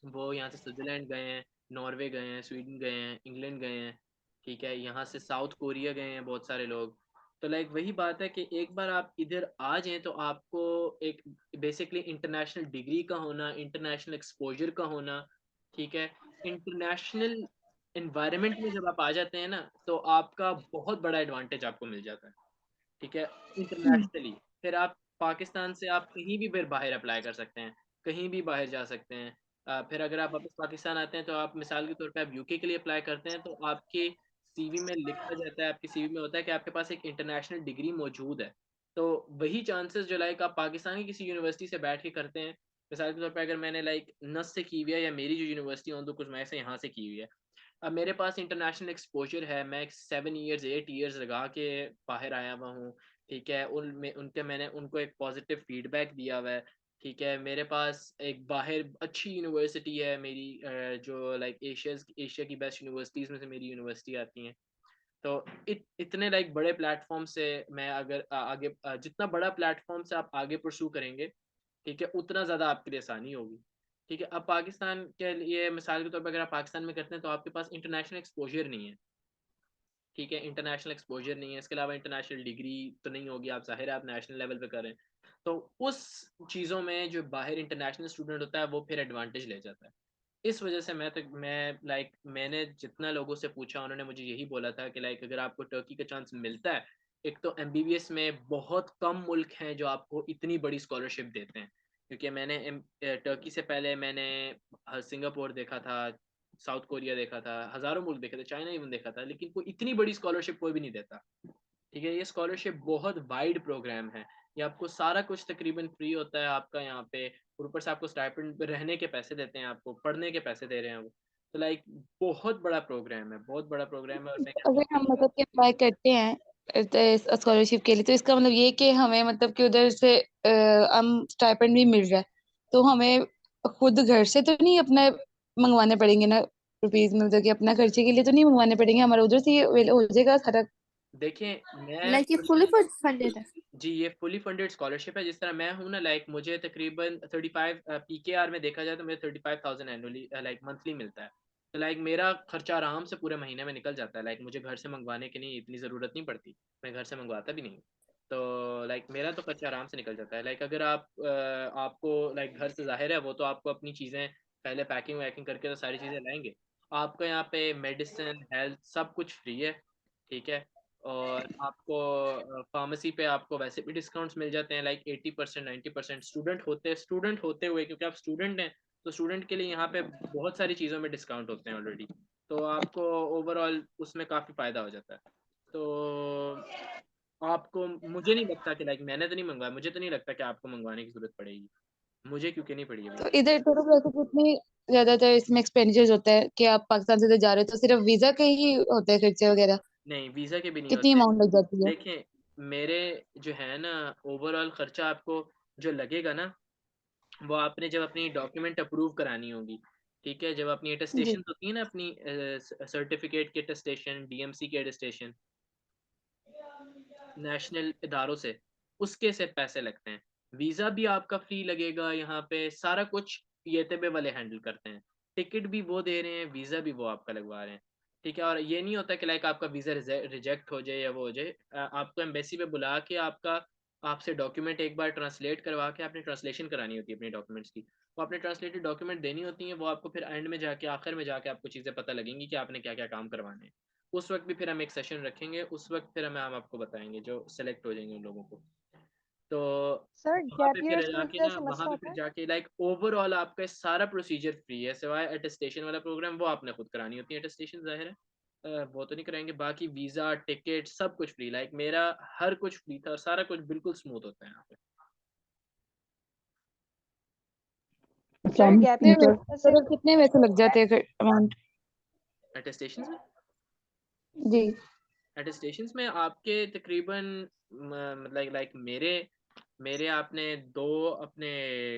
वो यहाँ से स्विट्ज़रलैंड गए हैं, नॉर्वे गए हैं, स्वीडन गए हैं, इंग्लैंड गए हैं, ठीक है, यहाँ से साउथ कोरिया गए हैं बहुत सारे लोग। तो लाइक वही बात है कि एक बार आप इधर आ जाएं तो आपको एक बेसिकली इंटरनेशनल डिग्री का होना, इंटरनेशनल एक्सपोजर का होना, ठीक है, इंटरनेशनल इन्वायरमेंट में जब आप आ जाते हैं ना तो आपका बहुत बड़ा एडवांटेज आपको मिल जाता है, ठीक है, इंटरनेशनली। फिर आप पाकिस्तान से आप कहीं भी फिर बाहर अप्लाई कर सकते हैं, कहीं भी बाहर जा सकते हैं। फिर अगर आप वापस पाकिस्तान आते हैं तो आप मिसाल के तौर पे आप यूके के लिए अप्लाई करते हैं तो आपके सीवी में लिखा जाता है, आपके सीवी में होता है कि आपके पास एक इंटरनेशनल डिग्री मौजूद है। तो वही चांसेस जो लाइक आप पाकिस्तान की किसी यूनिवर्सिटी से बैठ के करते हैं, मिसाल के तौर पे अगर मैंने लाइक नस से की हुई है या मेरी जो यूनिवर्सिटी ऑन कुछ मैं से यहाँ से की हुई है, अब मेरे पास इंटरनेशनल एक्सपोजर है, मैं 7 ईयर्स 8 ईयर्स लगा के बाहर आया हुआ हूँ, ठीक है, मैंने उनको एक पॉजिटिव फीडबैक दिया हुआ है, ठीक है, मेरे पास एक बाहर अच्छी यूनिवर्सिटी है मेरी, जो लाइक एशिया की बेस्ट यूनिवर्सिटीज़ में से मेरी यूनिवर्सिटी आती हैं। तो इतने लाइक बड़े प्लेटफॉर्म से मैं अगर आगे जितना बड़ा प्लेटफॉर्म से आप आगे परस्यू करेंगे, ठीक है, उतना ज़्यादा आपके लिए आसानी होगी, ठीक है। अब पाकिस्तान के लिए मिसाल के तौर पर अगर आप पाकिस्तान में करते हैं तो आपके पास इंटरनेशनल एक्सपोजर नहीं है, ठीक है, इंटरनेशनल एक्सपोजर नहीं है, इसके अलावा इंटरनेशनल डिग्री तो नहीं होगी, आप ज़ाहिर है आप नेशनल लेवल पे करें, तो उस चीज़ों में जो बाहर इंटरनेशनल स्टूडेंट होता है वो फिर एडवांटेज ले जाता है। इस वजह से मैंने जितना लोगों से पूछा उन्होंने मुझे यही बोला था कि लाइक अगर आपको टर्की का चांस मिलता है, एक तो एमबीबीएस में बहुत कम मुल्क हैं जो आपको इतनी बड़ी स्कॉलरशिप देते हैं, क्योंकि मैंने टर्की से पहले मैंने सिंगापुर देखा था, साउथ कोरिया देखा था, हज़ारों मुल्क देखे थे, चाइना इवन देखा था, लेकिन कोई इतनी बड़ी स्कॉलरशिप कोई भी नहीं देता, ठीक है। ये स्कॉलरशिप बहुत वाइड प्रोग्राम है, ये आपको सारा कुछ तकरीबन फ्री होता है आपका यहाँ पे, और ऊपर से आपको स्टाइपेंड रहने के पैसे देते हैं, आपको पढ़ने के पैसे दे रहे हैं वो, तो लाइक बहुत बड़ा प्रोग्राम है, बहुत बड़ा प्रोग्राम है। और मैं कहता अगर हम मतलब कि अप्लाई करते हैं स्कॉलरशिप के लिए, तो इसका मतलब ये कि हमें मतलब कि उधर से हम स्टाइपेंड भी मिल रहा है, तो हमें खुद घर से तो नहीं अपना मंगवाने पड़ेंगे ना रुपीज में, मतलब कि अपना खर्चे के लिए तो नहीं मंगवाने पड़ेंगे, हमारा उधर से ये हो जाएगा सारा। देखें मैं लाइक ये फुली फंडेड है? जी ये फुली फंडेड स्कॉलरशिप है, जिस तरह मैं हूँ ना, लाइक मुझे तकरीबन 35 पीकेआर में देखा जाए तो मुझे 35,000 एनुअली लाइक मंथली मिलता है, तो लाइक मेरा खर्चा आराम से पूरे महीने में निकल जाता है, लाइक मुझे घर से मंगवाने की नहीं इतनी ज़रूरत नहीं पड़ती, मैं घर से मंगवाता भी नहीं, तो लाइक मेरा तो खर्चा आराम से निकल जाता है। लाइक अगर आपको लाइक घर से ज़ाहिर है वो तो आपको अपनी चीज़ें पहले पैकिंग वैकिंग करके तो सारी चीज़ें लाएंगे, आपको यहाँ पे मेडिसिन हेल्थ सब कुछ फ्री है, ठीक है, और आपको फार्मेसी पे आपको वैसे भी डिस्काउंट्स मिल जाते हैं लाइक 80% 90%, स्टूडेंट होते हुए, क्योंकि आप स्टूडेंट हैं तो स्टूडेंट के लिए यहाँ पे बहुत सारी चीज़ों में डिस्काउंट होते हैं ऑलरेडी, तो आपको ओवरऑल उसमें काफ़ी फ़ायदा हो जाता है। तो आपको, मुझे नहीं लगता कि लाइक मैंने तो नहीं मंगवाया, मुझे तो नहीं लगता कि आपको मंगवाने की ज़रूरत पड़ेगी, मुझे क्योंकि नहीं पड़ी तो अभी। इधर टोटल वैसे कितनी ज्यादातर इसमें एक्सपेंडिचर्स होता है कि आप पाकिस्तान से इधर जा रहे हो, तो सिर्फ वीजा के ही होते हैं खर्चे वगैरह? नहीं वीज़ा के भी नहीं कितनी होते। अमाउंट लग जाती है? देखें मेरे जो है ना ओवरऑल खर्चा आपको जो लगेगा ना, वो आपने जब अपनी डॉक्यूमेंट अप्रूव करानी होगी, ठीक है, जब अपनी जी। अटेस्टेशन होती है ना, अपनी सर्टिफिकेट की अटेस्टेशन, डीएमसी की अटेस्टेशन नेशनल इदारों से, उसके से पैसे लगते हैं। वीज़ा भी आपका फ्री लगेगा यहाँ पे, सारा कुछ ये तबे वाले हैंडल करते हैं, टिकट भी वो दे रहे हैं, वीज़ा भी वो आपका लगवा रहे हैं, ठीक है। और ये नहीं होता कि लाइक आपका वीज़ा रिजेक्ट हो जाए या वो हो जाए, आपको एम्बेसी पे बुला के आपसे डॉक्यूमेंट एक बार ट्रांसलेट करवा के आपने ट्रांसलेशन करानी होती है अपनी डॉक्यूमेंट्स की, वो आपने ट्रांसलेटेड डॉक्यूमेंट देनी होती हैं, वो आपको फिर एंड में जाके आखिर में जाके आपको चीज़ें पता लगेंगी कि आपने क्या क्या काम करवाने हैं। उस वक्त भी फिर हम एक सेशन रखेंगे, उस वक्त फिर हम आपको बताएंगे जो सेलेक्ट हो जाएंगे उन लोगों को, तो सर वहाँ पे गैप फिर ईयर्स में जाके ना, कैसे वहाँ मसला पे होता फिर है? जाके लाइक ओवरऑल आपका सारा प्रोसीजर फ्री है, सिवाय अटेस्टेशन वाला प्रोग्राम वो आपने खुद करानी होती है अटेस्टेशन, जाहिर है वो तो नहीं कराएंगे, बाकी वीज़ा टिकट सब कुछ फ्री, लाइक मेरा हर कुछ फ्री था और सारा कुछ बिल्कुल स्मूथ होता है यहाँ पे। सर गैप कितने ईयर में से कितने वैसे लग जाते हैं अमाउंट? अटेस्टेशन में जी। अटेस्टेशन में आपके तकरीबन मतलब लाइक मेरे आपने दो अपने,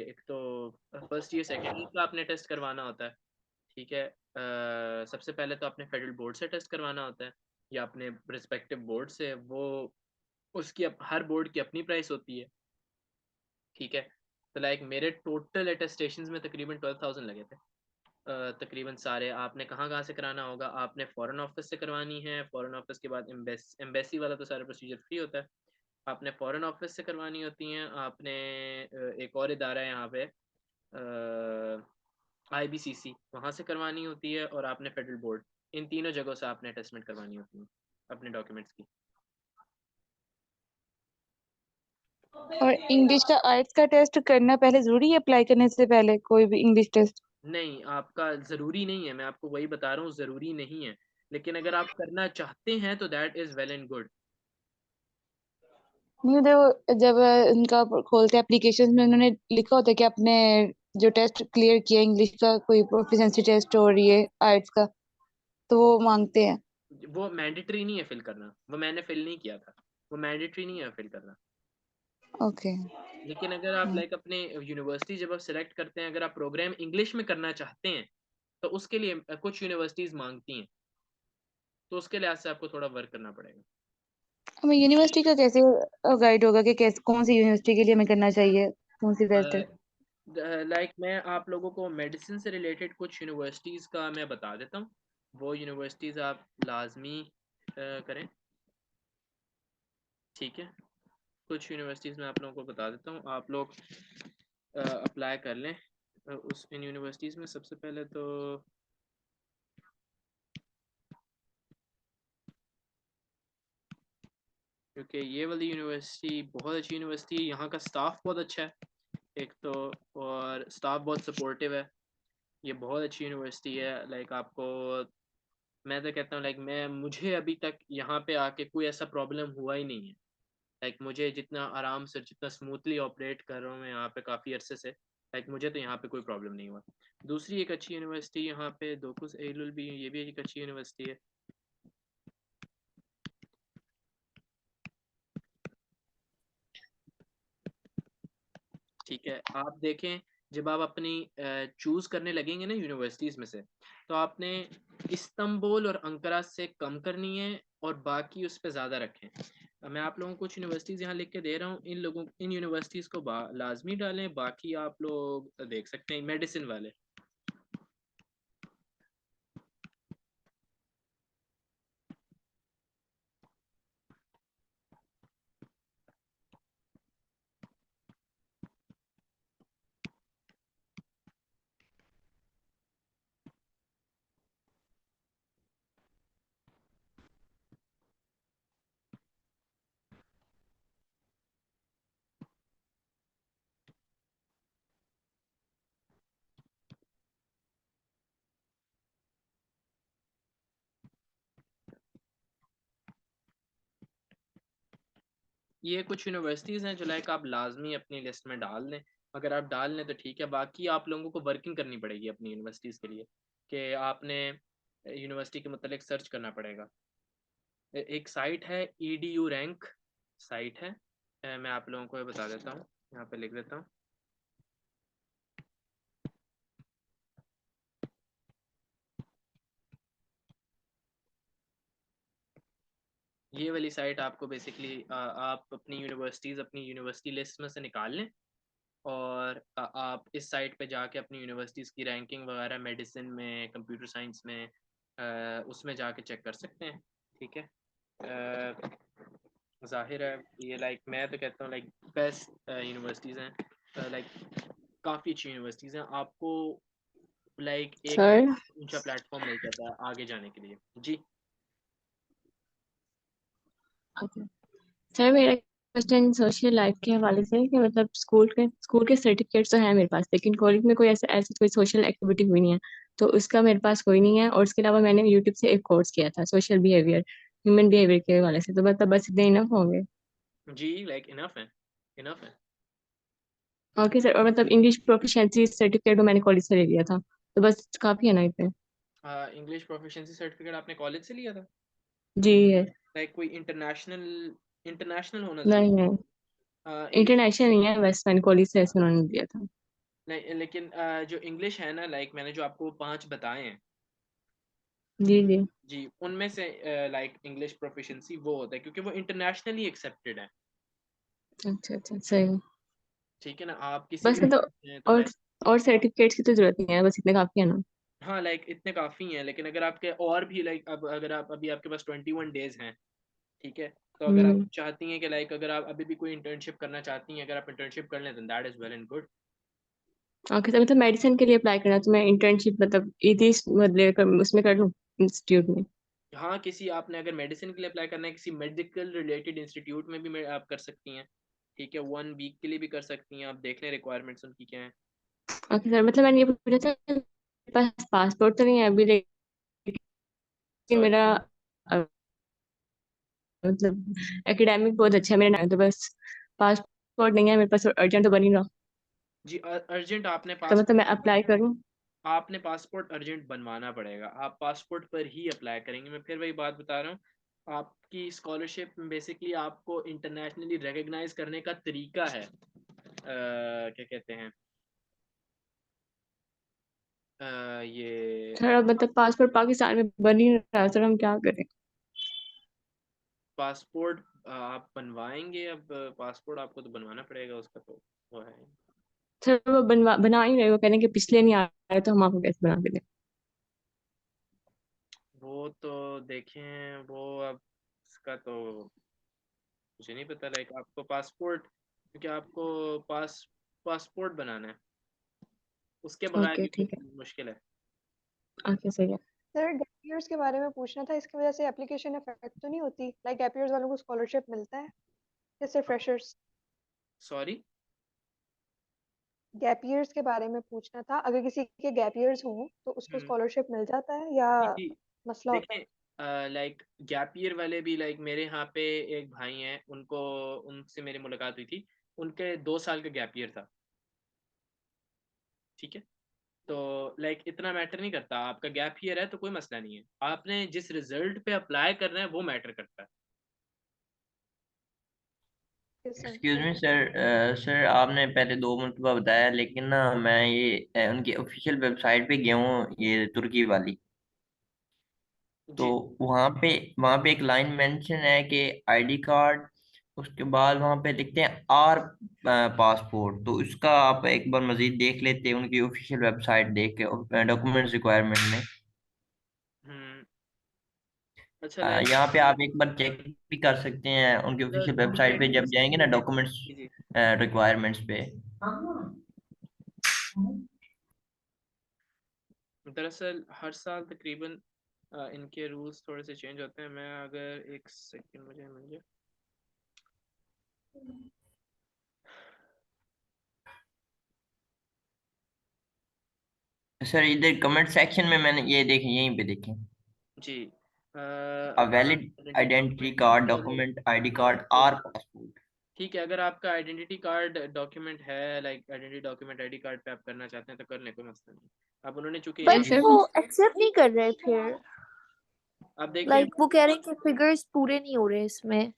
एक तो फर्स्ट ईयर सेकेंड ईयर का आपने टेस्ट करवाना होता है, ठीक है। सबसे पहले तो आपने फेडरल बोर्ड से टेस्ट करवाना होता है या अपने रिस्पेक्टिव बोर्ड से, वो उसकी हर बोर्ड की अपनी प्राइस होती है। ठीक है। तो लाइक मेरे टोटल अटेस्टेशंस में तकरीबन 12,000 लगे थे। तकरीबन सारे। आपने कहाँ कहाँ से कराना होगा? आपने फ़ॉरेन ऑफिस से करवानी है, फ़ॉरेन ऑफिस के बाद एम्बेसी वाला तो सारा प्रोसीजर फ्री होता है। आपने फ़ॉरेन ऑफिस से करवानी होती हैं। आपने एक और इदारा है यहाँ पे IBCC, वहाँ से करवानी होती है, और आपने फेडरल बोर्ड, इन तीनों जगहों से आपने अटेस्टमेंट करवानी होती है अपने डॉक्यूमेंट्स की। और इंग्लिश का आइट्स का टेस्ट करना पहले जरूरी है अप्लाई करने से पहले, कोई भी इंग्लिश टेस्ट? नहीं, आपका ज़रूरी नहीं है, मैं आपको वही बता रहा हूँ, ज़रूरी नहीं है, लेकिन अगर आप करना चाहते हैं तो that is well and good. नहीं, देखो जब उनका खोलते हैं एप्लीकेशन में, उन्होंने लिखा होता है कि आपने जो टेस्ट क्लियर किया इंग्लिश का, कोई प्रोफिशिएंसी टेस्ट हो रही है आइट्स का, तो वो मांगते हैं। वो मैंडेटरी नहीं है फिल करना, वो मैंने फिल नहीं किया था, वो मैंडेटरी नहीं है फिल करना। ओके। लेकिन अगर आप लाइक अपने यूनिवर्सिटी जब आप सिलेक्ट करते हैं, अगर आप प्रोग्राम इंग्लिश में करना चाहते हैं तो उसके लिए कुछ यूनिवर्सिटीज़ मांगती हैं, तो उसके लिहाज से आपको थोड़ा वर्क करना पड़ेगा। हमें यूनिवर्सिटी का कैसे गाइड होगा कि कैसे, कौन सी यूनिवर्सिटी के लिए हमें करना चाहिए, कौन सी बेस्ट है? लाइक मैं आप लोगों को मेडिसिन से रिलेटेड कुछ यूनिवर्सिटीज़ का मैं बता देता हूँ, वो यूनिवर्सिटीज़ आप लाजमी करें। ठीक है। कुछ यूनिवर्सिटीज़ में आप लोगों को बता देता हूँ, आप लोग अप्लाई कर लें उस इन यूनिवर्सिटीज़ में। सबसे पहले तो क्योंकि ये वाली यूनिवर्सिटी बहुत अच्छी यूनिवर्सिटी है, यहाँ का स्टाफ बहुत अच्छा है एक तो, और स्टाफ बहुत सपोर्टिव है। ये बहुत अच्छी यूनिवर्सिटी है। लाइक आपको मैं तो कहता हूँ, लाइक मुझे अभी तक यहाँ पे आके कोई ऐसा प्रॉब्लम हुआ ही नहीं है। लाइक मुझे जितना आराम से, जितना स्मूथली ऑपरेट कर रहा हूँ मैं यहाँ पे काफ़ी अरसे से, लाइक मुझे तो यहाँ पे कोई प्रॉब्लम नहीं हुआ। दूसरी एक अच्छी यूनिवर्सिटी यहाँ पे दोकुस एलुल भी, ये भी एक अच्छी यूनिवर्सिटी है। ठीक है। आप देखें, जब आप अपनी चूज़ करने लगेंगे ना यूनिवर्सिटीज़ में से, तो आपने इस्तांबुल और अंकारा से कम करनी है और बाकी उस पर ज़्यादा रखें। मैं आप लोगों को कुछ यूनिवर्सिटीज़ यहाँ लिख के दे रहा हूँ, इन यूनिवर्सिटीज़ को लाजमी डालें, बाकी आप लोग देख सकते हैं मेडिसिन वाले। ये कुछ यूनिवर्सिटीज़ हैं जो लाइक आप लाजमी अपनी लिस्ट में डाल दें। अगर आप डाल लें तो ठीक है, बाकी आप लोगों को वर्किंग करनी पड़ेगी अपनी यूनिवर्सिटीज़ के लिए, कि आपने यूनिवर्सिटी के मतलब सर्च करना पड़ेगा। एक साइट है EDU रैंक साइट है, मैं आप लोगों को ये बता देता हूँ, यहाँ पे लिख देता हूँ। ये वाली साइट आपको बेसिकली आप अपनी यूनिवर्सिटी लिस्ट में से निकाल लें, और आप इस साइट पे जाके अपनी यूनिवर्सिटीज़ की रैंकिंग वगैरह मेडिसिन में, कंप्यूटर साइंस में, उसमें जाके चेक कर सकते हैं। ठीक है। ज़ाहिर है ये लाइक मैं तो कहता हूँ लाइक बेस्ट यूनिवर्सिटीज़ हैं, लाइक काफ़ी अच्छी यूनिवर्सिटीज़ हैं। आपको लाइक एक सर बहुत ऊंचा प्लेटफॉर्म मिल जाता है आगे जाने के लिए। जी सर मेरा क्वेश्चन सोशल लाइफ के हवाले से है कि मतलब स्कूल के सर्टिफिकेट्स तो हैं मेरे पास, लेकिन कॉलेज में कोई ऐसी कोई सोशल एक्टिविटी हुई नहीं है, तो उसका मेरे पास कोई नहीं है। और उसके अलावा मैंने यूट्यूब से एक कोर्स किया था सोशल बिहेवियर, ह्यूमन बिहेवियर के हवाले से, तो मतलब बस इतने इनफ होंगे? जी लाइक इनफ है, इनफ है। Okay sir. और मतलब इंग्लिश प्रोफिशिएंसी सर्टिफिकेट मैंने कॉलेज से ले लिया था, तो बस काफी है ना इतने? इंग्लिश प्रोफिशिएंसी सर्टिफिकेट आपने कॉलेज से लिया था? जी है। लाइक कोई इंटरनेशनल होना नहीं चाहिए। नहीं, इंग्लिश इंटरनेशनल नहीं है, बस मैंने कॉलेज से ऐसे उन्होंने दिया था। लेकिन जो इंग्लिश है ना, लाइक मैंने जो आपको 5 बताए हैं जी जी जी, उनमें से लाइक इंग्लिश प्रोफिशिएंसी वो होता है क्योंकि वो इंटरनेशनली एक्सेप्टेड है। अच्छा अच्छा सही। ठीक है ना, आप किसी बस भी में तो देश में हैं, तो और लाइक और सर्टिफिकेट्स की तो जरूरत नहीं है, बस इतने काफी है ना। हाँ, लाइक इतने काफ़ी हैं, लेकिन अगर आपके और भी लाइक अब अगर आप अभी आपके पास 21 डेज हैं, ठीक है, तो अगर आप हम्म। चाहती हैं कि लाइक अगर आप अभी भी कोई इंटर्नशिप करना चाहती हैं, अगर आप इंटर्नशिप कर लें तो that is well and good. Okay sir, मतलब मेडिसिन के लिए अप्लाई करना है, तो मैं इंटर्नशिप मतलब इसी बदले उसमें कर लूँ इंस्टीट्यूट में। हाँ, किसी आपने अगर मेडिसिन के लिए अप्लाई करना है किसी मेडिकल रिलेटेड इंस्टीट्यूट में भी आप कर सकती हैं। ठीक है, 1 वीक के लिए भी कर सकती हैं, आप देख लें रिक्वायरमेंट्स उनकी क्या हैं। ओके सर, मतलब मैंने ये पूछा था, मेरे पास पासपोर्ट तो नहीं है अभी, लेकिन सॉरी। मेरा अ, मतलब एकेडमिक बहुत अच्छा है मेरा नाम, तो बस पासपोर्ट नहीं है मेरे पास, अर्जेंट तो बन ही रहा। जी, अर्जेंट तो मतलब मैं अप्लाई करूँ? आपने पासपोर्ट अर्जेंट बनवाना पड़ेगा। आप पासपोर्ट पर ही अप्लाई करेंगे। मैं फिर वही बात बता रहा हूँ, आपकी स्कॉलरशिप बेसिकली आपको इंटरनेशनली रिकग्नाइज करने का तरीका है, क्या कहते हैं, ये सर अब मतलब पासपोर्ट पाकिस्तान में बन ही रहा है, सर हम क्या करें? पासपोर्ट आप बनवाएंगे। अब पासपोर्ट आपको तो बनवाना पड़ेगा, उसका तो वो है। सर वो बना ही रहे हो, कहने कि पिछले नहीं आ रहे तो हम आपको कैसे बना के दें? वो तो देखें, वो अब इसका तो मुझे नहीं पता। लाइक आपको पासपोर्ट, क्योंकि आपको पासपोर्ट बनाना है, उसके बगैर ओके भी ठीक है। मुश्किल है। ओके सही है। सर गैप ईयर्स के बारे में पूछना था, इसकी वजह से एप्लीकेशन इफेक्ट तो नहीं होती? लाइक गैप ईयर्स वालों को स्कॉलरशिप मिलता है या सिर्फ फ्रेशर्स? सॉरी। गैप ईयर्स के बारे में पूछना था, अगर किसी के गैप ईयर्स हों तो उसको स्कॉलरशिप मिल जाता है या जी जी, मसला होता है? देखें लाइक गैप ईयर वाले भी, लाइक मेरे यहाँ पे एक भाई हैं, उनको उनसे मेरी मुलाकात हुई थी, उनके 2 साल का गैप ईयर था। ठीक है, तो लाइक इतना मैटर नहीं करता, आपका गैप ईयर है तो कोई मसला नहीं है, आपने जिस रिजल्ट पे अप्लाई करना है वो मैटर करता है। एक्सक्यूज मी सर, सर आपने पहले 2 मरतबा बताया, लेकिन ना मैं ये उनकी ऑफिशियल वेबसाइट पे गया हूँ, ये तुर्की वाली। तो जी वहाँ पे एक लाइन मेंशन है कि आईडी कार्ड, उसके बाद वहाँ पे लिखते हैं आर पासपोर्ट। तो उसका आप एक बार मजीद देख लेते हैं उनकी ऑफिशियल वेबसाइट देख के डॉक्यूमेंट्स रिक्वायरमेंट में। हम्म। अच्छा, लाइक यहाँ पे आप एक बार चेक भी कर सकते हैं उनकी ऑफिशियल वेबसाइट पे, जब जाएंगे ना डॉक्यूमेंट्स जी जी, रिक्वायरमेंट्स पे। दरअसल हर साल तकरीबन इनके रूल्स थोड़े से चेंज होते हैं। मैं अगर एक सेकंड मुझे मिल जाए। सर इधर कमेंट सेक्शन में मैंने ये देखें, यहीं पे देखें, जी, अ अगर आप valid identity card document ID card are passport. ठीक है, अगर आपका आइडेंटिटी कार्ड डॉक्यूमेंट है, like identity document ID card पे आप करना चाहते हैं तो कर लें, कोई मसला नहीं। अब उन्होंने चूंकि बट एक, सर वो एक्सेप्ट नहीं कर रहे फिर, अब देखें, लाइक वो कह रहे हैं कि फिगर्स पूरे नहीं हो रहे इसमें।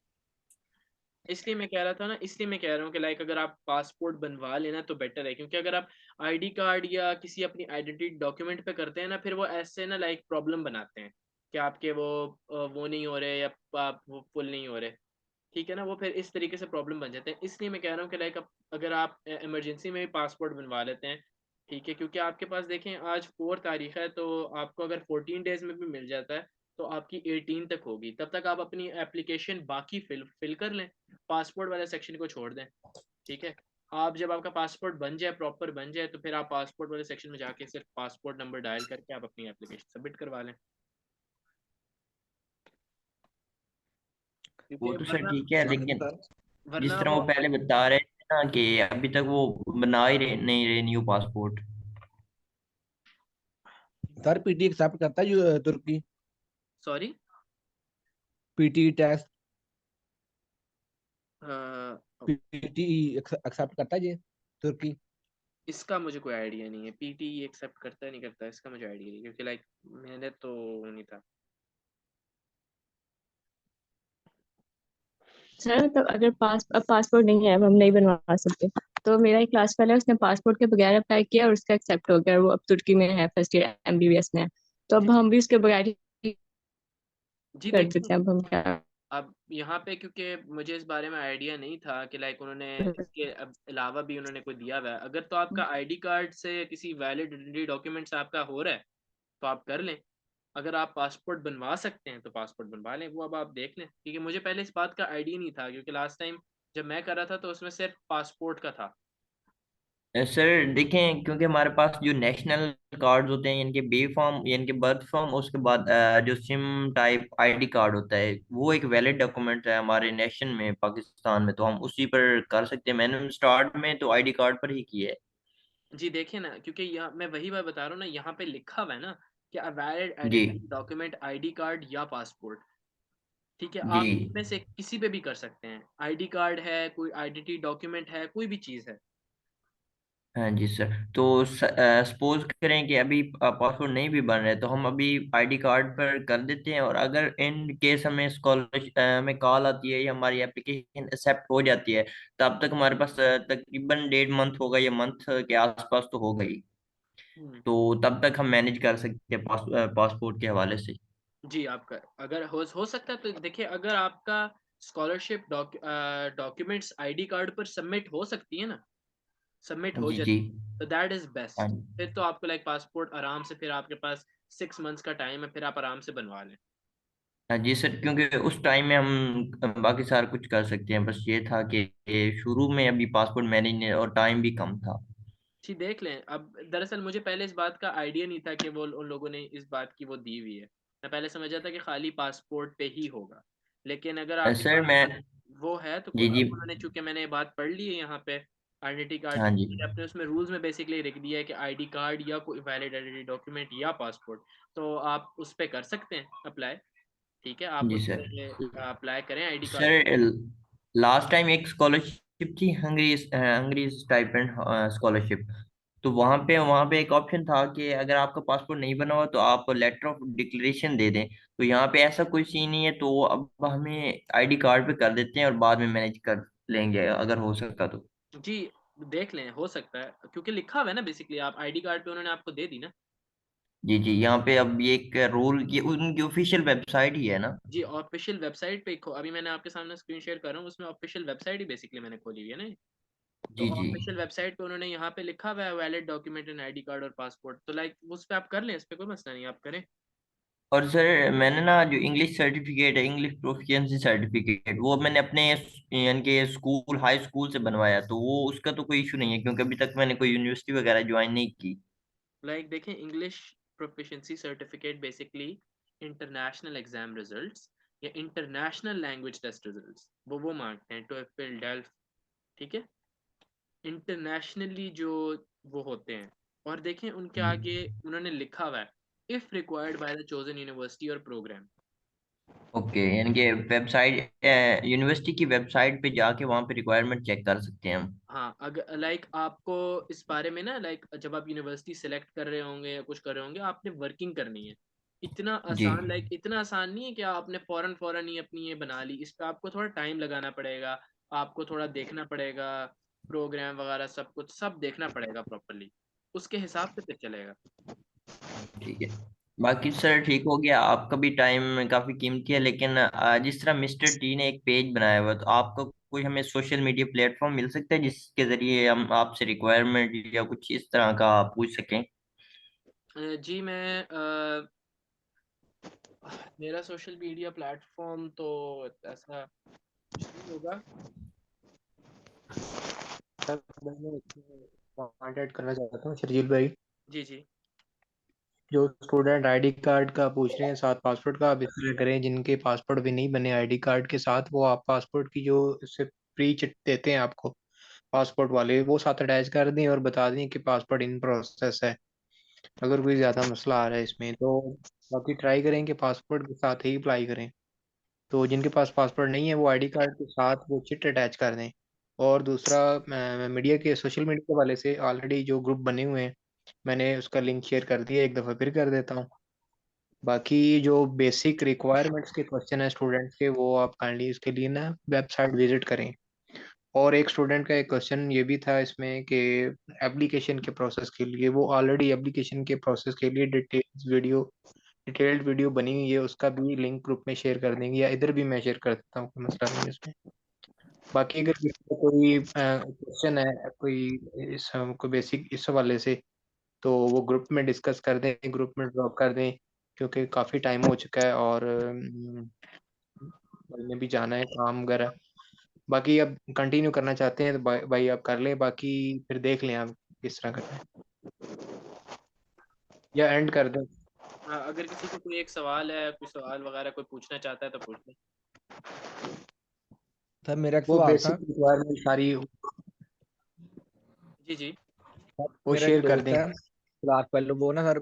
इसलिए मैं कह रहा था ना, इसलिए मैं कह रहा हूँ कि लाइक अगर आप पासपोर्ट बनवा लेना तो बेटर है, क्योंकि अगर आप आईडी कार्ड या किसी अपनी आइडेंटिटी डॉक्यूमेंट पे करते हैं ना, फिर वो ऐसे ना लाइक प्रॉब्लम बनाते हैं कि आपके वो नहीं हो रहे या आप वो फुल नहीं हो रहे। ठीक है ना, वो फिर इस तरीके से प्रॉब्लम बन जाते हैं। इसलिए मैं कह रहा हूँ कि लाइक अगर आप इमरजेंसी में भी पासपोर्ट बनवा लेते हैं, ठीक है, क्योंकि आपके पास देखें आज 4 तारीख है, तो आपको अगर 14 डेज में भी मिल जाता है तो आपकी 18 तक होगी, तब तक आप अपनी एप्लीकेशन बाकी फिल कर लें, पासपोर्ट वाले सेक्शन को छोड़ दें। ठीक है, आप जब आपका पासपोर्ट बन जाए, प्रॉपर बन जाए, तो फिर आप पासपोर्ट वाले सेक्शन में जाके सिर्फ पासपोर्ट नंबर डायल करके आप अपनी एप्लीकेशन सबमिट करवा लें, वो क्योंकि तो सर वरना ठीक है, लेकिन जिस वरना तरह वो वो पहले बता रहे थे ना कि अभी तक वो बना ही नहीं रहे new passport. Sir PT accept करता है तुर्की? सॉरी, पीटी टैक्स हाँ, पीटी एक्सेप्ट करता है ये तुर्की? इसका मुझे कोई आइडिया नहीं है, पीटी एक्सेप्ट करता है नहीं करता, इसका मुझे आइडिया नहीं, क्योंकि लाइक मैंने तो नहीं था। सर मतलब अगर पासपोर्ट नहीं है, अब हम नहीं बनवा सकते, तो मेरा एक क्लास वाला है, उसने पासपोर्ट के बगैर अप्लाई किया और उसका एक्सेप्ट हो गया और वो अब तुर्की में है, फर्स्ट ईयर एमबीबीएस में है। तो अब हम भी उसके बगैर ही जी कर देखिए, देते हैं, अब हम क्या अब यहाँ पे क्योंकि मुझे इस बारे में आइडिया नहीं था कि लाइक उन्होंने इसके अलावा भी उन्होंने कोई दिया हुआ है। अगर तो आपका आईडी कार्ड से किसी वैलिड आइडेंटिटी डॉक्यूमेंट से आपका हो रहा है तो आप कर लें। अगर आप पासपोर्ट बनवा सकते हैं तो पासपोर्ट बनवा लें, वो अब आप देख लें, क्योंकि मुझे पहले इस बात का आइडिया नहीं था, क्योंकि लास्ट टाइम जब मैं कर रहा था तो उसमें सिर्फ पासपोर्ट का था। सर देखें, क्योंकि हमारे पास जो नेशनल कार्ड होते हैं, इनके बी फॉर्म इनके बर्थ फॉर्म, उसके बाद जो सिम टाइप आईडी कार्ड होता है, वो एक वैलिड डॉक्यूमेंट है हमारे नेशन में, पाकिस्तान में, तो हम उसी पर कर सकते हैं। मैंने स्टार्ट में तो आईडी कार्ड पर ही किया है। जी देखिए ना, क्योंकि यहाँ मैं वही बात बता रहा हूँ ना, यहाँ पे लिखा हुआ है ना कि वैलिड जी आइडेंटिटी डॉक्यूमेंट आईडी कार्ड या पासपोर्ट। ठीक है, जी आप इनमें से किसी पे भी कर सकते हैं। आईडी कार्ड है, कोई आइडेंटिटी डॉक्यूमेंट है, कोई भी चीज़ है। हाँ जी सर। तो सपोज करें कि अभी पासपोर्ट नहीं भी बन रहे, तो हम अभी आईडी कार्ड पर कर देते हैं, और अगर इन केस हमें स्कॉलरशिप में कॉल आती है या हमारी एप्लीकेशन एक्सेप्ट हो जाती है, तब तक हमारे पास तकरीबन 1.5 मंथ होगा या मंथ के आसपास तो होगा ही। हम्म, तो तब तक हम मैनेज कर सकते हैं पासपोर्ट के हवाले से। जी आपका अगर हो सकता है तो देखिए, अगर आपका स्कॉलरशिप डॉक्यूमेंट्स आईडी कार्ड पर सबमिट हो सकती है ना, सबमिट हो जी जी। जाती है, तो दैट इज हाँ बेस्ट। फिर तो आपको लाइक पासपोर्ट आराम से, फिर आपके पास 6 मंथ्स का टाइम है, फिर आप आराम से बनवा लें। हाँ जी सर, क्योंकि उस टाइम में हम बाकी सारा कुछ कर सकते हैं। बस ये था कि शुरू में अभी पासपोर्ट मैनेज नहीं और टाइम भी कम था। जी देख लें। अब दरअसल मुझे पहले इस बात का आइडिया नहीं था कि वो उन लोगों ने इस बात की वो दी हुई है। मैं पहले समझा था कि खाली पासपोर्ट पे ही होगा, लेकिन अगर आपके सर पास मैं वो है तो जी अब जी। उन्होंने, चूंकि मैंने ये बात पढ़ ली है यहाँ पे आइडेंटिटी कार्ड हाँ की, जी उन्होंने अपने उसमें रूल्स में बेसिकली लिख दिया है कि आईडी कार्ड या कोई वैलिड आइडेंटिटी डॉक्यूमेंट या पासपोर्ट। तो आप उस पर कर सकते हैं अप्लाई। ठीक है, आप जी उस सर। पर अप्लाई करें ID card. Sir last time एक स्कॉलरशिप थी, हंगरी हंगरी स्टाइपेंड स्कॉलरशिप। तो वहाँ पे एक ऑप्शन था कि अगर आपका पासपोर्ट नहीं बना हुआ तो आप लेटर ऑफ डिक्लेरेशन दे दें। तो यहाँ पे ऐसा कोई सीन नहीं है, तो अब हमें आईडी कार्ड पे कर देते हैं और बाद में मैनेज कर लेंगे अगर हो सका तो। जी देख लें, हो सकता है, क्योंकि लिखा हुआ है ना बेसिकली, आप आईडी कार्ड पे उन्होंने आपको दे दी ना। जी जी। यहाँ पे अब ये एक रूल, ये उनकी ऑफिशियल वेबसाइट ही है ना। जी ऑफिशियल वेबसाइट पे अभी मैंने आपके सामने स्क्रीन शेयर कर रहा हूँ, उसमें ऑफिशियल वेबसाइट ही बेसिकली मैंने खोली हुई है ना। तो जी जी। ऑफिशियल वेबसाइट पे उन्होंने यहाँ पे लिखा हुआ है valid document and ID card और पासपोर्ट, तो लाइक उस पे आप कर लें, इस पे कोई मसला नहीं, आप करें। और सर मैंने ना जो इंग्लिश सर्टिफिकेट है, इंग्लिश प्रोफिशिएंसी सर्टिफिकेट, वो मैंने अपने यानी कि स्कूल हाई स्कूल से बनवाया, तो वो उसका तो कोई इशू नहीं है, क्योंकि अभी तक मैंने कोई यूनिवर्सिटी वगैरह ज्वाइन नहीं की। लाइक देखें, English proficiency certificate basically international exam results या इंटरनेशनल लैंग्वेज टेस्ट रिजल्ट्स वो मांगते हैं, टोएफल, डेल्फ। ठीक है, इंटरनेशनली जो वो होते हैं। और देखें उनके आगे उन्होंने लिखा हुआ है if required by the chosen university और प्रोग्राम। ओके, यानी कि वेबसाइट, यूनिवर्सिटी की वेबसाइट पे जाके वहाँ पे रिक्वायरमेंट चेक कर सकते हैं हम। हाँ, अगर लाइक आपको इस बारे में ना, लाइक जब आप यूनिवर्सिटी सेलेक्ट कर रहे होंगे या कुछ कर रहे होंगे, आपने वर्किंग करनी है। इतना जी आसान, लाइक इतना आसान नहीं है कि आपने फौरन फौरन ही अपनी ये बना ली। इस पे आपको थोड़ा टाइम लगाना पड़ेगा, आपको थोड़ा देखना पड़ेगा, प्रोग्राम वगैरह सब कुछ सब देखना पड़ेगा प्रॉपरली, उसके हिसाब से फिर चलेगा। ठीक है। बाकी सर ठीक हो गया, आपका भी टाइम काफी कीमती है, लेकिन जिस तरह मिस्टर टी ने एक पेज बनाया हुआ है, तो आपका कोई हमें सोशल मीडिया प्लेटफॉर्म मिल सकता है जिसके जरिए हम आपसे रिक्वायरमेंट या कुछ इस तरह का पूछ सकें। जी मैं मेरा सोशल मीडिया प्लेटफॉर्म तो ऐसा कुछ नहीं होगा। सर मैं पॉइंट ऐड करना चाहता हूँ शर्जील भाई। जी जी। जो स्टूडेंट आईडी कार्ड का पूछ रहे हैं साथ पासपोर्ट का, आप इस तरह करें, जिनके पासपोर्ट भी नहीं बने आईडी कार्ड के साथ, वो आप पासपोर्ट की जो इससे प्री चिट देते हैं आपको पासपोर्ट वाले, वो साथ अटैच कर दें और बता दें कि पासपोर्ट इन प्रोसेस है। अगर कोई ज़्यादा मसला आ रहा है इसमें तो बाकी ट्राई करें कि पासपोर्ट के साथ ही अप्लाई करें। तो जिनके पास पासपोर्ट नहीं है वो आईडी कार्ड के साथ वो चिट अटैच कर दें। और दूसरा, मीडिया के सोशल मीडिया के वाले से ऑलरेडी जो ग्रुप बने हुए हैं, मैंने उसका लिंक शेयर कर दिया, एक दफ़ा फिर कर देता हूँ। बाकी जो बेसिक रिक्वायरमेंट्स के क्वेश्चन है स्टूडेंट्स के, वो आप काइंडली इसके लिए ना वेबसाइट विजिट करें। और एक स्टूडेंट का एक क्वेश्चन ये भी था इसमें कि एप्लीकेशन के प्रोसेस के लिए वो ऑलरेडी एप्लीकेशन के प्रोसेस के लिए डिटेल्ड वीडियो बनी हुई है, उसका भी लिंक ग्रुप में शेयर कर देंगे या इधर भी मैं शेयर कर देता हूँ, कोई मसला नहीं है उसमें। बाकी अगर किसी को कोई क्वेश्चन है कोई बेसिक इस हवाले से, तो वो ग्रुप में डिस्कस कर दें, ग्रुप में ड्रॉप कर दें, क्योंकि काफ़ी टाइम हो चुका है और मैंने भी जाना है काम वगैरह। बाकी अब कंटिन्यू करना चाहते हैं तो भाई आप कर लें, बाकी फिर देख लें आप किस तरह करना है, या एंड कर दें। हाँ, अगर किसी को कोई एक सवाल है, कोई सवाल वगैरह कोई पूछना चाहता है तो पूछ लें। सर मेरा एक वो सवाल था। बेसिक रिक्वायरमेंट सारी जी वो मेरा एक शेयर कर दोस्त देंगे। है क्लास पहले, वो ना सर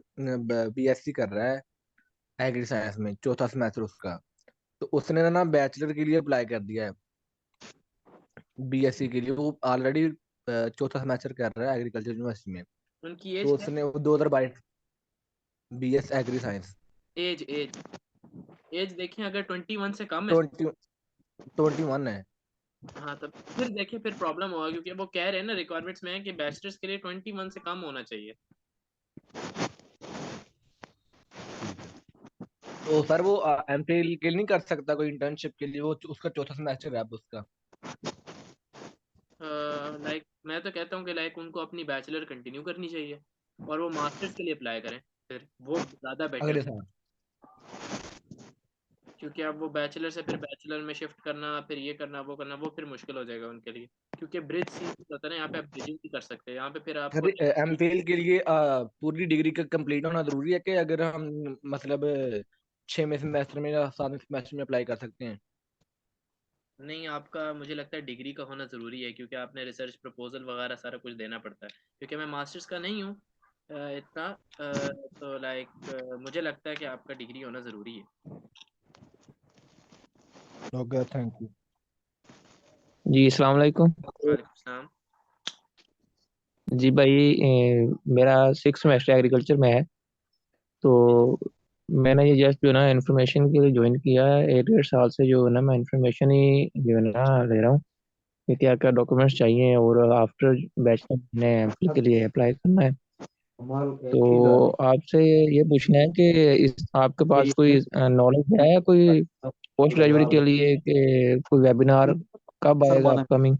बीएससी कर रहा है एग्री साइंस में, चौथा सेमेस्टर उसका। तो उसने ना बैचलर के लिए अप्लाई कर दिया है बीएससी के लिए। वो ऑलरेडी चौथा सेमेस्टर कर रहा है एग्रीकल्चर यूनिवर्सिटी में। उनकी तो एज उसने 2022 बीएस एग्री साइंस एज देखें, अगर 21 से कम है 21 है। हाँ, तब फिर देखिए फिर प्रॉब्लम होगा, क्योंकि वो कह रहे हैं ना रिक्वायरमेंट्स में है कि बैचलर्स के लिए 21 से कम होना चाहिए। तो सर वो एमफिल के लिए नहीं कर सकता कोई इंटर्नशिप के लिए? वो उसका चौथा सेमेस्टर है अब उसका। लाइक मैं तो कहता हूँ कि लाइक उनको अपनी बैचलर कंटिन्यू करनी चाहिए और वो मास्टर्स के लिए अप्लाई करें, फिर वो ज़्यादा बेटर अगले है। साल। क्योंकि अब वो बैचलर से फिर बैचलर में शिफ्ट करना, फिर ये करना वो करना, वो फिर मुश्किल हो जाएगा उनके लिए, क्योंकि ब्रिज सीन होता है ना, यहाँ पे आप ब्रिजिंग भी कर सकते हैं, यहाँ पे फिर आपको एमफिल के लिए पूरी डिग्री का कंप्लीट होना जरूरी है कि अगर हम मतलब 6वें सेमेस्टर में या 7वें सेमेस्टर में अप्लाई कर सकते हैं? नहीं, आपका मुझे लगता है डिग्री का होना ज़रूरी है, क्योंकि आपने रिसर्च प्रपोजल वगैरह सारा कुछ देना पड़ता है। क्योंकि मैं मास्टर्स का नहीं हूँ इतना, तो लाइक मुझे लगता है कि आपका डिग्री होना ज़रूरी है। ओके, थैंक यू जी। अस्सलाम वालेकुम। वालेकुम सलाम। जी भाई, मेरा 6th सेमेस्टर एग्रीकल्चर में है, तो मैंने ये जस्ट जो है ना इन्फॉर्मेशन के लिए ज्वाइन किया है। 1 डेढ़ साल से जो है ना मैं इन्फॉर्मेशन ही जो है ना ले रहा हूँ कि क्या क्या डॉक्यूमेंट्स चाहिए, और आफ्टर बैचलर मैंने एमफिल के लिए अप्लाई करना है। तो आपसे ये पूछना है कि आपके पास कोई नॉलेज है कोई पोस्ट ग्रेजुएट के लिए कि कोई वेबिनार कब आएगा अपकमिंग?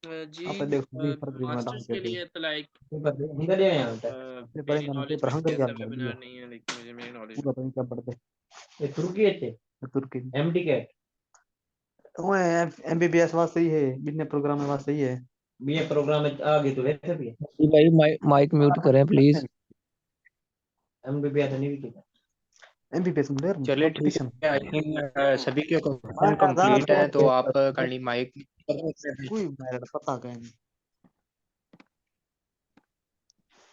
जी, मास्टर्स के लिए तो लाइक मेरी नॉलेज में कोई ऐसा वेबिनार नहीं है, लेकिन मुझे मेरी नॉलेज एमबीबीएस वाला सही है, बीए प्रोग्राम में वाला सही है। बीए प्रोग्राम में आगे तो वैसे भी है। जी भाई, माइक म्यूट करें प्लीज। एमबीबीएस नहीं भी एमबीबीएस में चलिए ठीक है, आई थिंक सभी के क्वेश्चन कंप्लीट हैं, तो आप काइंडली माइक कोई पता कहीं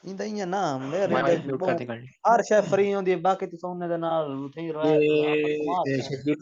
इंदा ही ना मेरे माइक म्यूट कर दें काइंडली। हर शे फ्री होंदी, बाकी तो सोने दे नाल उठे ही रहा ये शकील